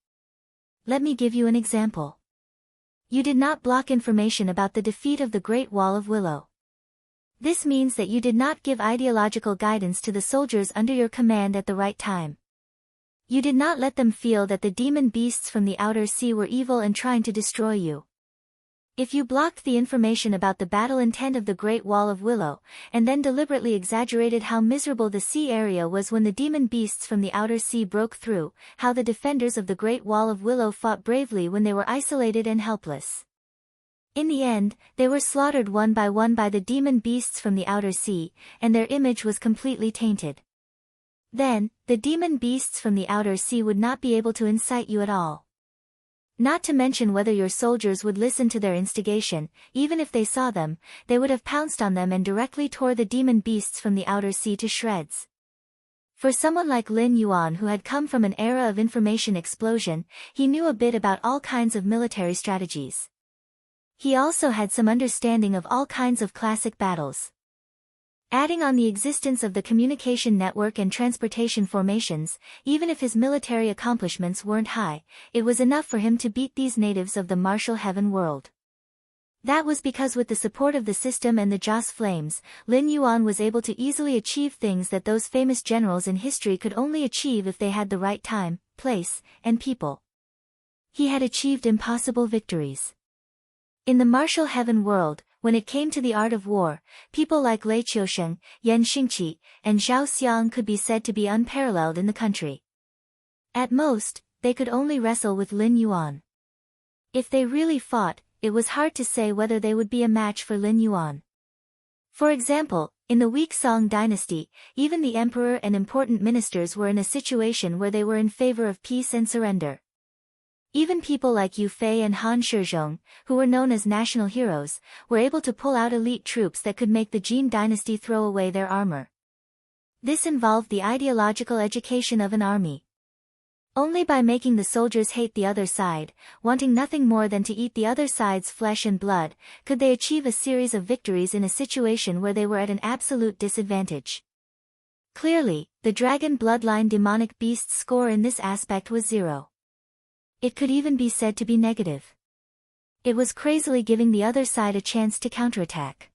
Let me give you an example. You did not block information about the defeat of the Great Wall of Willow. This means that you did not give ideological guidance to the soldiers under your command at the right time. You did not let them feel that the demon beasts from the outer sea were evil and trying to destroy you. If you blocked the information about the battle intent of the Great Wall of Willow, and then deliberately exaggerated how miserable the sea area was when the demon beasts from the outer sea broke through, how the defenders of the Great Wall of Willow fought bravely when they were isolated and helpless. In the end, they were slaughtered one by the demon beasts from the outer sea, and their image was completely tainted. Then, the demon beasts from the outer sea would not be able to incite you at all. Not to mention whether your soldiers would listen to their instigation. Even if they saw them, they would have pounced on them and directly tore the demon beasts from the outer sea to shreds. For someone like Lin Yuan who had come from an era of information explosion, he knew a bit about all kinds of military strategies. He also had some understanding of all kinds of classic battles. Adding on the existence of the communication network and transportation formations, even if his military accomplishments weren't high, it was enough for him to beat these natives of the martial heaven world. That was because with the support of the system and the Joss flames, Lin Yuan was able to easily achieve things that those famous generals in history could only achieve if they had the right time, place, and people. He had achieved impossible victories. In the martial heaven world, when it came to the art of war, people like Lei Qiusheng, Yan Xingqi, and Zhao Xiang could be said to be unparalleled in the country. At most, they could only wrestle with Lin Yuan. If they really fought, it was hard to say whether they would be a match for Lin Yuan. For example, in the weak Song dynasty, even the emperor and important ministers were in a situation where they were in favor of peace and surrender. Even people like Yu Fei and Han Shizhong, who were known as national heroes, were able to pull out elite troops that could make the Jin dynasty throw away their armor. This involved the ideological education of an army. Only by making the soldiers hate the other side, wanting nothing more than to eat the other side's flesh and blood, could they achieve a series of victories in a situation where they were at an absolute disadvantage. Clearly, the dragon bloodline demonic beast's score in this aspect was 0. It could even be said to be negative. It was crazily giving the other side a chance to counterattack.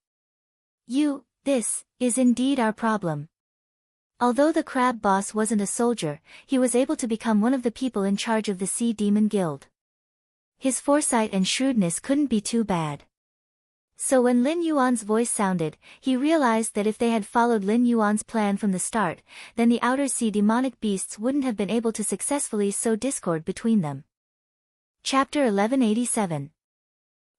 This is indeed our problem. Although the crab boss wasn't a soldier, he was able to become one of the people in charge of the Sea Demon Guild. His foresight and shrewdness couldn't be too bad. So when Lin Yuan's voice sounded, he realized that if they had followed Lin Yuan's plan from the start, then the outer sea demonic beasts wouldn't have been able to successfully sow discord between them. Chapter 1187.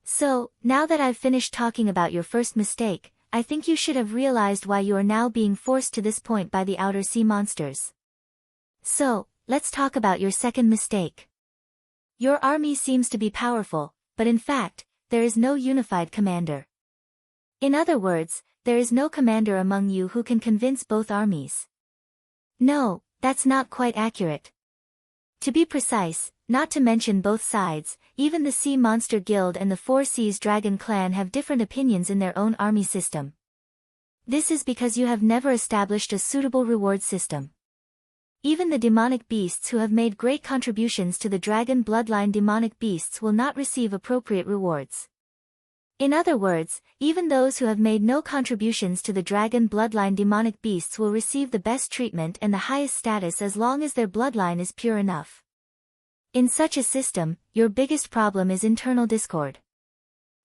So, now that I've finished talking about your first mistake, I think you should have realized why you are now being forced to this point by the outer sea monsters. So, let's talk about your second mistake. Your army seems to be powerful, but in fact, there is no unified commander. In other words, there is no commander among you who can convince both armies. No, that's not quite accurate. To be precise, not to mention both sides, even the Sea Monster Guild and the Four Seas Dragon Clan have different opinions in their own army system. This is because you have never established a suitable reward system. Even the demonic beasts who have made great contributions to the dragon bloodline demonic beasts will not receive appropriate rewards. In other words, even those who have made no contributions to the dragon bloodline demonic beasts will receive the best treatment and the highest status as long as their bloodline is pure enough. In such a system, your biggest problem is internal discord.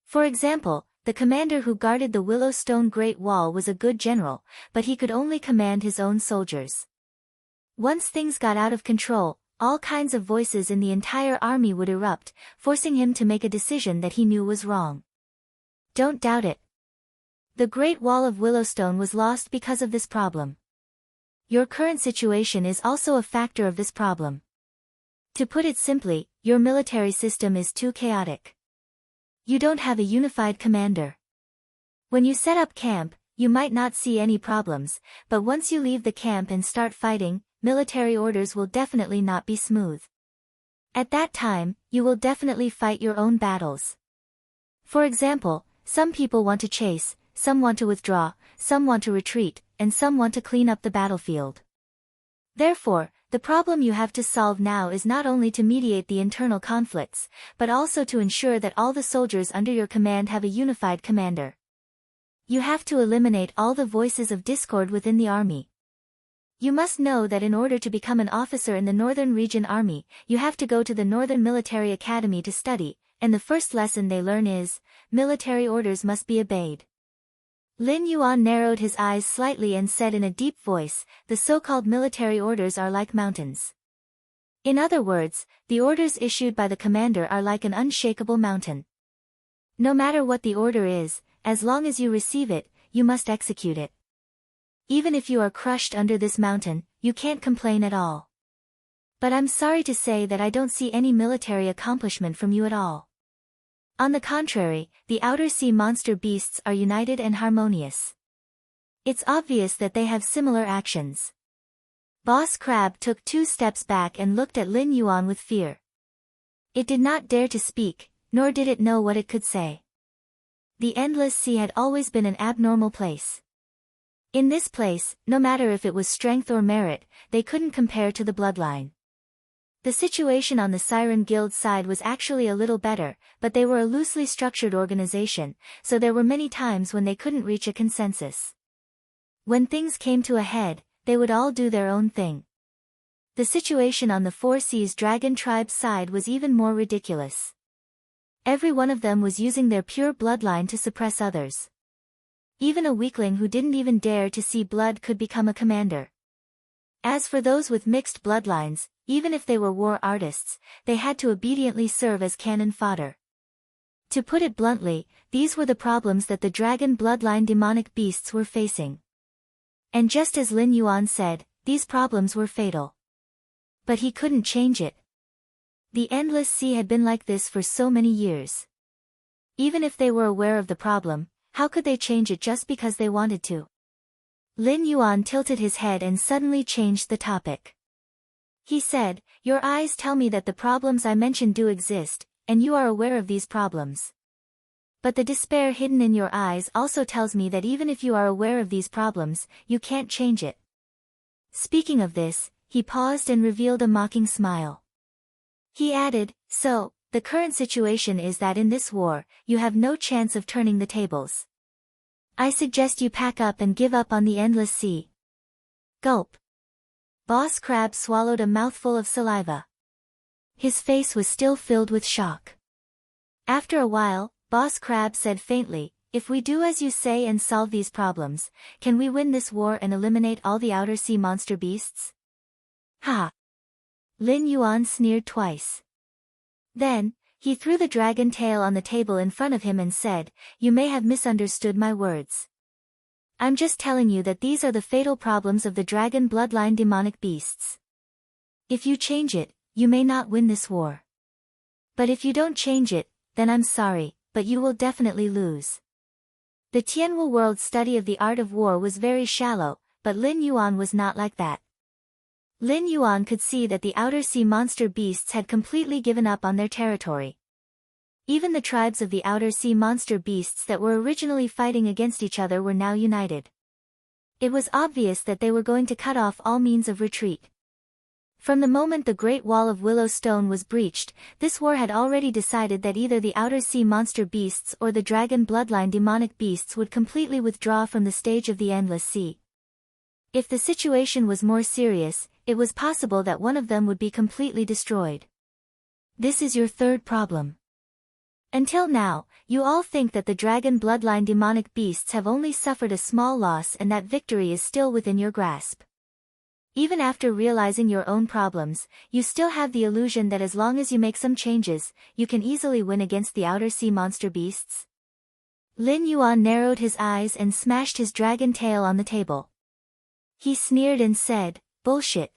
For example, the commander who guarded the Willowstone Great Wall was a good general, but he could only command his own soldiers. Once things got out of control, all kinds of voices in the entire army would erupt, forcing him to make a decision that he knew was wrong. Don't doubt it. The Great Wall of Willowstone was lost because of this problem. Your current situation is also a factor of this problem. To put it simply, your military system is too chaotic. You don't have a unified commander. When you set up camp, you might not see any problems, but once you leave the camp and start fighting, military orders will definitely not be smooth. At that time, you will definitely fight your own battles. For example, some people want to chase, some want to withdraw, some want to retreat, and some want to clean up the battlefield. Therefore, the problem you have to solve now is not only to mediate the internal conflicts, but also to ensure that all the soldiers under your command have a unified commander. You have to eliminate all the voices of discord within the army. You must know that in order to become an officer in the Northern Region Army, you have to go to the Northern Military Academy to study, and the first lesson they learn is, military orders must be obeyed. Lin Yuan narrowed his eyes slightly and said in a deep voice, the so-called military orders are like mountains. In other words, the orders issued by the commander are like an unshakable mountain. No matter what the order is, as long as you receive it, you must execute it. Even if you are crushed under this mountain, you can't complain at all. But I'm sorry to say that I don't see any military accomplishment from you at all. On the contrary, the outer sea monster beasts are united and harmonious. It's obvious that they have similar actions. Boss Crab took 2 steps back and looked at Lin Yuan with fear. It did not dare to speak, nor did it know what it could say. The endless sea had always been an abnormal place. In this place, no matter if it was strength or merit, they couldn't compare to the bloodline. The situation on the Siren Guild side was actually a little better, but they were a loosely structured organization, so there were many times when they couldn't reach a consensus. When things came to a head, they would all do their own thing. The situation on the Four Seas Dragon Tribe side was even more ridiculous. Every one of them was using their pure bloodline to suppress others. Even a weakling who didn't even dare to see blood could become a commander. As for those with mixed bloodlines, even if they were war artists, they had to obediently serve as cannon fodder. To put it bluntly, these were the problems that the dragon bloodline demonic beasts were facing. And just as Lin Yuan said, these problems were fatal. But he couldn't change it. The endless sea had been like this for so many years. Even if they were aware of the problem, how could they change it just because they wanted to? Lin Yuan tilted his head and suddenly changed the topic. He said, your eyes tell me that the problems I mentioned do exist, and you are aware of these problems. But the despair hidden in your eyes also tells me that even if you are aware of these problems, you can't change it. Speaking of this, he paused and revealed a mocking smile. He added, so, the current situation is that in this war, you have no chance of turning the tables. I suggest you pack up and give up on the endless sea. Gulp. Boss Crab swallowed a mouthful of saliva. His face was still filled with shock. After a while, Boss Crab said faintly, if we do as you say and solve these problems, can we win this war and eliminate all the outer sea monster beasts? Ha! Lin Yuan sneered twice. Then, he threw the dragon tail on the table in front of him and said, you may have misunderstood my words. I'm just telling you that these are the fatal problems of the dragon bloodline demonic beasts. If you change it, you may not win this war. But if you don't change it, then I'm sorry, but you will definitely lose. The Tianwu world's study of the art of war was very shallow, but Lin Yuan was not like that. Lin Yuan could see that the outer sea monster beasts had completely given up on their territory. Even the tribes of the outer sea monster beasts that were originally fighting against each other were now united. It was obvious that they were going to cut off all means of retreat. From the moment the Great Wall of Willow Stone was breached, this war had already decided that either the outer sea monster beasts or the dragon bloodline demonic beasts would completely withdraw from the stage of the endless sea. If the situation was more serious, it was possible that one of them would be completely destroyed. This is your third problem. Until now, you all think that the dragon bloodline demonic beasts have only suffered a small loss and that victory is still within your grasp. Even after realizing your own problems, you still have the illusion that as long as you make some changes, you can easily win against the outer sea monster beasts. Lin Yuan narrowed his eyes and smashed his dragon tail on the table. He sneered and said, bullshit.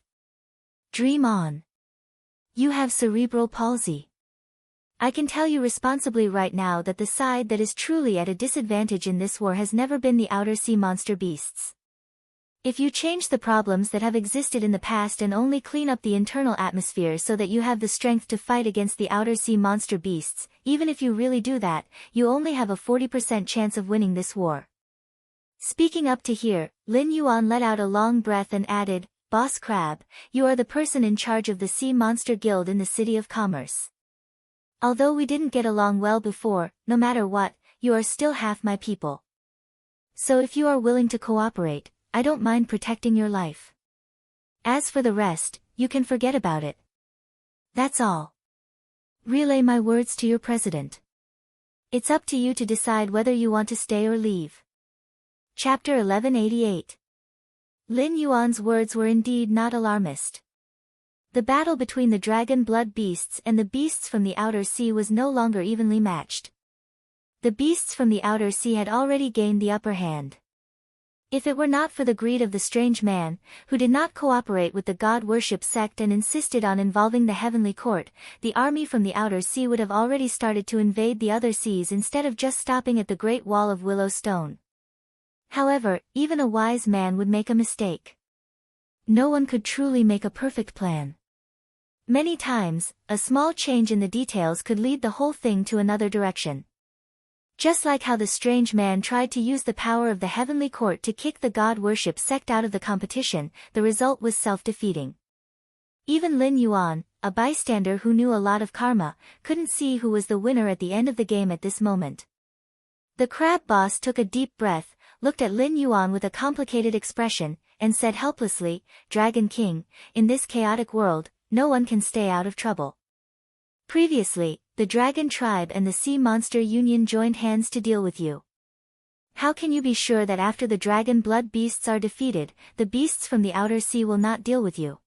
Dream on. You have cerebral palsy. I can tell you responsibly right now that the side that is truly at a disadvantage in this war has never been the outer sea monster beasts. If you change the problems that have existed in the past and only clean up the internal atmosphere so that you have the strength to fight against the outer sea monster beasts, even if you really do that, you only have a 40% chance of winning this war. Speaking up to here, Lin Yuan let out a long breath and added, Boss Crab, you are the person in charge of the Sea Monster Guild in the City of Commerce. Although we didn't get along well before, no matter what, you are still half my people. So if you are willing to cooperate, I don't mind protecting your life. As for the rest, you can forget about it. That's all. Relay my words to your president. It's up to you to decide whether you want to stay or leave. Chapter 1188. Lin Yuan's words were indeed not alarmist. The battle between the dragon blood beasts and the beasts from the outer sea was no longer evenly matched. The beasts from the outer sea had already gained the upper hand. If it were not for the greed of the strange man, who did not cooperate with the god-worship sect and insisted on involving the heavenly court, the army from the outer sea would have already started to invade the other seas instead of just stopping at the Great Wall of Willow Stone. However, even a wise man would make a mistake. No one could truly make a perfect plan. Many times, a small change in the details could lead the whole thing to another direction. Just like how the strange man tried to use the power of the heavenly court to kick the god-worship sect out of the competition, the result was self-defeating. Even Lin Yuan, a bystander who knew a lot of karma, couldn't see who was the winner at the end of the game at this moment. The crab boss took a deep breath, looked at Lin Yuan with a complicated expression, and said helplessly, Dragon King, in this chaotic world, no one can stay out of trouble. Previously, the Dragon Tribe and the Sea Monster Union joined hands to deal with you. How can you be sure that after the dragon blood beasts are defeated, the beasts from the outer sea will not deal with you?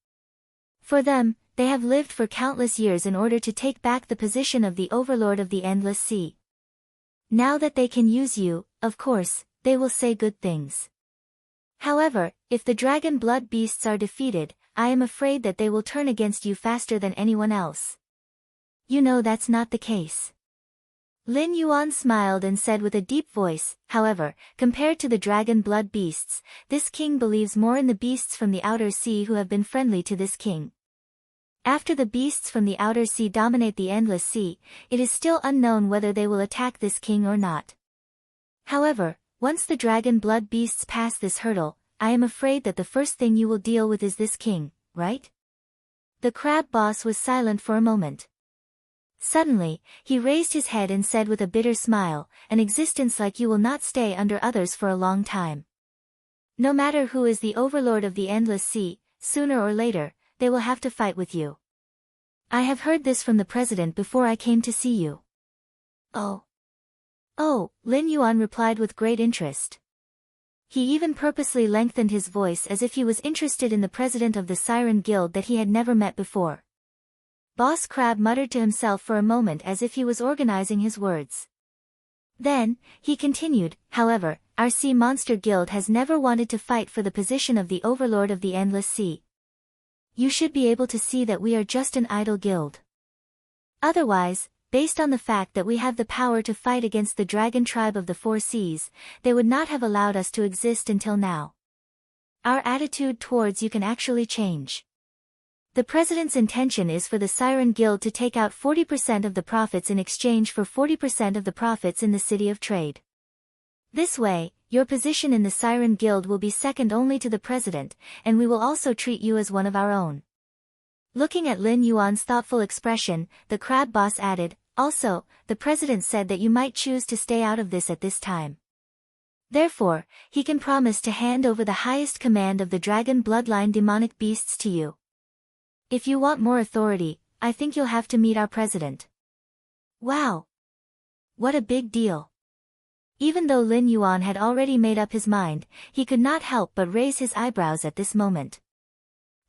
For them, they have lived for countless years in order to take back the position of the overlord of the endless sea. Now that they can use you, of course, they will say good things. However, if the dragon blood beasts are defeated, I am afraid that they will turn against you faster than anyone else. You know that's not the case. Lin Yuan smiled and said with a deep voice, however, compared to the dragon blood beasts, this king believes more in the beasts from the outer sea who have been friendly to this king. After the beasts from the outer sea dominate the endless sea, it is still unknown whether they will attack this king or not. However, once the dragon blood beasts pass this hurdle, I am afraid that the first thing you will deal with is this king, right? The crab boss was silent for a moment. Suddenly, he raised his head and said with a bitter smile, an existence like you will not stay under others for a long time. No matter who is the overlord of the endless sea, sooner or later, they will have to fight with you. I have heard this from the president before I came to see you. Oh. Oh, Lin Yuan replied with great interest. He even purposely lengthened his voice as if he was interested in the president of the Siren Guild that he had never met before. Boss Crab muttered to himself for a moment as if he was organizing his words. Then, he continued, however, our Sea Monster Guild has never wanted to fight for the position of the overlord of the endless sea. You should be able to see that we are just an idle guild. Otherwise, based on the fact that we have the power to fight against the dragon tribe of the four seas, they would not have allowed us to exist until now. Our attitude towards you can actually change. The president's intention is for the Siren Guild to take out 40% of the profits in exchange for 40% of the profits in the City of Trade. This way, your position in the Siren Guild will be second only to the president, and we will also treat you as one of our own. Looking at Lin Yuan's thoughtful expression, the crab boss added, also, the president said that you might choose to stay out of this at this time. Therefore, he can promise to hand over the highest command of the dragon bloodline demonic beasts to you. If you want more authority, I think you'll have to meet our president. Wow! What a big deal! Even though Lin Yuan had already made up his mind, he could not help but raise his eyebrows at this moment.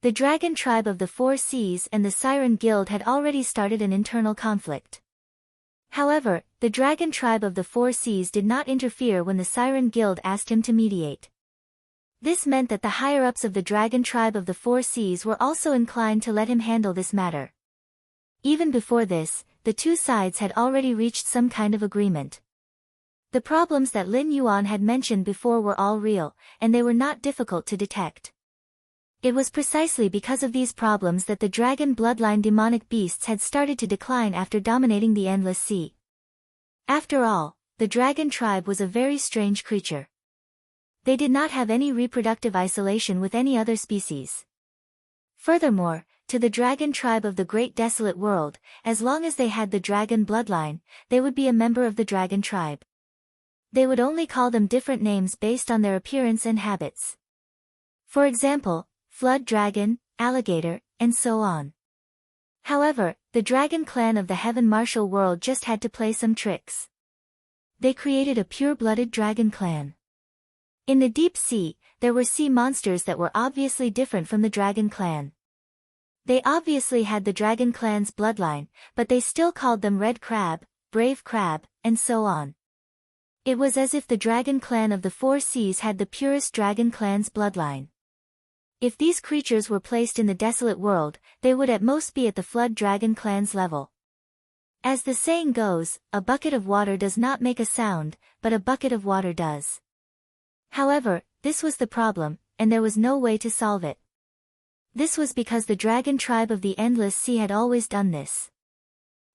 The dragon tribe of the four seas and the Siren Guild had already started an internal conflict. However, the dragon tribe of the four seas did not interfere when the Siren Guild asked him to mediate. This meant that the higher-ups of the dragon tribe of the four seas were also inclined to let him handle this matter. Even before this, the two sides had already reached some kind of agreement. The problems that Lin Yuan had mentioned before were all real, and they were not difficult to detect. It was precisely because of these problems that the dragon bloodline demonic beasts had started to decline after dominating the endless sea. After all, the dragon tribe was a very strange creature. They did not have any reproductive isolation with any other species. Furthermore, to the dragon tribe of the great desolate world, as long as they had the dragon bloodline, they would be a member of the dragon tribe. They would only call them different names based on their appearance and habits. For example, flood dragon, alligator, and so on. However, the dragon clan of the heaven martial world just had to play some tricks. They created a pure-blooded dragon clan. In the deep sea, there were sea monsters that were obviously different from the dragon clan. They obviously had the dragon clan's bloodline, but they still called them red crab, brave crab, and so on. It was as if the dragon clan of the four seas had the purest dragon clan's bloodline. If these creatures were placed in the desolate world, they would at most be at the flood dragon clan's level. As the saying goes, a bucket of water does not make a sound, but a bucket of water does. However, this was the problem, and there was no way to solve it. This was because the dragon tribe of the endless sea had always done this.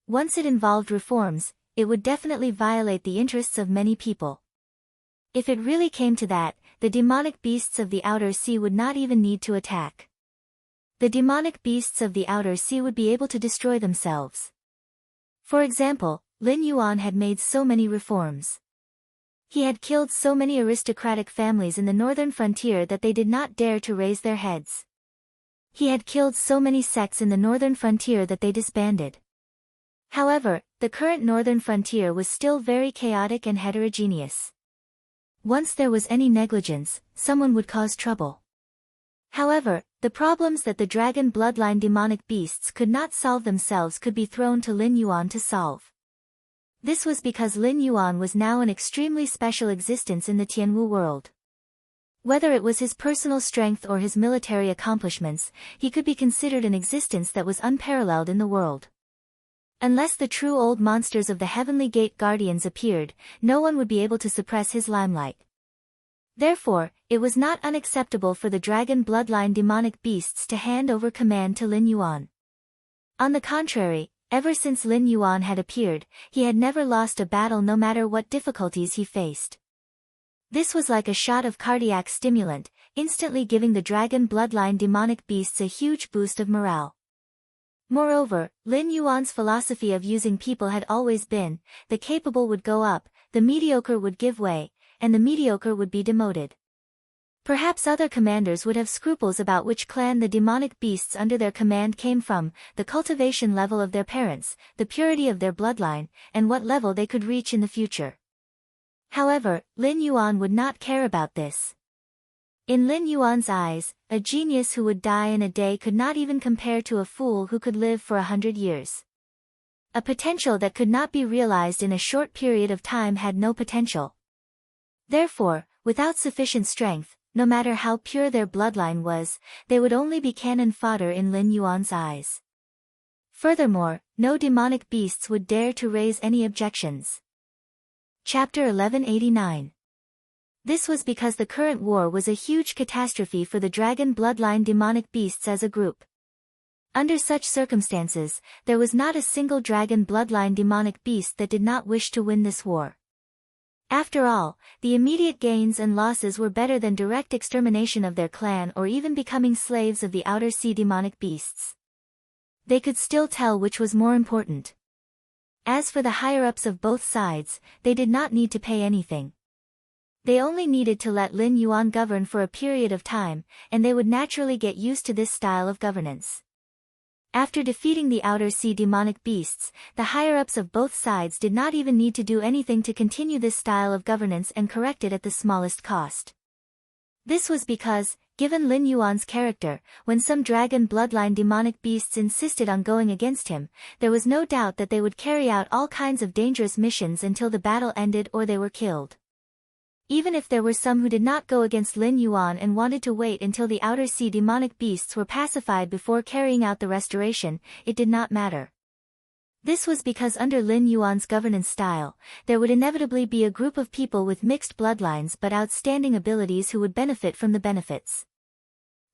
Once it involved reforms, it would definitely violate the interests of many people. If it really came to that, the demonic beasts of the outer sea would not even need to attack. The demonic beasts of the outer sea would be able to destroy themselves. For example, Lin Yuan had made so many reforms. He had killed so many aristocratic families in the northern frontier that they did not dare to raise their heads. He had killed so many sects in the northern frontier that they disbanded. However, the current northern frontier was still very chaotic and heterogeneous. Once there was any negligence, someone would cause trouble. However, the problems that the dragon bloodline demonic beasts could not solve themselves could be thrown to Lin Yuan to solve. This was because Lin Yuan was now an extremely special existence in the Tianwu world. Whether it was his personal strength or his military accomplishments, he could be considered an existence that was unparalleled in the world. Unless the true old monsters of the Heavenly Gate Guardians appeared, no one would be able to suppress his limelight. Therefore, it was not unacceptable for the dragon bloodline demonic beasts to hand over command to Lin Yuan. On the contrary, ever since Lin Yuan had appeared, he had never lost a battle no matter what difficulties he faced. This was like a shot of cardiac stimulant, instantly giving the dragon bloodline demonic beasts a huge boost of morale. Moreover, Lin Yuan's philosophy of using people had always been, the capable would go up, the mediocre would give way, and the mediocre would be demoted. Perhaps other commanders would have scruples about which clan the demonic beasts under their command came from, the cultivation level of their parents, the purity of their bloodline, and what level they could reach in the future. However, Lin Yuan would not care about this. In Lin Yuan's eyes, a genius who would die in a day could not even compare to a fool who could live for 100 years. A potential that could not be realized in a short period of time had no potential. Therefore, without sufficient strength, no matter how pure their bloodline was, they would only be cannon fodder in Lin Yuan's eyes. Furthermore, no demonic beasts would dare to raise any objections. Chapter 1189. This was because the current war was a huge catastrophe for the dragon bloodline demonic beasts as a group. Under such circumstances, there was not a single dragon bloodline demonic beast that did not wish to win this war. After all, the immediate gains and losses were better than direct extermination of their clan or even becoming slaves of the outer sea demonic beasts. They could still tell which was more important. As for the higher-ups of both sides, they did not need to pay anything. They only needed to let Lin Yuan govern for a period of time, and they would naturally get used to this style of governance. After defeating the outer sea demonic beasts, the higher-ups of both sides did not even need to do anything to continue this style of governance and correct it at the smallest cost. This was because, given Lin Yuan's character, when some dragon bloodline demonic beasts insisted on going against him, there was no doubt that they would carry out all kinds of dangerous missions until the battle ended or they were killed. Even if there were some who did not go against Lin Yuan and wanted to wait until the outer sea demonic beasts were pacified before carrying out the restoration, it did not matter. This was because under Lin Yuan's governance style, there would inevitably be a group of people with mixed bloodlines but outstanding abilities who would benefit from the benefits.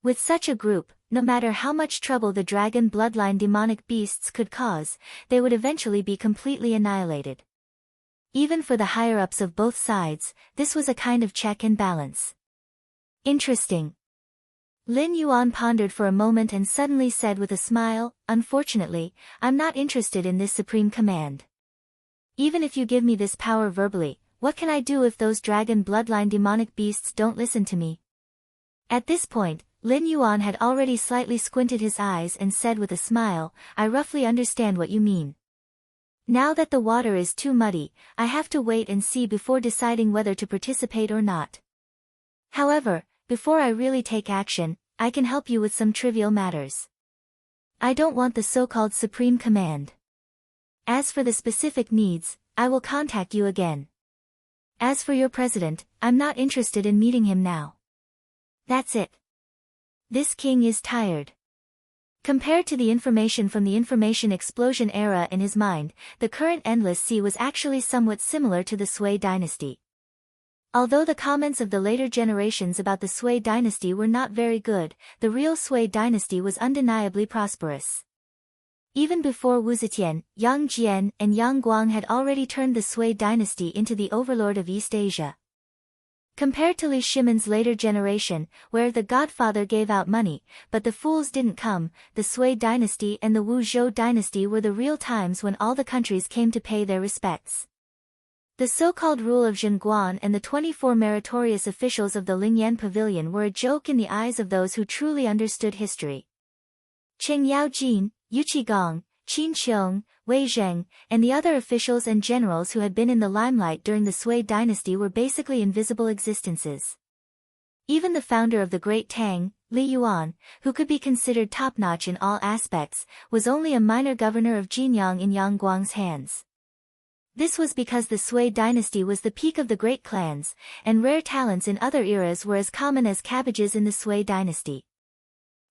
With such a group, no matter how much trouble the dragon bloodline demonic beasts could cause, they would eventually be completely annihilated. Even for the higher-ups of both sides, this was a kind of check and balance. Interesting. Lin Yuan pondered for a moment and suddenly said with a smile, "Unfortunately, I'm not interested in this supreme command. Even if you give me this power verbally, what can I do if those dragon bloodline demonic beasts don't listen to me?" At this point, Lin Yuan had already slightly squinted his eyes and said with a smile, "I roughly understand what you mean. Now that the water is too muddy, I have to wait and see before deciding whether to participate or not. However, before I really take action, I can help you with some trivial matters. I don't want the so-called supreme command. As for the specific needs, I will contact you again. As for your president, I'm not interested in meeting him now. That's it. This king is tired." Compared to the information from the information explosion era in his mind, the current Endless Sea was actually somewhat similar to the Sui dynasty. Although the comments of the later generations about the Sui dynasty were not very good, the real Sui dynasty was undeniably prosperous. Even before Wu Zetian, Yang Jian and Yang Guang had already turned the Sui dynasty into the overlord of East Asia. Compared to Li Shimon's later generation, where the godfather gave out money, but the fools didn't come, the Sui dynasty and the Wu Zhou dynasty were the real times when all the countries came to pay their respects. The so-called rule of Zhenguan and the 24 meritorious officials of the Lingyan Pavilion were a joke in the eyes of those who truly understood history. Cheng Yaojin, Yu Qigong, Qin Qiong, Wei Zheng, and the other officials and generals who had been in the limelight during the Sui dynasty were basically invisible existences. Even the founder of the Great Tang, Li Yuan, who could be considered top-notch in all aspects, was only a minor governor of Jinyang in Yang Guang's hands. This was because the Sui dynasty was the peak of the great clans, and rare talents in other eras were as common as cabbages in the Sui dynasty.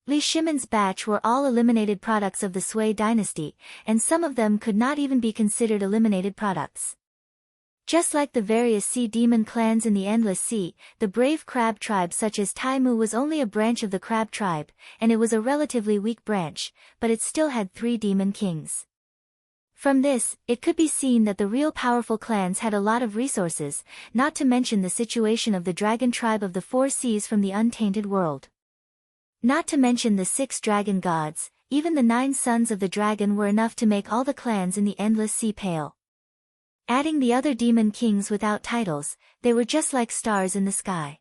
Li Shimon's batch were all eliminated products of the Sui dynasty, and some of them could not even be considered eliminated products. Just like the various sea demon clans in the Endless Sea, the brave crab tribe such as Taimu was only a branch of the crab tribe, and it was a relatively weak branch, but it still had 3 demon kings. From this, it could be seen that the real powerful clans had a lot of resources, not to mention the situation of the dragon tribe of the 4 seas from the untainted world. Not to mention the 6 dragon gods, even the 9 sons of the dragon were enough to make all the clans in the Endless Sea pale. Adding the other demon kings without titles, they were just like stars in the sky.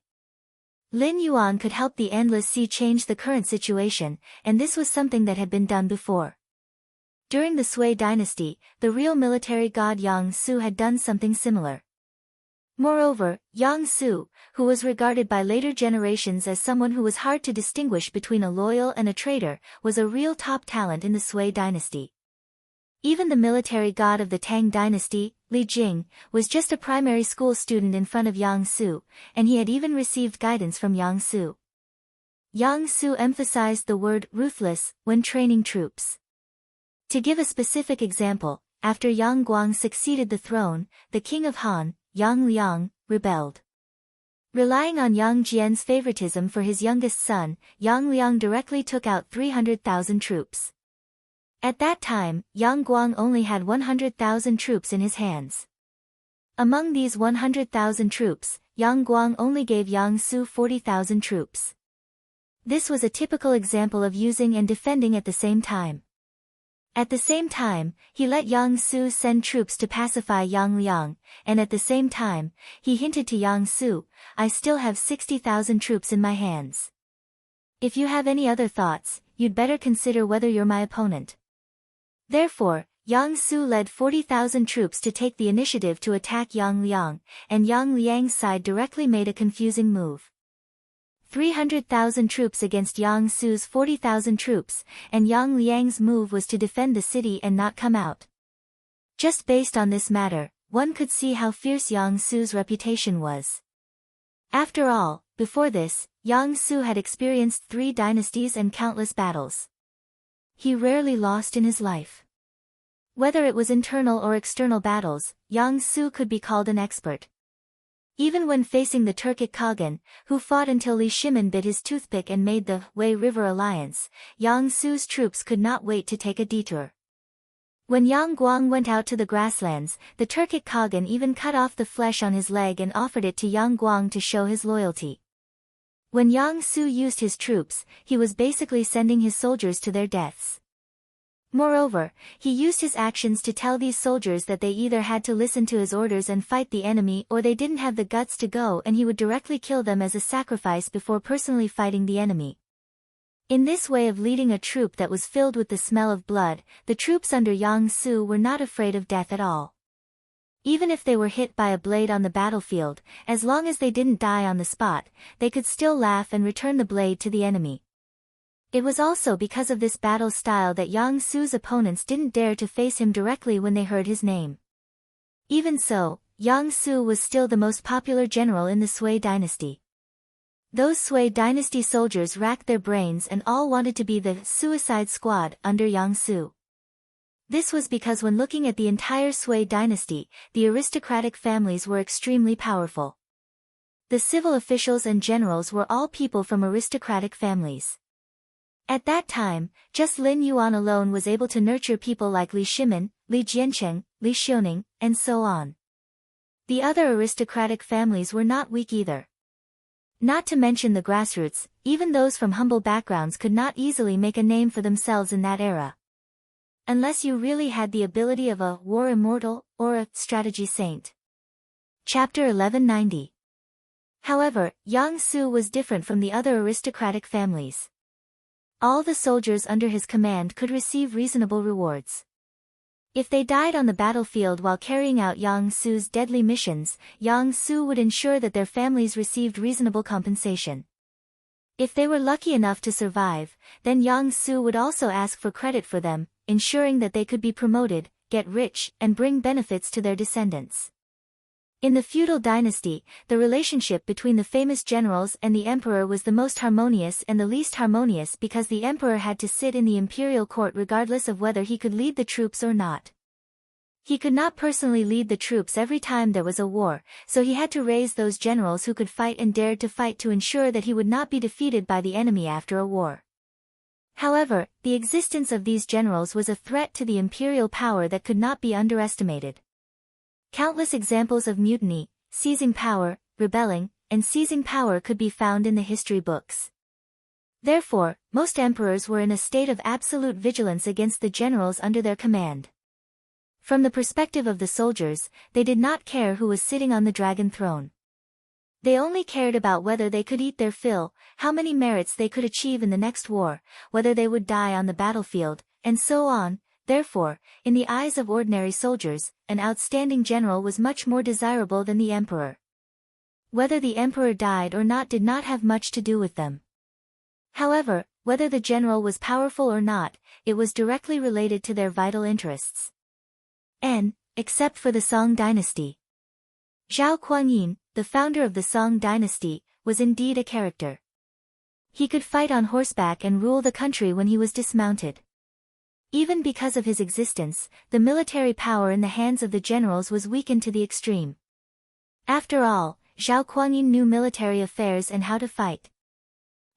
Lin Yuan could help the Endless Sea change the current situation, and this was something that had been done before. During the Sui dynasty, the real military god Yang Su had done something similar. Moreover, Yang Su, who was regarded by later generations as someone who was hard to distinguish between a loyal and a traitor, was a real top talent in the Sui dynasty. Even the military god of the Tang dynasty, Li Jing, was just a primary school student in front of Yang Su, and he had even received guidance from Yang Su. Yang Su emphasized the word ruthless when training troops. To give a specific example, after Yang Guang succeeded the throne, the king of Han, Yang Liang, rebelled. Relying on Yang Jian's favoritism for his youngest son, Yang Liang directly took out 300,000 troops. At that time, Yang Guang only had 100,000 troops in his hands. Among these 100,000 troops, Yang Guang only gave Yang Su 40,000 troops. This was a typical example of using and defending at the same time. At the same time, he let Yang Su send troops to pacify Yang Liang, and at the same time, he hinted to Yang Su, "I still have 60,000 troops in my hands. If you have any other thoughts, you'd better consider whether you're my opponent." Therefore, Yang Su led 40,000 troops to take the initiative to attack Yang Liang, and Yang Liang's side directly made a confusing move. 300,000 troops against Yang Su's 40,000 troops, and Yang Liang's move was to defend the city and not come out. Just based on this matter, one could see how fierce Yang Su's reputation was. After all, before this, Yang Su had experienced 3 dynasties and countless battles. He rarely lost in his life. Whether it was internal or external battles, Yang Su could be called an expert. Even when facing the Turkic Khagan, who fought until Li Shimin bit his toothpick and made the Wei River Alliance, Yang Su's troops could not wait to take a detour. When Yang Guang went out to the grasslands, the Turkic Khagan even cut off the flesh on his leg and offered it to Yang Guang to show his loyalty. When Yang Su used his troops, he was basically sending his soldiers to their deaths. Moreover, he used his actions to tell these soldiers that they either had to listen to his orders and fight the enemy or they didn't have the guts to go, and he would directly kill them as a sacrifice before personally fighting the enemy. In this way of leading a troop that was filled with the smell of blood, the troops under Yang Su were not afraid of death at all. Even if they were hit by a blade on the battlefield, as long as they didn't die on the spot, they could still laugh and return the blade to the enemy. It was also because of this battle style that Yang Su's opponents didn't dare to face him directly when they heard his name. Even so, Yang Su was still the most popular general in the Sui dynasty. Those Sui dynasty soldiers racked their brains and all wanted to be the Suicide Squad under Yang Su. This was because when looking at the entire Sui dynasty, the aristocratic families were extremely powerful. The civil officials and generals were all people from aristocratic families. At that time, just Lin Yuan alone was able to nurture people like Li Shimin, Li Jiancheng, Li Xiuning, and so on. The other aristocratic families were not weak either. Not to mention the grassroots, even those from humble backgrounds could not easily make a name for themselves in that era. Unless you really had the ability of a war immortal or a strategy saint. Chapter 1190. However, Yang Su was different from the other aristocratic families. All the soldiers under his command could receive reasonable rewards. If they died on the battlefield while carrying out Yang Su's deadly missions, Yang Su would ensure that their families received reasonable compensation. If they were lucky enough to survive, then Yang Su would also ask for credit for them, ensuring that they could be promoted, get rich, and bring benefits to their descendants. In the feudal dynasty, the relationship between the famous generals and the emperor was the most harmonious and the least harmonious because the emperor had to sit in the imperial court regardless of whether he could lead the troops or not. He could not personally lead the troops every time there was a war, so he had to raise those generals who could fight and dared to fight to ensure that he would not be defeated by the enemy after a war. However, the existence of these generals was a threat to the imperial power that could not be underestimated. Countless examples of mutiny, seizing power, rebelling, and seizing power could be found in the history books. Therefore, most emperors were in a state of absolute vigilance against the generals under their command. From the perspective of the soldiers, they did not care who was sitting on the dragon throne. They only cared about whether they could eat their fill, how many merits they could achieve in the next war, whether they would die on the battlefield, and so on. Therefore, in the eyes of ordinary soldiers, an outstanding general was much more desirable than the emperor. Whether the emperor died or not did not have much to do with them. However, whether the general was powerful or not, it was directly related to their vital interests. Except for the Song dynasty. Zhao Kuangyin, the founder of the Song dynasty, was indeed a character. He could fight on horseback and rule the country when he was dismounted. Even because of his existence, the military power in the hands of the generals was weakened to the extreme. After all, Zhao Kuangyin knew military affairs and how to fight.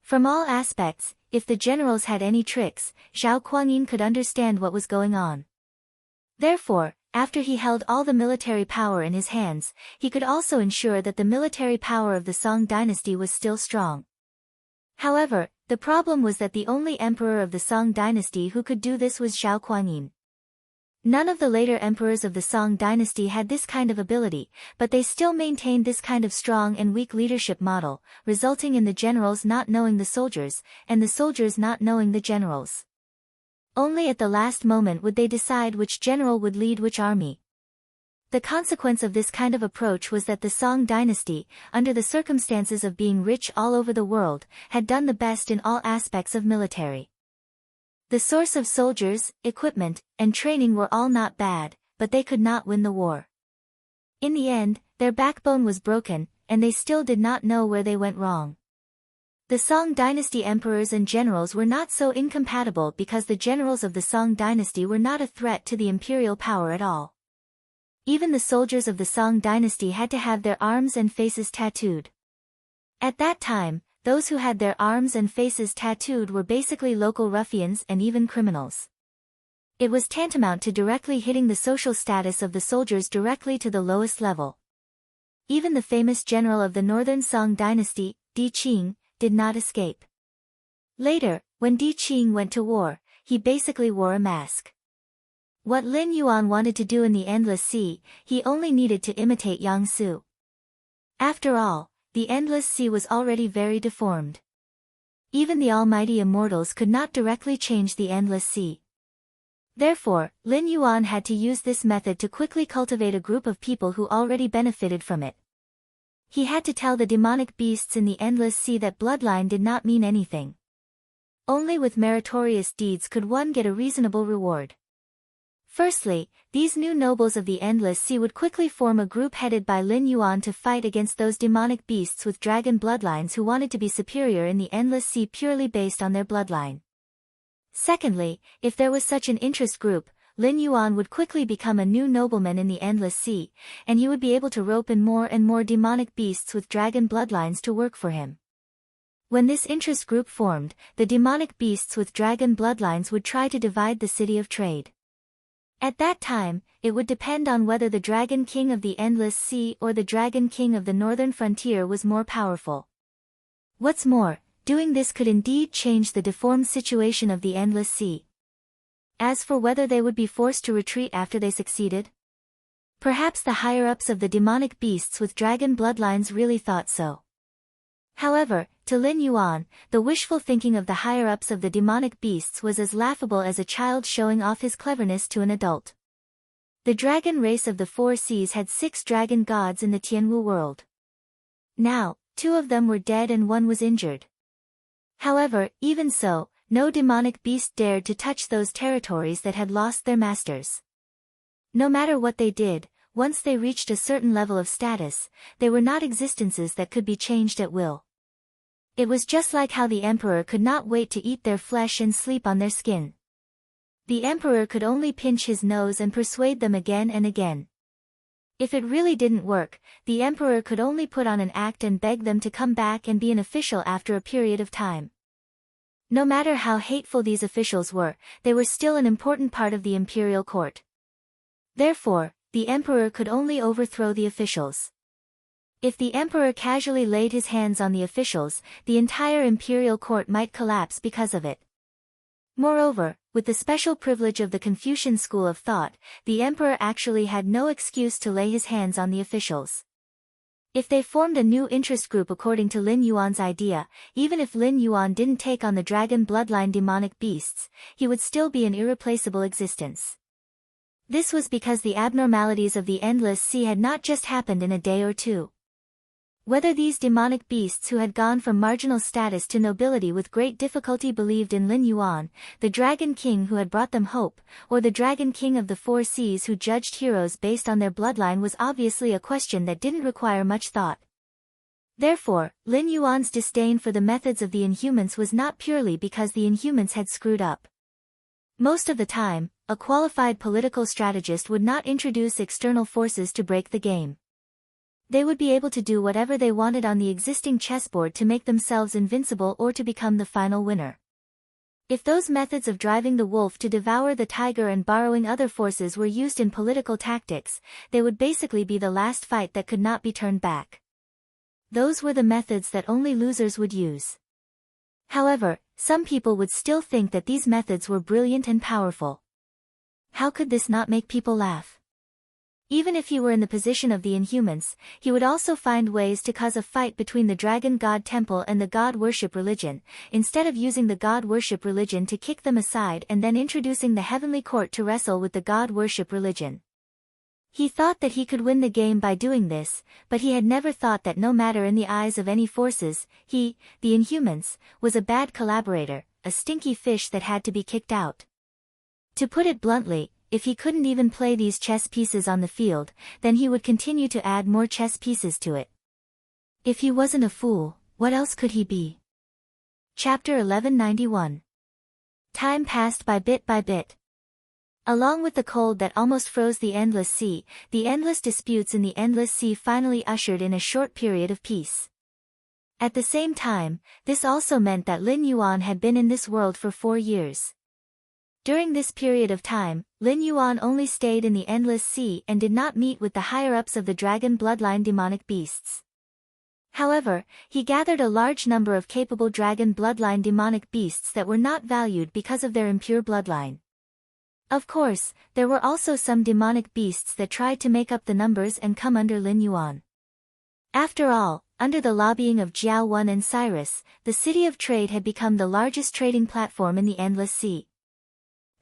From all aspects, if the generals had any tricks, Zhao Kuangyin could understand what was going on. Therefore, after he held all the military power in his hands, he could also ensure that the military power of the Song dynasty was still strong. However, the problem was that the only emperor of the Song dynasty who could do this was Zhao Kuangyin. None of the later emperors of the Song dynasty had this kind of ability, but they still maintained this kind of strong and weak leadership model, resulting in the generals not knowing the soldiers, and the soldiers not knowing the generals. Only at the last moment would they decide which general would lead which army. The consequence of this kind of approach was that the Song dynasty, under the circumstances of being rich all over the world, had done the best in all aspects of military. The source of soldiers, equipment, and training were all not bad, but they could not win the war. In the end, their backbone was broken, and they still did not know where they went wrong. The Song dynasty emperors and generals were not so incompatible because the generals of the Song dynasty were not a threat to the imperial power at all. Even the soldiers of the Song dynasty had to have their arms and faces tattooed. At that time, those who had their arms and faces tattooed were basically local ruffians and even criminals. It was tantamount to directly hitting the social status of the soldiers directly to the lowest level. Even the famous general of the northern Song dynasty, Di Qing, did not escape. Later, when Di Qing went to war, he basically wore a mask. What Lin Yuan wanted to do in the Endless Sea, he only needed to imitate Yang Su. After all, the Endless Sea was already very deformed. Even the almighty immortals could not directly change the Endless Sea. Therefore, Lin Yuan had to use this method to quickly cultivate a group of people who already benefited from it. He had to tell the demonic beasts in the Endless Sea that bloodline did not mean anything. Only with meritorious deeds could one get a reasonable reward. Firstly, these new nobles of the Endless Sea would quickly form a group headed by Lin Yuan to fight against those demonic beasts with dragon bloodlines who wanted to be superior in the Endless Sea purely based on their bloodline. Secondly, if there was such an interest group, Lin Yuan would quickly become a new nobleman in the Endless Sea, and he would be able to rope in more and more demonic beasts with dragon bloodlines to work for him. When this interest group formed, the demonic beasts with dragon bloodlines would try to divide the city of trade. At that time, it would depend on whether the Dragon King of the Endless Sea or the Dragon King of the Northern Frontier was more powerful. What's more, doing this could indeed change the deformed situation of the Endless Sea. As for whether they would be forced to retreat after they succeeded, perhaps the higher-ups of the demonic beasts with dragon bloodlines really thought so. However, to Lin Yuan, the wishful thinking of the higher-ups of the demonic beasts was as laughable as a child showing off his cleverness to an adult. The dragon race of the Four Seas had 6 dragon gods in the Tianwu world. Now, 2 of them were dead and 1 was injured. However, even so, no demonic beast dared to touch those territories that had lost their masters. No matter what they did, once they reached a certain level of status, they were not existences that could be changed at will. It was just like how the emperor could not wait to eat their flesh and sleep on their skin. The emperor could only pinch his nose and persuade them again and again. If it really didn't work, the emperor could only put on an act and beg them to come back and be an official after a period of time. No matter how hateful these officials were, they were still an important part of the imperial court. Therefore, the emperor could only overthrow the officials. If the emperor casually laid his hands on the officials, the entire imperial court might collapse because of it. Moreover, with the special privilege of the Confucian school of thought, the emperor actually had no excuse to lay his hands on the officials. If they formed a new interest group according to Lin Yuan's idea, even if Lin Yuan didn't take on the dragon bloodline demonic beasts, he would still be an irreplaceable existence. This was because the abnormalities of the Endless Sea had not just happened in a day or two. Whether these demonic beasts who had gone from marginal status to nobility with great difficulty believed in Lin Yuan, the Dragon King who had brought them hope, or the Dragon King of the Four Seas who judged heroes based on their bloodline was obviously a question that didn't require much thought. Therefore, Lin Yuan's disdain for the methods of the Inhumans was not purely because the Inhumans had screwed up. Most of the time, a qualified political strategist would not introduce external forces to break the game. They would be able to do whatever they wanted on the existing chessboard to make themselves invincible or to become the final winner. If those methods of driving the wolf to devour the tiger and borrowing other forces were used in political tactics, they would basically be the last fight that could not be turned back. Those were the methods that only losers would use. However, some people would still think that these methods were brilliant and powerful. How could this not make people laugh? Even if he were in the position of the Inhumans, he would also find ways to cause a fight between the Dragon God Temple and the God Worship religion, instead of using the God Worship religion to kick them aside and then introducing the Heavenly Court to wrestle with the God Worship religion. He thought that he could win the game by doing this, but he had never thought that no matter in the eyes of any forces, he, the Inhumans, was a bad collaborator, a stinky fish that had to be kicked out. To put it bluntly, if he couldn't even play these chess pieces on the field, then he would continue to add more chess pieces to it. If he wasn't a fool, what else could he be? Chapter 1191. Time passed by bit. Along with the cold that almost froze the endless sea, the endless disputes in the endless sea finally ushered in a short period of peace. At the same time, this also meant that Lin Yuan had been in this world for 4 years. During this period of time, Lin Yuan only stayed in the endless sea and did not meet with the higher-ups of the dragon bloodline demonic beasts. However, he gathered a large number of capable dragon bloodline demonic beasts that were not valued because of their impure bloodline. Of course, there were also some demonic beasts that tried to make up the numbers and come under Lin Yuan. After all, under the lobbying of Jiao Wen and Cyrus, the City of Trade had become the largest trading platform in the Endless Sea.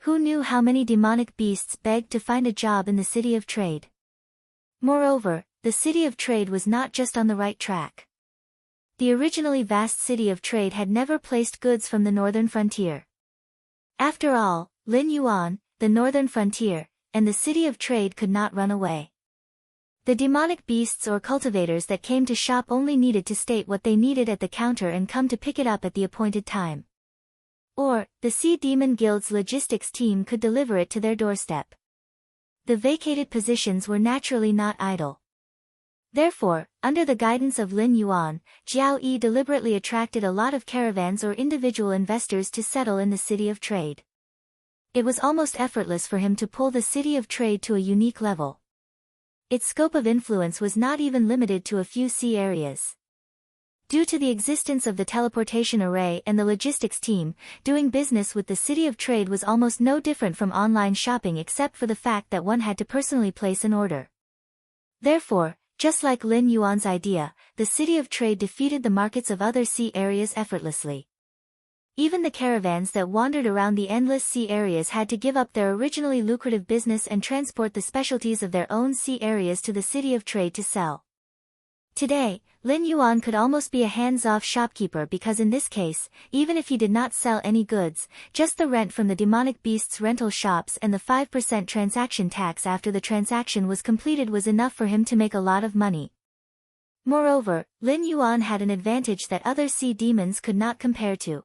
Who knew how many demonic beasts begged to find a job in the City of Trade? Moreover, the City of Trade was not just on the right track. The originally vast City of Trade had never placed goods from the northern frontier. After all, Lin Yuan, the northern frontier, and the City of Trade could not run away. The demonic beasts or cultivators that came to shop only needed to state what they needed at the counter and come to pick it up at the appointed time. Or, the Sea Demon Guild's logistics team could deliver it to their doorstep. The vacated positions were naturally not idle. Therefore, under the guidance of Lin Yuan, Jiao Yi deliberately attracted a lot of caravans or individual investors to settle in the City of Trade. It was almost effortless for him to pull the City of Trade to a unique level. Its scope of influence was not even limited to a few sea areas. Due to the existence of the teleportation array and the logistics team, doing business with the City of Trade was almost no different from online shopping except for the fact that one had to personally place an order. Therefore, just like Lin Yuan's idea, the City of Trade defeated the markets of other sea areas effortlessly. Even the caravans that wandered around the endless sea areas had to give up their originally lucrative business and transport the specialties of their own sea areas to the City of Trade to sell. Today, Lin Yuan could almost be a hands-off shopkeeper because in this case, even if he did not sell any goods, just the rent from the demonic beasts' rental shops and the 5% transaction tax after the transaction was completed was enough for him to make a lot of money. Moreover, Lin Yuan had an advantage that other sea demons could not compare to.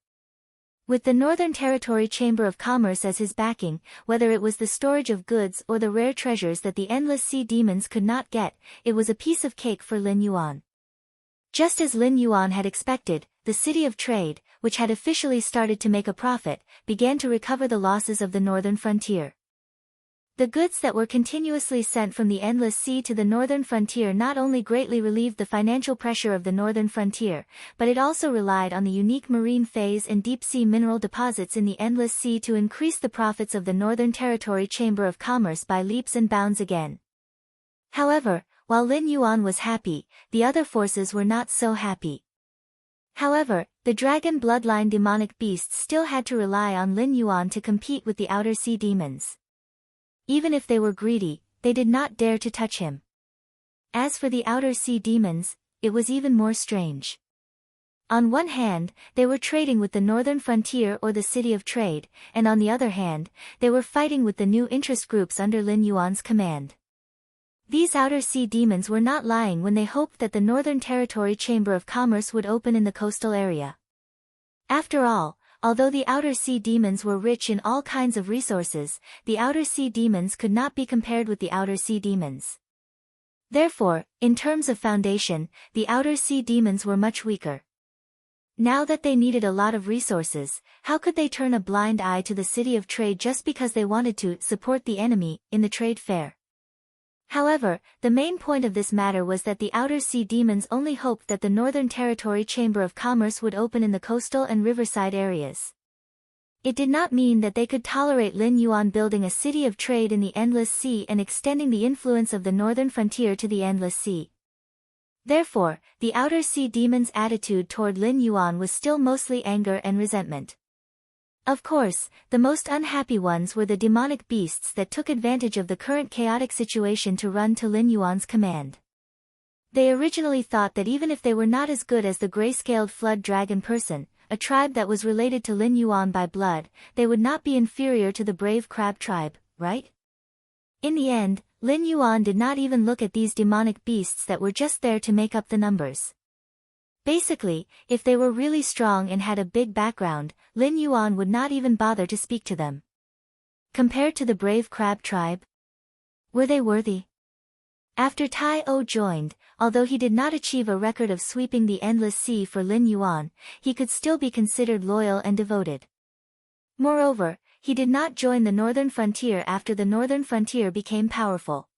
With the Northern Territory Chamber of Commerce as his backing, whether it was the storage of goods or the rare treasures that the endless sea demons could not get, it was a piece of cake for Lin Yuan. Just as Lin Yuan had expected, the City of Trade, which had officially started to make a profit, began to recover the losses of the northern frontier. The goods that were continuously sent from the Endless Sea to the northern frontier not only greatly relieved the financial pressure of the northern frontier, but it also relied on the unique marine phase and deep-sea mineral deposits in the Endless Sea to increase the profits of the Northern Territory Chamber of Commerce by leaps and bounds again. However, while Lin Yuan was happy, the other forces were not so happy. However, the dragon bloodline demonic beasts still had to rely on Lin Yuan to compete with the outer sea demons. Even if they were greedy, they did not dare to touch him. As for the outer sea demons, it was even more strange. On one hand, they were trading with the northern frontier or the City of Trade, and on the other hand, they were fighting with the new interest groups under Lin Yuan's command. These outer sea demons were not lying when they hoped that the Northern Territory Chamber of Commerce would open in the coastal area. After all, although the outer sea demons were rich in all kinds of resources, the outer sea demons could not be compared with the outer sea demons. Therefore, in terms of foundation, the outer sea demons were much weaker. Now that they needed a lot of resources, how could they turn a blind eye to the City of Trade just because they wanted to support the enemy in the trade fair? However, the main point of this matter was that the outer sea demons only hoped that the Northern Territory Chamber of Commerce would open in the coastal and riverside areas. It did not mean that they could tolerate Lin Yuan building a city of trade in the Endless Sea and extending the influence of the northern frontier to the Endless Sea. Therefore, the outer sea demons' attitude toward Lin Yuan was still mostly anger and resentment. Of course, the most unhappy ones were the demonic beasts that took advantage of the current chaotic situation to run to Lin Yuan's command. They originally thought that even if they were not as good as the gray-scaled flood dragon person, a tribe that was related to Lin Yuan by blood, they would not be inferior to the brave crab tribe, right? In the end, Lin Yuan did not even look at these demonic beasts that were just there to make up the numbers. Basically, if they were really strong and had a big background, Lin Yuan would not even bother to speak to them. Compared to the brave crab tribe, were they worthy? After Tai O joined, although he did not achieve a record of sweeping the endless sea for Lin Yuan, he could still be considered loyal and devoted. Moreover, he did not join the northern frontier after the northern frontier became powerful.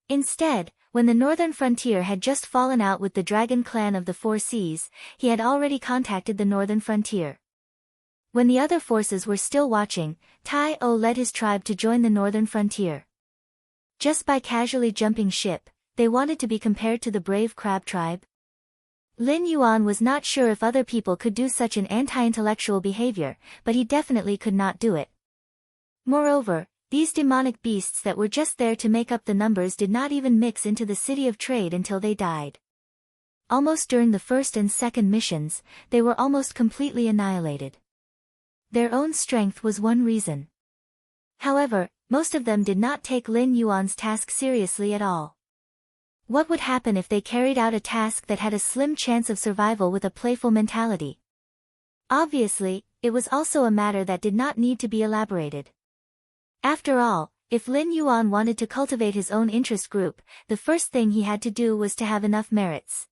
Instead, when the northern frontier had just fallen out with the dragon clan of the Four Seas, he had already contacted the northern frontier. When the other forces were still watching, Tai O led his tribe to join the northern frontier. Just by casually jumping ship, they wanted to be compared to the brave crab tribe. Lin Yuan was not sure if other people could do such an anti-intellectual behavior, but he definitely could not do it. Moreover, these demonic beasts that were just there to make up the numbers did not even mix into the city of trade until they died. Almost during the first and second missions, they were almost completely annihilated. Their own strength was one reason. However, most of them did not take Lin Yuan's task seriously at all. What would happen if they carried out a task that had a slim chance of survival with a playful mentality? Obviously, it was also a matter that did not need to be elaborated. After all, if Lin Yuan wanted to cultivate his own interest group, the first thing he had to do was to have enough merits.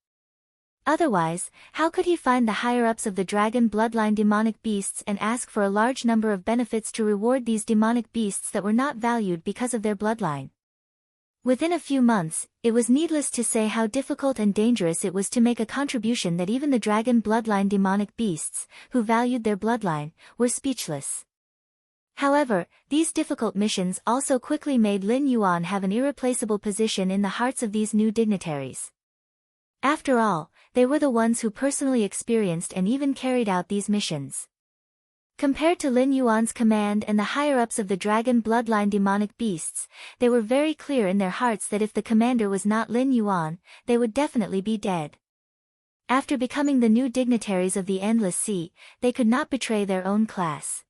Otherwise, how could he find the higher-ups of the dragon bloodline demonic beasts and ask for a large number of benefits to reward these demonic beasts that were not valued because of their bloodline? Within a few months, it was needless to say how difficult and dangerous it was to make a contribution that even the dragon bloodline demonic beasts, who valued their bloodline, were speechless. However, these difficult missions also quickly made Lin Yuan have an irreplaceable position in the hearts of these new dignitaries. After all, they were the ones who personally experienced and even carried out these missions. Compared to Lin Yuan's command and the higher-ups of the dragon bloodline demonic beasts, they were very clear in their hearts that if the commander was not Lin Yuan, they would definitely be dead. After becoming the new dignitaries of the Endless Sea, they could not betray their own class.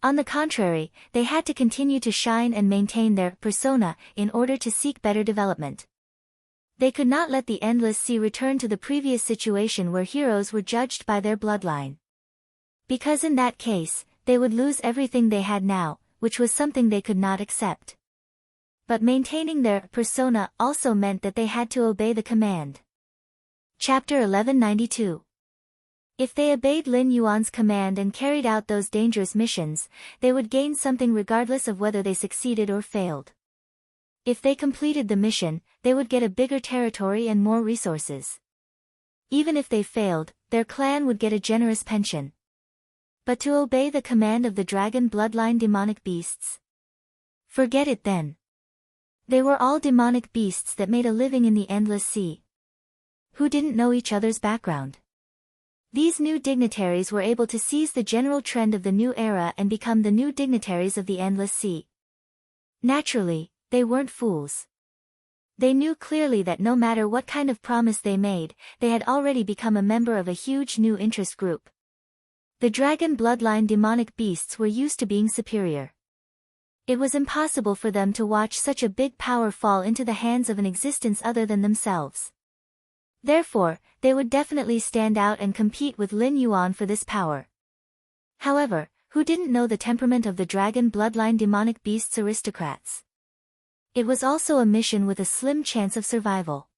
On the contrary, they had to continue to shine and maintain their persona in order to seek better development. They could not let the Endless Sea return to the previous situation where heroes were judged by their bloodline. Because in that case, they would lose everything they had now, which was something they could not accept. But maintaining their persona also meant that they had to obey the command. Chapter 1192. If they obeyed Lin Yuan's command and carried out those dangerous missions, they would gain something regardless of whether they succeeded or failed. If they completed the mission, they would get a bigger territory and more resources. Even if they failed, their clan would get a generous pension. But to obey the command of the dragon bloodline demonic beasts? Forget it then. They were all demonic beasts that made a living in the Endless Sea. Who didn't know each other's background? These new dignitaries were able to seize the general trend of the new era and become the new dignitaries of the Endless Sea. Naturally, they weren't fools. They knew clearly that no matter what kind of promise they made, they had already become a member of a huge new interest group. The dragon bloodline demonic beasts were used to being superior. It was impossible for them to watch such a big power fall into the hands of an existence other than themselves. Therefore, they would definitely stand out and compete with Lin Yuan for this power. However, who didn't know the temperament of the dragon bloodline demonic beasts aristocrats? It was also a mission with a slim chance of survival.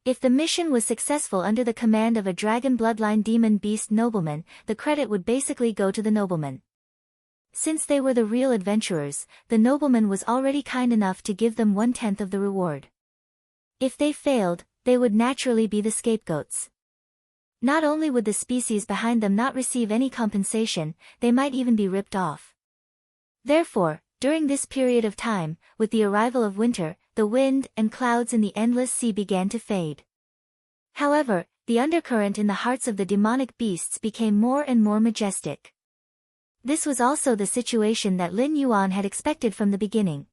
If the mission was successful under the command of a dragon bloodline demon beast nobleman, the credit would basically go to the nobleman. Since they were the real adventurers, the nobleman was already kind enough to give them 1/10 of the reward. If they failed, they would naturally be the scapegoats. Not only would the species behind them not receive any compensation, they might even be ripped off. Therefore, during this period of time, with the arrival of winter, the wind and clouds in the Endless Sea began to fade. However, the undercurrent in the hearts of the demonic beasts became more and more majestic. This was also the situation that Lin Yuan had expected from the beginning.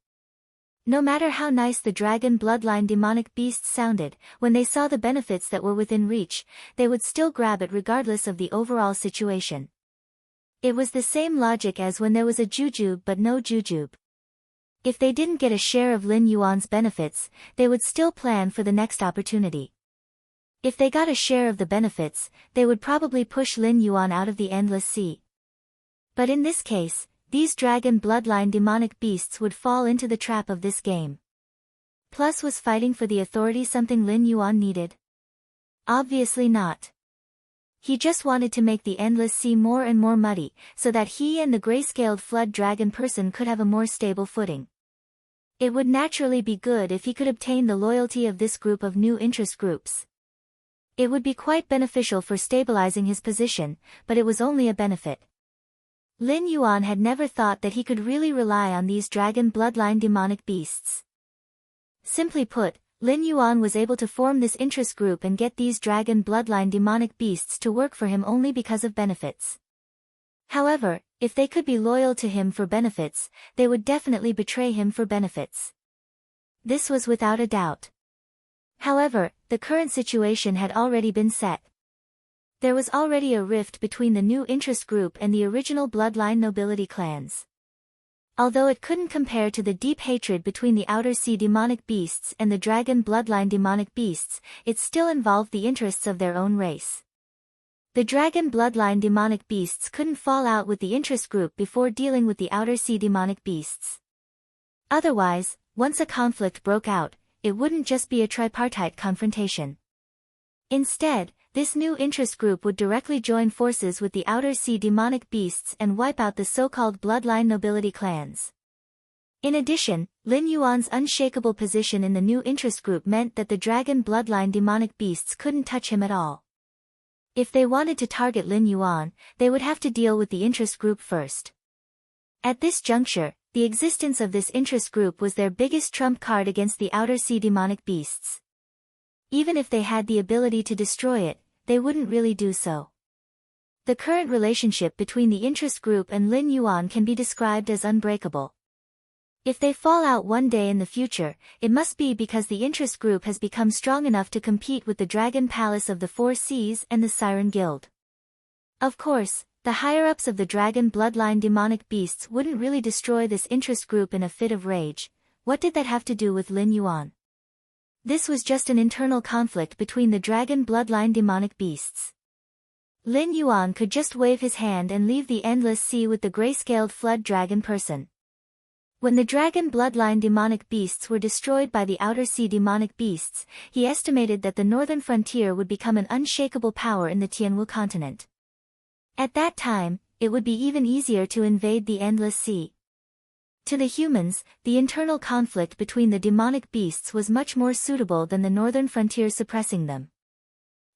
No matter how nice the dragon bloodline demonic beasts sounded, when they saw the benefits that were within reach, they would still grab it regardless of the overall situation. It was the same logic as when there was a jujube but no jujube. If they didn't get a share of Lin Yuan's benefits, they would still plan for the next opportunity. If they got a share of the benefits, they would probably push Lin Yuan out of the endless sea. But in this case, these dragon bloodline demonic beasts would fall into the trap of this game. Plus, was fighting for the authority something Lin Yuan needed? Obviously not. He just wanted to make the endless sea more and more muddy, so that he and the gray-scaled flood dragon person could have a more stable footing. It would naturally be good if he could obtain the loyalty of this group of new interest groups. It would be quite beneficial for stabilizing his position, but it was only a benefit. Lin Yuan had never thought that he could really rely on these dragon bloodline demonic beasts. Simply put, Lin Yuan was able to form this interest group and get these dragon bloodline demonic beasts to work for him only because of benefits. However, if they could be loyal to him for benefits, they would definitely betray him for benefits. This was without a doubt. However, the current situation had already been set. There was already a rift between the new interest group and the original bloodline nobility clans. Although it couldn't compare to the deep hatred between the Outer Sea demonic beasts and the dragon bloodline demonic beasts, it still involved the interests of their own race. The dragon bloodline demonic beasts couldn't fall out with the interest group before dealing with the Outer Sea demonic beasts. Otherwise, once a conflict broke out, it wouldn't just be a tripartite confrontation. Instead, this new interest group would directly join forces with the Outer Sea demonic beasts and wipe out the so-called bloodline nobility clans. In addition, Lin Yuan's unshakable position in the new interest group meant that the dragon bloodline demonic beasts couldn't touch him at all. If they wanted to target Lin Yuan, they would have to deal with the interest group first. At this juncture, the existence of this interest group was their biggest trump card against the Outer Sea demonic beasts. Even if they had the ability to destroy it, they wouldn't really do so. The current relationship between the interest group and Lin Yuan can be described as unbreakable. If they fall out one day in the future, it must be because the interest group has become strong enough to compete with the Dragon Palace of the Four Seas and the Siren Guild. Of course, the higher-ups of the dragon bloodline demonic beasts wouldn't really destroy this interest group in a fit of rage. What did that have to do with Lin Yuan? This was just an internal conflict between the dragon bloodline demonic beasts. Lin Yuan could just wave his hand and leave the endless sea with the gray-scaled flood dragon person. When the dragon bloodline demonic beasts were destroyed by the Outer Sea demonic beasts, he estimated that the northern frontier would become an unshakable power in the Tianwu continent. At that time, it would be even easier to invade the endless sea. To the humans, the internal conflict between the demonic beasts was much more suitable than the northern frontier suppressing them.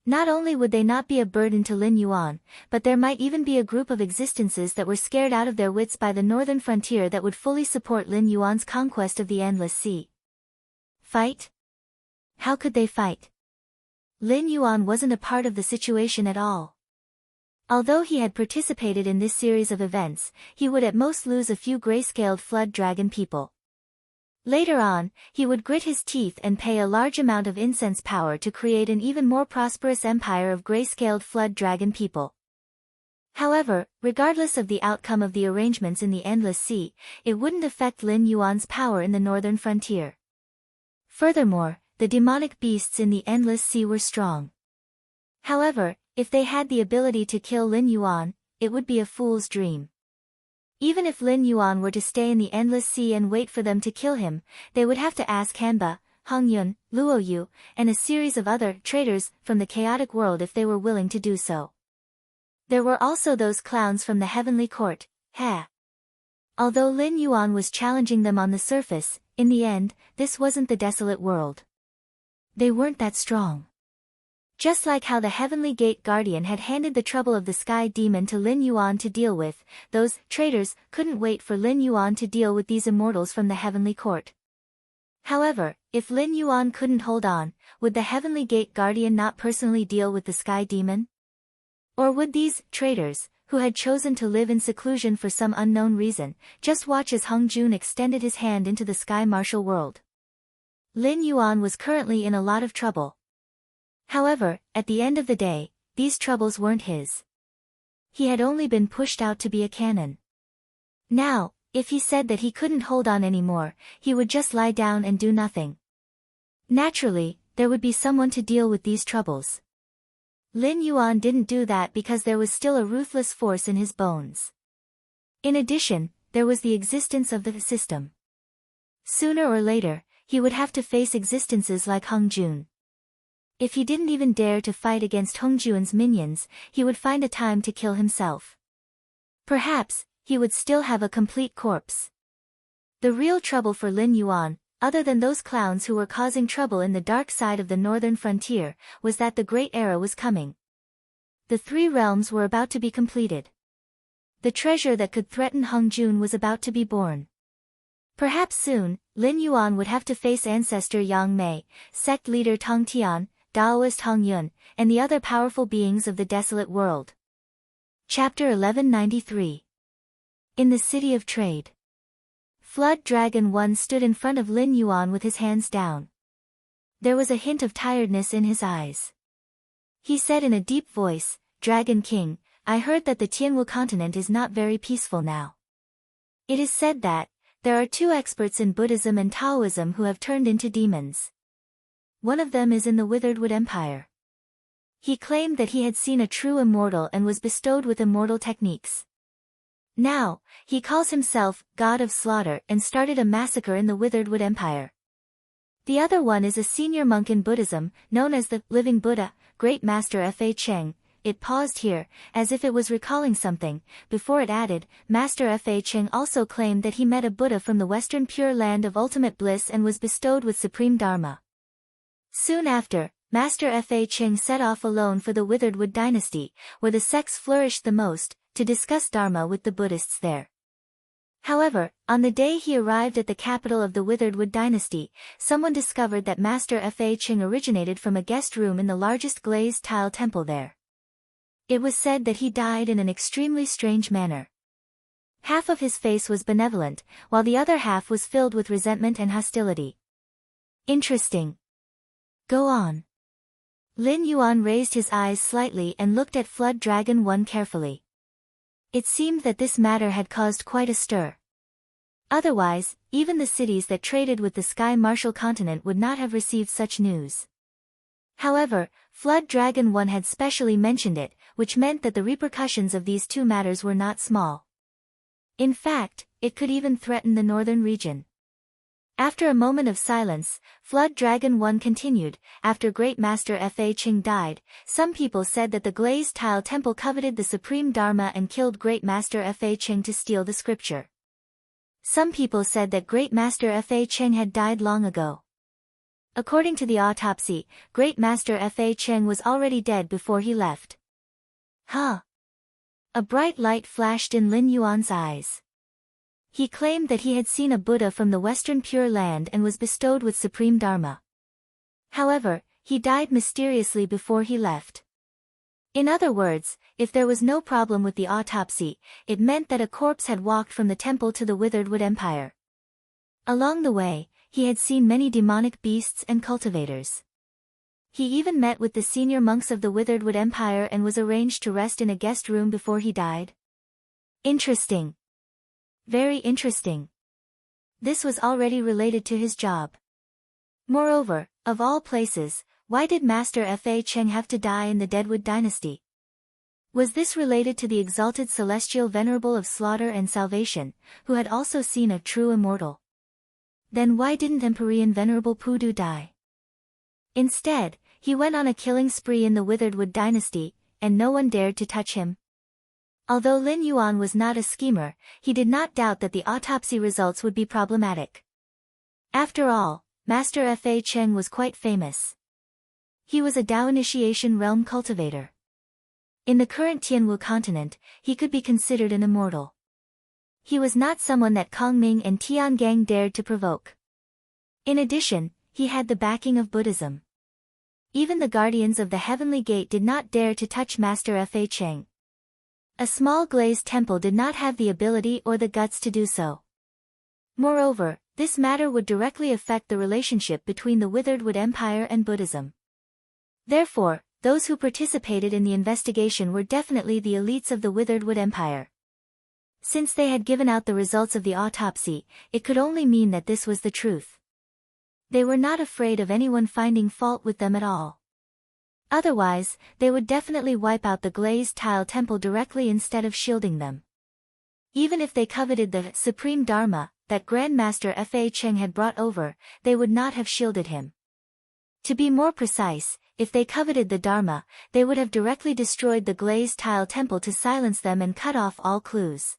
Not only would they not be a burden to Lin Yuan, but there might even be a group of existences that were scared out of their wits by the northern frontier that would fully support Lin Yuan's conquest of the endless sea. Fight? How could they fight? Lin Yuan wasn't a part of the situation at all. Although he had participated in this series of events, he would at most lose a few gray-scaled flood dragon people. Later on, he would grit his teeth and pay a large amount of incense power to create an even more prosperous empire of gray-scaled flood dragon people. However, regardless of the outcome of the arrangements in the Endless Sea, it wouldn't affect Lin Yuan's power in the northern frontier. Furthermore, the demonic beasts in the Endless Sea were strong. However, if they had the ability to kill Lin Yuan, it would be a fool's dream. Even if Lin Yuan were to stay in the Endless Sea and wait for them to kill him, they would have to ask Hanba, Hong Yun, Luo Yu, and a series of other traitors from the chaotic world if they were willing to do so. There were also those clowns from the Heavenly Court, He. Although Lin Yuan was challenging them on the surface, in the end, this wasn't the desolate world. They weren't that strong. Just like how the Heavenly Gate Guardian had handed the trouble of the Sky Demon to Lin Yuan to deal with, those traitors couldn't wait for Lin Yuan to deal with these immortals from the Heavenly Court. However, if Lin Yuan couldn't hold on, would the Heavenly Gate Guardian not personally deal with the Sky Demon? Or would these traitors, who had chosen to live in seclusion for some unknown reason, just watch as Hung Jun extended his hand into the Sky Martial world? Lin Yuan was currently in a lot of trouble. However, at the end of the day, these troubles weren't his. He had only been pushed out to be a cannon. Now, if he said that he couldn't hold on anymore, he would just lie down and do nothing. Naturally, there would be someone to deal with these troubles. Lin Yuan didn't do that because there was still a ruthless force in his bones. In addition, there was the existence of the system. Sooner or later, he would have to face existences like Hung Jun. If he didn't even dare to fight against Hung Jun's minions, he would find a time to kill himself. Perhaps, he would still have a complete corpse. The real trouble for Lin Yuan, other than those clowns who were causing trouble in the dark side of the northern frontier, was that the Great Era was coming. The three realms were about to be completed. The treasure that could threaten Hung Jun was about to be born. Perhaps soon, Lin Yuan would have to face ancestor Yang Mei, sect leader Tong Tian, Daoist Hong Yun, and the other powerful beings of the desolate world. Chapter 1193. In the City of Trade. Flood Dragon 1 stood in front of Lin Yuan with his hands down. There was a hint of tiredness in his eyes. He said in a deep voice, "Dragon King, I heard that the Tianwu continent is not very peaceful now. It is said that there are two experts in Buddhism and Taoism who have turned into demons. One of them is in the Witheredwood Empire. He claimed that he had seen a true immortal and was bestowed with immortal techniques. Now, he calls himself God of Slaughter and started a massacre in the Witheredwood Empire. The other one is a senior monk in Buddhism, known as the Living Buddha, Great Master Fa Cheng." It paused here, as if it was recalling something, before it added, "Master Fa Cheng also claimed that he met a Buddha from the western Pure Land of ultimate bliss and was bestowed with supreme Dharma." Soon after, Master Fa Cheng set off alone for the Witheredwood dynasty, where the sects flourished the most, to discuss Dharma with the Buddhists there. However, on the day he arrived at the capital of the Witheredwood dynasty, someone discovered that Master Fa Cheng originated from a guest room in the largest glazed tile temple there. It was said that he died in an extremely strange manner. Half of his face was benevolent, while the other half was filled with resentment and hostility. Interesting. Go on. Lin Yuan raised his eyes slightly and looked at Flood Dragon 1 carefully. It seemed that this matter had caused quite a stir. Otherwise, even the cities that traded with the Sky Martial continent would not have received such news. However, Flood Dragon 1 had specially mentioned it, which meant that the repercussions of these two matters were not small. In fact, it could even threaten the northern region. After a moment of silence, Flood Dragon 1 continued, "After Great Master Fa Cheng died, some people said that the glazed tile temple coveted the supreme Dharma and killed Great Master Fa Cheng to steal the scripture. Some people said that Great Master Fa Cheng had died long ago. According to the autopsy, Great Master Fa Cheng was already dead before he left." Huh? A bright light flashed in Lin Yuan's eyes. He claimed that he had seen a Buddha from the western Pure Land and was bestowed with supreme Dharma. However, he died mysteriously before he left. In other words, if there was no problem with the autopsy, it meant that a corpse had walked from the temple to the Witheredwood Empire. Along the way, he had seen many demonic beasts and cultivators. He even met with the senior monks of the Witheredwood Empire and was arranged to rest in a guest room before he died. Interesting. Very interesting. This was already related to his job. Moreover, of all places, why did Master Fa Cheng have to die in the Deadwood dynasty? Was this related to the exalted celestial venerable of slaughter and salvation, who had also seen a true immortal? Then why didn't Empyrean Venerable Pudu die? Instead, he went on a killing spree in the Witheredwood dynasty, and no one dared to touch him. Although Lin Yuan was not a schemer, he did not doubt that the autopsy results would be problematic. After all, Master Fa Cheng was quite famous. He was a Dao initiation realm cultivator. In the current Tianwu continent, he could be considered an immortal. He was not someone that Kongming and Tiangang dared to provoke. In addition, he had the backing of Buddhism. Even the guardians of the Heavenly Gate did not dare to touch Master Fa Cheng. A small glazed temple did not have the ability or the guts to do so. Moreover, this matter would directly affect the relationship between the Witheredwood Empire and Buddhism. Therefore, those who participated in the investigation were definitely the elites of the Witheredwood Empire. Since they had given out the results of the autopsy, it could only mean that this was the truth. They were not afraid of anyone finding fault with them at all. Otherwise, they would definitely wipe out the glazed tile temple directly instead of shielding them. Even if they coveted the supreme dharma that Grand Master Fa Cheng had brought over, they would not have shielded him. To be more precise, if they coveted the dharma, they would have directly destroyed the glazed tile temple to silence them and cut off all clues.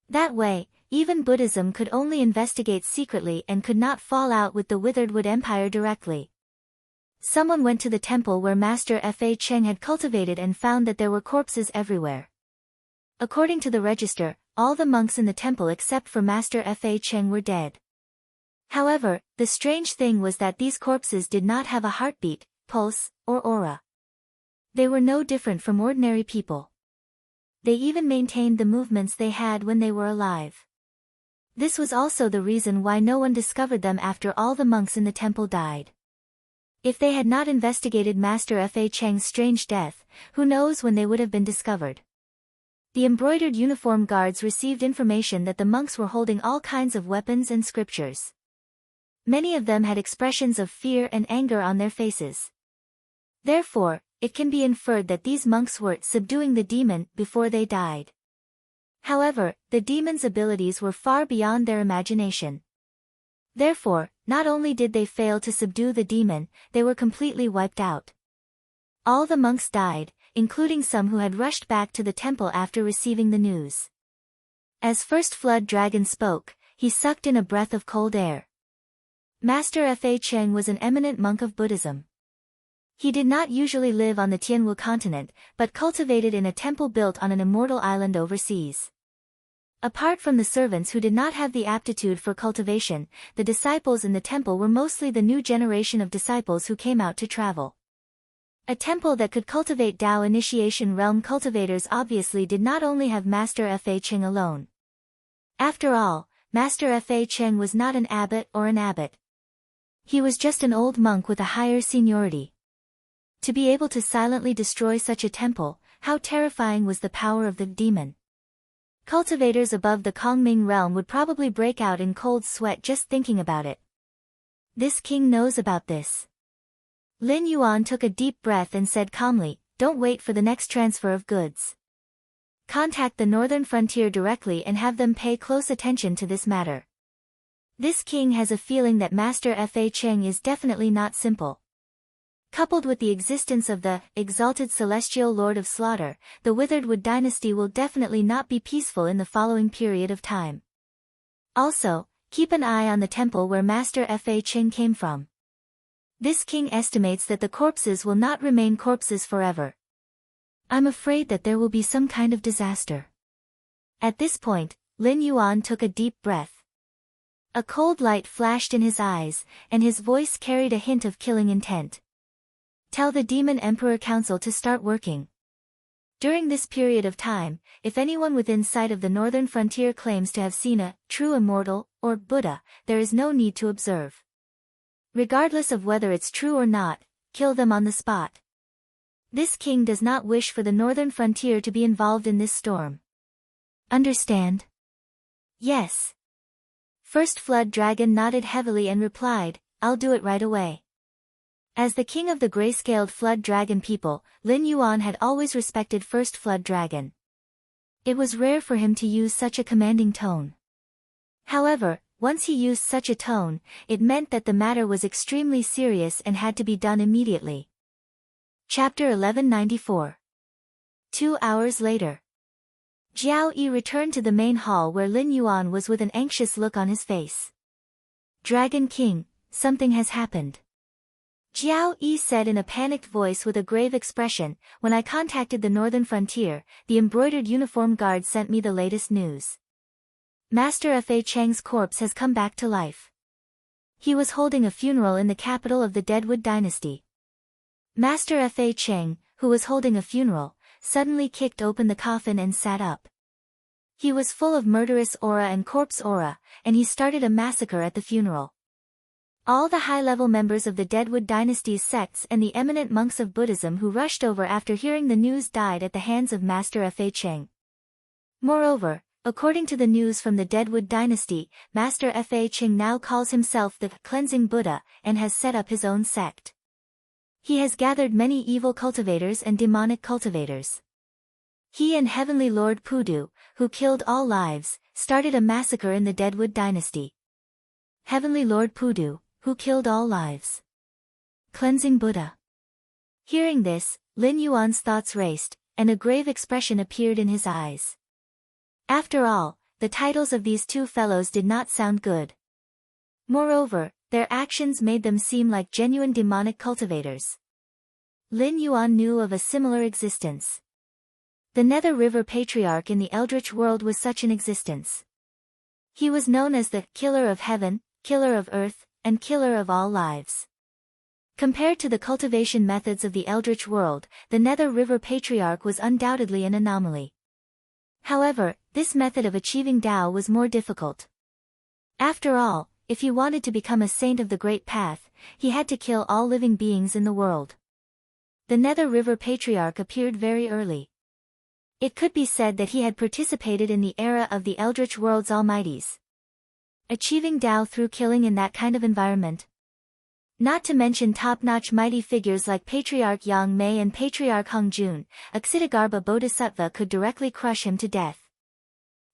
That way, even Buddhism could only investigate secretly and could not fall out with the Withered Wood Empire directly. Someone went to the temple where Master Fa Cheng had cultivated and found that there were corpses everywhere. According to the register, all the monks in the temple except for Master Fa Cheng were dead. However, the strange thing was that these corpses did not have a heartbeat, pulse, or aura. They were no different from ordinary people. They even maintained the movements they had when they were alive. This was also the reason why no one discovered them after all the monks in the temple died. If they had not investigated Master Fa Cheng's strange death, who knows when they would have been discovered. The embroidered uniform guards received information that the monks were holding all kinds of weapons and scriptures. Many of them had expressions of fear and anger on their faces. Therefore, it can be inferred that these monks were subduing the demon before they died. However, the demon's abilities were far beyond their imagination. Therefore, not only did they fail to subdue the demon, they were completely wiped out. All the monks died, including some who had rushed back to the temple after receiving the news. As First Flood Dragon spoke, he sucked in a breath of cold air. Master Fa Cheng was an eminent monk of Buddhism. He did not usually live on the Tianwu continent, but cultivated in a temple built on an immortal island overseas. Apart from the servants who did not have the aptitude for cultivation, the disciples in the temple were mostly the new generation of disciples who came out to travel. A temple that could cultivate Tao initiation realm cultivators obviously did not only have Master Fa Cheng alone. After all, Master Fa Cheng was not an abbot or an abbot. He was just an old monk with a higher seniority. To be able to silently destroy such a temple, how terrifying was the power of the demon. Cultivators above the Kongming realm would probably break out in cold sweat just thinking about it. This king knows about this. Lin Yuan took a deep breath and said calmly, "Don't wait for the next transfer of goods. Contact the northern frontier directly and have them pay close attention to this matter." This king has a feeling that Master Fa Cheng is definitely not simple. Coupled with the existence of the exalted celestial Lord of Slaughter, the Withered Wood dynasty will definitely not be peaceful in the following period of time. Also, keep an eye on the temple where Master Fa Cheng came from. This king estimates that the corpses will not remain corpses forever. I'm afraid that there will be some kind of disaster. At this point, Lin Yuan took a deep breath. A cold light flashed in his eyes, and his voice carried a hint of killing intent. Tell the Demon Emperor Council to start working. During this period of time, if anyone within sight of the northern frontier claims to have seen a true immortal, or Buddha, there is no need to observe. Regardless of whether it's true or not, kill them on the spot. This king does not wish for the northern frontier to be involved in this storm. Understand? Yes. First Flood Dragon nodded heavily and replied, "I'll do it right away." As the king of the gray-scaled Flood Dragon people, Lin Yuan had always respected First Flood Dragon. It was rare for him to use such a commanding tone. However, once he used such a tone, it meant that the matter was extremely serious and had to be done immediately. Chapter 1194. 2 hours later. Jiao Yi returned to the main hall where Lin Yuan was with an anxious look on his face. "Dragon King, something has happened." Jiao Yi said in a panicked voice with a grave expression, "When I contacted the northern frontier, the embroidered uniform guard sent me the latest news. Master Fa Cheng's corpse has come back to life. He was holding a funeral in the capital of the Deadwood dynasty." Master Fa Cheng, who was holding a funeral, suddenly kicked open the coffin and sat up. He was full of murderous aura and corpse aura, and he started a massacre at the funeral. All the high-level members of the Deadwood dynasty's sects and the eminent monks of Buddhism who rushed over after hearing the news died at the hands of Master Fa Cheng. Moreover, According to the news from the Deadwood dynasty, Master Fa Ching now calls himself the Cleansing Buddha and has set up his own sect. He has gathered many evil cultivators and demonic cultivators. He and Heavenly Lord Pudu, who killed all lives, started a massacre in the Deadwood dynasty. Heavenly Lord Pudu, who killed all lives. Cleansing Buddha. Hearing this, Lin Yuan's thoughts raced, and a grave expression appeared in his eyes. After all, the titles of these two fellows did not sound good. Moreover, their actions made them seem like genuine demonic cultivators. Lin Yuan knew of a similar existence. The Nether River Patriarch in the Eldritch world was such an existence. He was known as the Killer of Heaven, Killer of Earth, and Killer of all lives. Compared to the cultivation methods of the Eldritch world, the Nether River Patriarch was undoubtedly an anomaly. However, this method of achieving Tao was more difficult. After all, if he wanted to become a saint of the Great Path, he had to kill all living beings in the world. The Nether River Patriarch appeared very early. It could be said that he had participated in the era of the Eldritch world's almighties. Achieving Tao through killing in that kind of environment. Not to mention top-notch mighty figures like Patriarch Yang Mei and Patriarch Hung Jun, a Ksitigarbha Bodhisattva could directly crush him to death.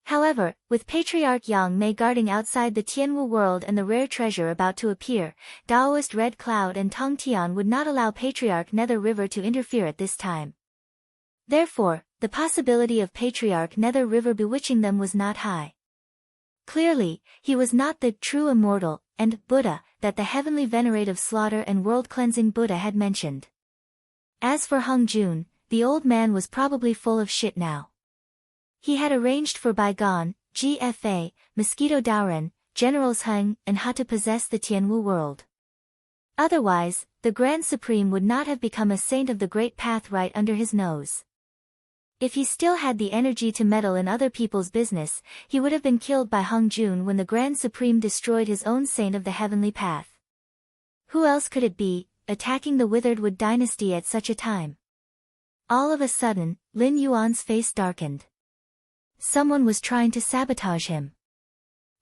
However, with Patriarch Yang Mei guarding outside the Tianwu world and the rare treasure about to appear, Daoist Red Cloud and Tong Tian would not allow Patriarch Nether River to interfere at this time. Therefore, the possibility of Patriarch Nether River bewitching them was not high. Clearly, he was not the true immortal and Buddha that the heavenly venerative slaughter and world-cleansing Buddha had mentioned. As for Hung Jun, the old man was probably full of shit now. He had arranged for Bygone, GFA, Mosquito Daoren, Generals Hung and Ha to possess the Tianwu world. Otherwise, the Grand Supreme would not have become a saint of the Great Path right under his nose. If he still had the energy to meddle in other people's business, he would have been killed by Hung Jun when the Grand Supreme destroyed his own saint of the heavenly path. Who else could it be, attacking the Withered Wood dynasty at such a time? All of a sudden, Lin Yuan's face darkened. Someone was trying to sabotage him.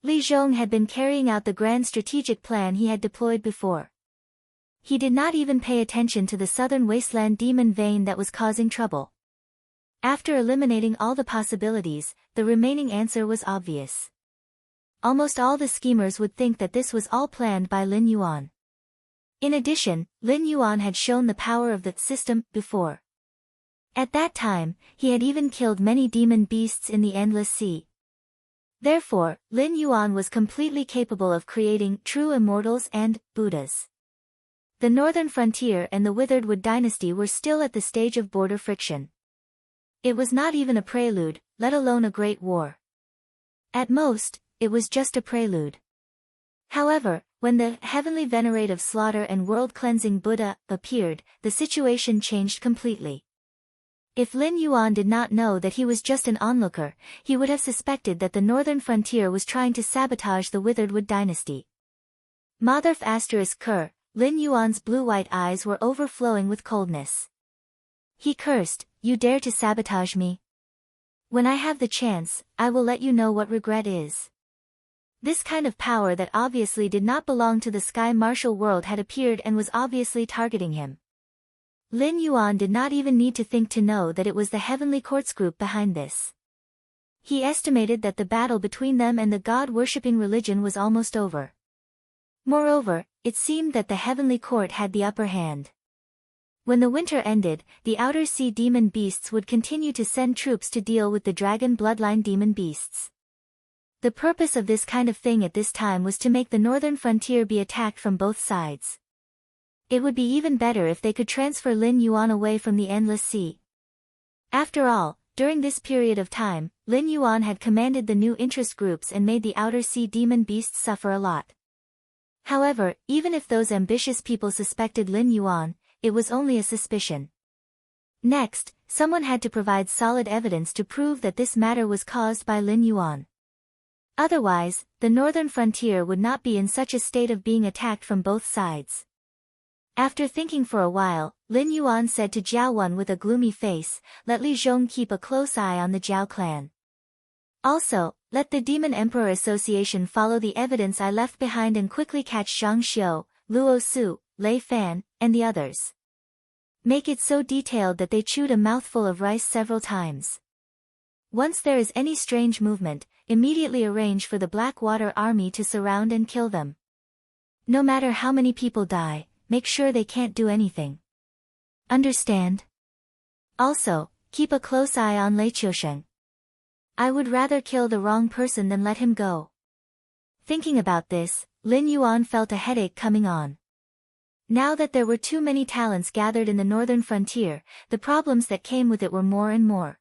Li Zhong had been carrying out the grand strategic plan he had deployed before. He did not even pay attention to the southern wasteland demon vein that was causing trouble. After eliminating all the possibilities, the remaining answer was obvious. Almost all the schemers would think that this was all planned by Lin Yuan. In addition, Lin Yuan had shown the power of the system before. At that time, he had even killed many demon beasts in the Endless Sea. Therefore, Lin Yuan was completely capable of creating true immortals and Buddhas. The northern frontier and the Withered Wood dynasty were still at the stage of border friction. It was not even a prelude, let alone a great war. At most, it was just a prelude. However, when the heavenly venerative slaughter and world-cleansing Buddha appeared, the situation changed completely. If Lin Yuan did not know that he was just an onlooker, he would have suspected that the northern frontier was trying to sabotage the Withered Wood dynasty. Motherf asterisk Ker, Lin Yuan's blue-white eyes were overflowing with coldness. He cursed, "You dare to sabotage me? When I have the chance, I will let you know what regret is." This kind of power that obviously did not belong to the Sky Martial world had appeared and was obviously targeting him. Lin Yuan did not even need to think to know that it was the Heavenly Courts group behind this. He estimated that the battle between them and the god-worshipping religion was almost over. Moreover, it seemed that the Heavenly Court had the upper hand. When the winter ended, the Outer Sea demon beasts would continue to send troops to deal with the dragon bloodline demon beasts. The purpose of this kind of thing at this time was to make the northern frontier be attacked from both sides. It would be even better if they could transfer Lin Yuan away from the Endless Sea. After all, during this period of time, Lin Yuan had commanded the new interest groups and made the Outer Sea demon beasts suffer a lot. However, even if those ambitious people suspected Lin Yuan, it was only a suspicion. Next, someone had to provide solid evidence to prove that this matter was caused by Lin Yuan. Otherwise, the northern frontier would not be in such a state of being attacked from both sides. After thinking for a while, Lin Yuan said to Jiao Wen with a gloomy face, "Let Li Zhong keep a close eye on the Jiao clan. Also, let the Demon Emperor Association follow the evidence I left behind and quickly catch Zhang Xiu, Luo Su, Lei Fan, and the others. Make it so detailed that they chewed a mouthful of rice several times. Once there is any strange movement, immediately arrange for the Blackwater Army to surround and kill them. No matter how many people die, make sure they can't do anything. Understand? Also, keep a close eye on Lei Qiusheng. I would rather kill the wrong person than let him go. Thinking about this, Lin Yuan felt a headache coming on. Now that there were too many talents gathered in the northern frontier, the problems that came with it were more and more.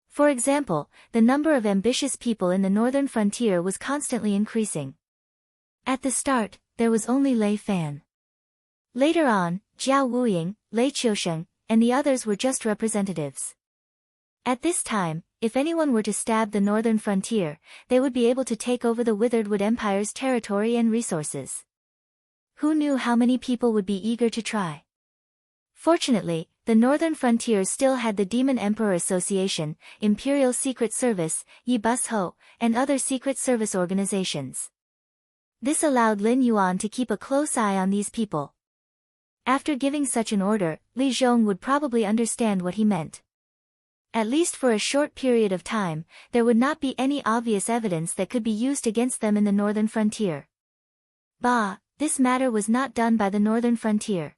For example, the number of ambitious people in the northern frontier was constantly increasing. At the start, there was only Lei Fan. Later on, Jiao Wuying, Lei Qiusheng, and the others were just representatives. At this time, if anyone were to stab the northern frontier, they would be able to take over the Witheredwood Empire's territory and resources. Who knew how many people would be eager to try? Fortunately, the northern frontier still had the Demon Emperor Association, Imperial Secret Service, Yi Bus Ho, and other secret service organizations. This allowed Lin Yuan to keep a close eye on these people. After giving such an order, Li Zhong would probably understand what he meant. At least for a short period of time, there would not be any obvious evidence that could be used against them in the northern frontier. Bah, this matter was not done by the northern frontier.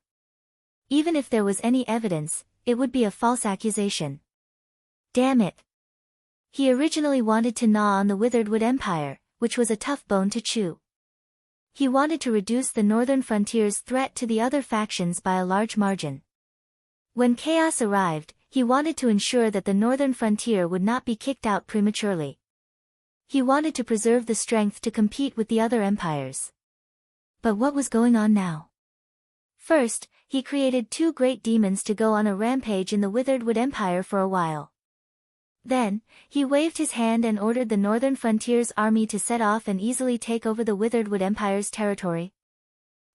Even if there was any evidence, it would be a false accusation. Damn it. He originally wanted to gnaw on the Witheredwood Empire, which was a tough bone to chew. He wanted to reduce the northern frontier's threat to the other factions by a large margin. When chaos arrived, he wanted to ensure that the northern frontier would not be kicked out prematurely. He wanted to preserve the strength to compete with the other empires. But what was going on now? First, he created 2 great demons to go on a rampage in the Witheredwood Empire for a while. Then, he waved his hand and ordered the northern frontier's army to set off and easily take over the Witheredwood Empire's territory.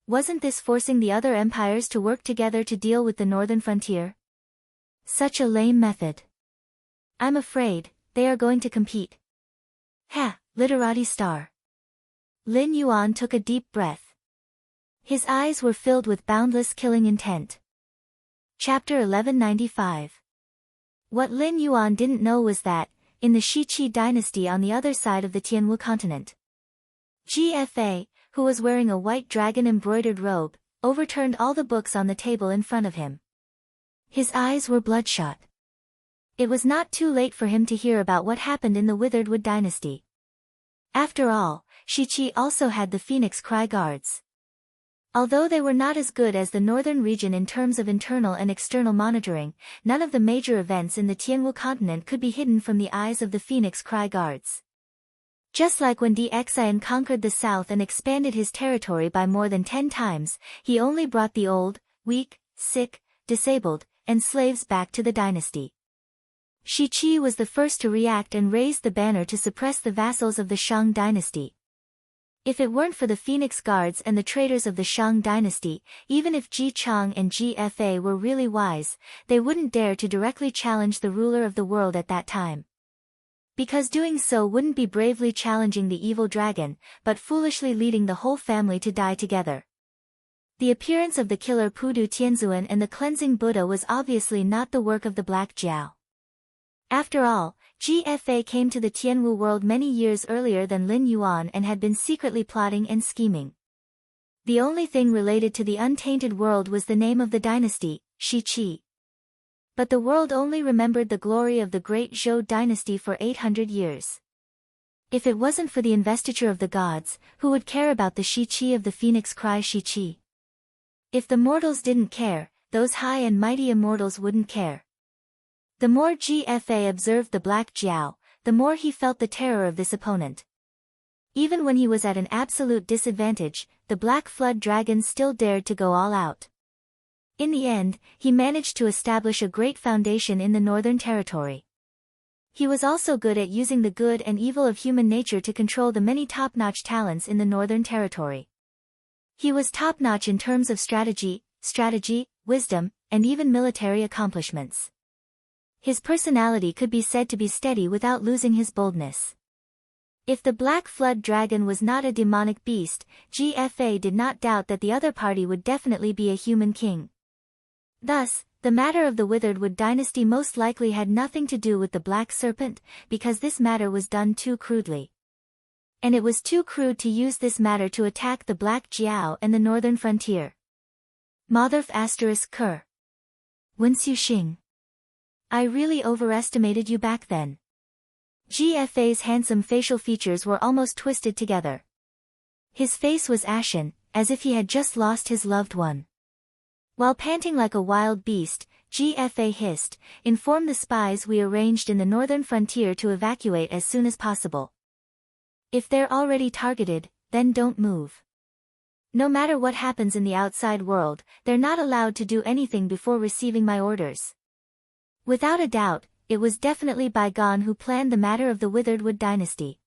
Wasn't this forcing the other empires to work together to deal with the northern frontier? Such a lame method. I'm afraid, they are going to compete. Ha, literati star. Lin Yuan took a deep breath. His eyes were filled with boundless killing intent. Chapter 1195. What Lin Yuan didn't know was that, in the Shiqi dynasty on the other side of the Tianwu continent, GFA, who was wearing a white dragon-embroidered robe, overturned all the books on the table in front of him. His eyes were bloodshot. It was not too late for him to hear about what happened in the Witheredwood dynasty. After all, Shiqi also had the Phoenix Cry Guards. Although they were not as good as the northern region in terms of internal and external monitoring, none of the major events in the Tianwu continent could be hidden from the eyes of the Phoenix Cry Guards. Just like when Xian conquered the south and expanded his territory by more than 10 times, he only brought the old, weak, sick, disabled, and slaves back to the dynasty. Shiqi was the first to react and raised the banner to suppress the vassals of the Shang dynasty. If it weren't for the Phoenix Guards and the traitors of the Shang dynasty, even if Ji Chang and GFA were really wise, they wouldn't dare to directly challenge the ruler of the world at that time. Because doing so wouldn't be bravely challenging the evil dragon, but foolishly leading the whole family to die together. The appearance of the killer Pudu Tianzuan and the cleansing Buddha was obviously not the work of the Black Jiao. After all, GFA came to the Tianwu world many years earlier than Lin Yuan and had been secretly plotting and scheming. The only thing related to the untainted world was the name of the dynasty, Shiqi. But the world only remembered the glory of the great Zhou dynasty for 800 years. If it wasn't for the investiture of the gods, who would care about the Shiqi of the Phoenix Cry Shiqi? If the mortals didn't care, those high and mighty immortals wouldn't care. The more GFA observed the Black Jiao, the more he felt the terror of this opponent. Even when he was at an absolute disadvantage, the Black Flood Dragon still dared to go all out. In the end, he managed to establish a great foundation in the Northern Territory. He was also good at using the good and evil of human nature to control the many top-notch talents in the Northern Territory. He was top-notch in terms of strategy, wisdom, and even military accomplishments. His personality could be said to be steady without losing his boldness. If the Black Flood Dragon was not a demonic beast, GFA did not doubt that the other party would definitely be a human king. Thus, the matter of the Withered Wood dynasty most likely had nothing to do with the Black Serpent, because this matter was done too crudely. And it was too crude to use this matter to attack the Black Jiao and the northern frontier. Motherf * Ker. Wensu Xing. I really overestimated you back then. GFA's handsome facial features were almost twisted together. His face was ashen, as if he had just lost his loved one. While panting like a wild beast, GFA hissed, "Inform the spies we arranged in the northern frontier to evacuate as soon as possible. If they're already targeted, then don't move. No matter what happens in the outside world, they're not allowed to do anything before receiving my orders." Without a doubt, it was definitely Bygone who planned the matter of the Withered Wood dynasty.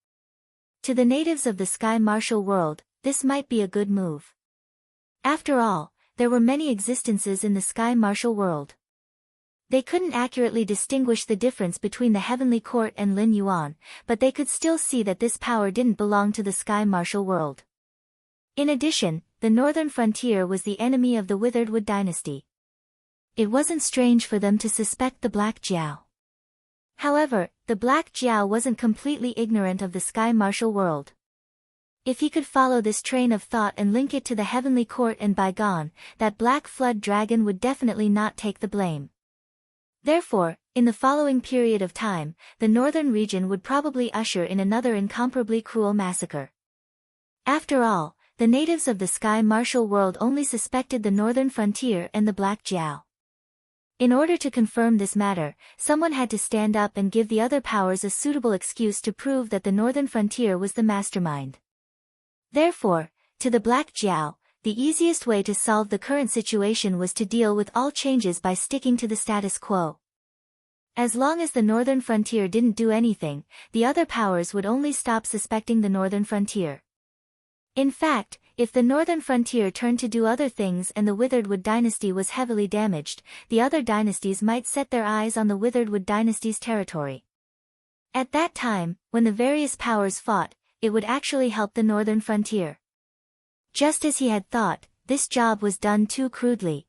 To the natives of the Sky Martial world, this might be a good move. After all, there were many existences in the Sky Martial world. They couldn't accurately distinguish the difference between the Heavenly Court and Lin Yuan, but they could still see that this power didn't belong to the Sky Martial world. In addition, the northern frontier was the enemy of the Withered Wood dynasty. It wasn't strange for them to suspect the Black Jiao. However, the Black Jiao wasn't completely ignorant of the Sky Martial world. If he could follow this train of thought and link it to the Heavenly Court and Bygone, that Black Flood Dragon would definitely not take the blame. Therefore, in the following period of time, the northern region would probably usher in another incomparably cruel massacre. After all, the natives of the Sky Martial world only suspected the northern frontier and the Black Jiao. In order to confirm this matter, someone had to stand up and give the other powers a suitable excuse to prove that the northern frontier was the mastermind. Therefore, to the Black Jiao, the easiest way to solve the current situation was to deal with all changes by sticking to the status quo. As long as the northern frontier didn't do anything, the other powers would only stop suspecting the northern frontier. In fact, if the northern frontier turned to do other things and the Withered Wood dynasty was heavily damaged, the other dynasties might set their eyes on the Withered Wood dynasty's territory. At that time, when the various powers fought, it would actually help the northern frontier. Just as he had thought, this job was done too crudely.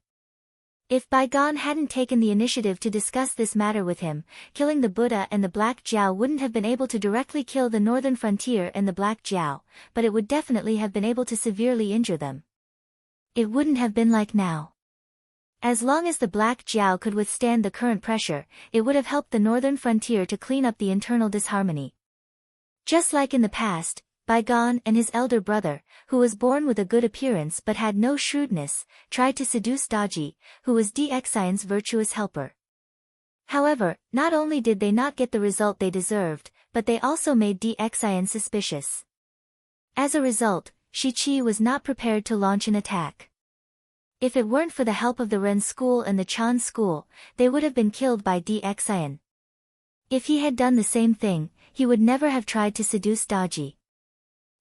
If Bygone hadn't taken the initiative to discuss this matter with him, killing the Buddha and the Black Jiao wouldn't have been able to directly kill the northern frontier and the Black Jiao, but it would definitely have been able to severely injure them. It wouldn't have been like now. As long as the Black Jiao could withstand the current pressure, it would have helped the northern frontier to clean up the internal disharmony. Just like in the past, Bygone and his elder brother, who was born with a good appearance but had no shrewdness, tried to seduce Daji, who was DXIN's virtuous helper. However, not only did they not get the result they deserved, but they also made DXIN suspicious. As a result, Shichi was not prepared to launch an attack. If it weren't for the help of the Ren school and the Chan school, they would have been killed by DXIN. If he had done the same thing, he would never have tried to seduce Daji.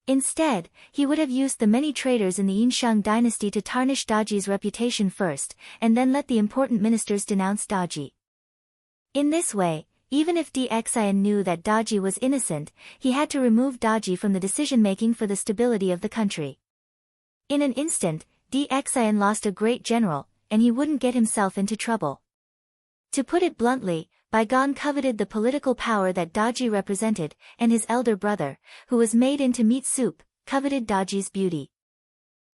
Instead, he would have used the many traitors in the Yinshang dynasty to tarnish Daji's reputation first, and then let the important ministers denounce Daji. In this way, even if DXIN knew that Daji was innocent, he had to remove Daji from the decision-making for the stability of the country. In an instant, DXIN lost a great general, and he wouldn't get himself into trouble. To put it bluntly, Bygone coveted the political power that Daji represented, and his elder brother, who was made into meat soup, coveted Daji's beauty.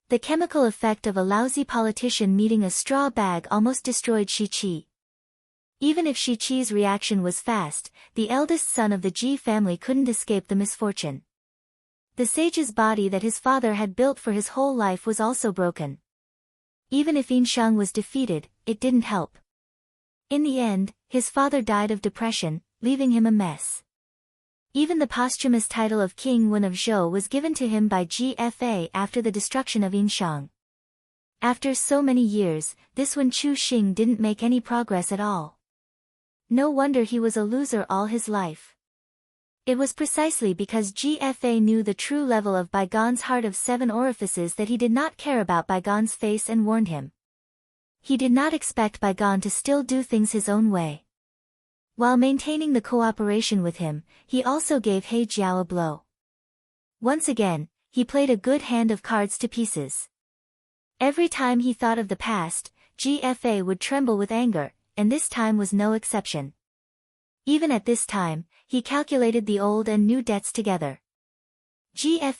The chemical effect of a lousy politician meeting a straw bag almost destroyed Shichi. Even if Shichi's reaction was fast, the eldest son of the Ji family couldn't escape the misfortune. The sage's body that his father had built for his whole life was also broken. Even if Yinshang was defeated, it didn't help. In the end, his father died of depression, leaving him a mess. Even the posthumous title of King Wen of Zhou was given to him by GFA after the destruction of Yinshang. After so many years, this Wen Chu Xing didn't make any progress at all. No wonder he was a loser all his life. It was precisely because GFA knew the true level of Bygone's heart of 7 orifices that he did not care about Bygone's face and warned him. He did not expect Bygone to still do things his own way. While maintaining the cooperation with him, he also gave He Jiao a blow. Once again, he played a good hand of cards to pieces. Every time he thought of the past, GFA would tremble with anger, and this time was no exception. Even at this time, he calculated the old and new debts together. GFA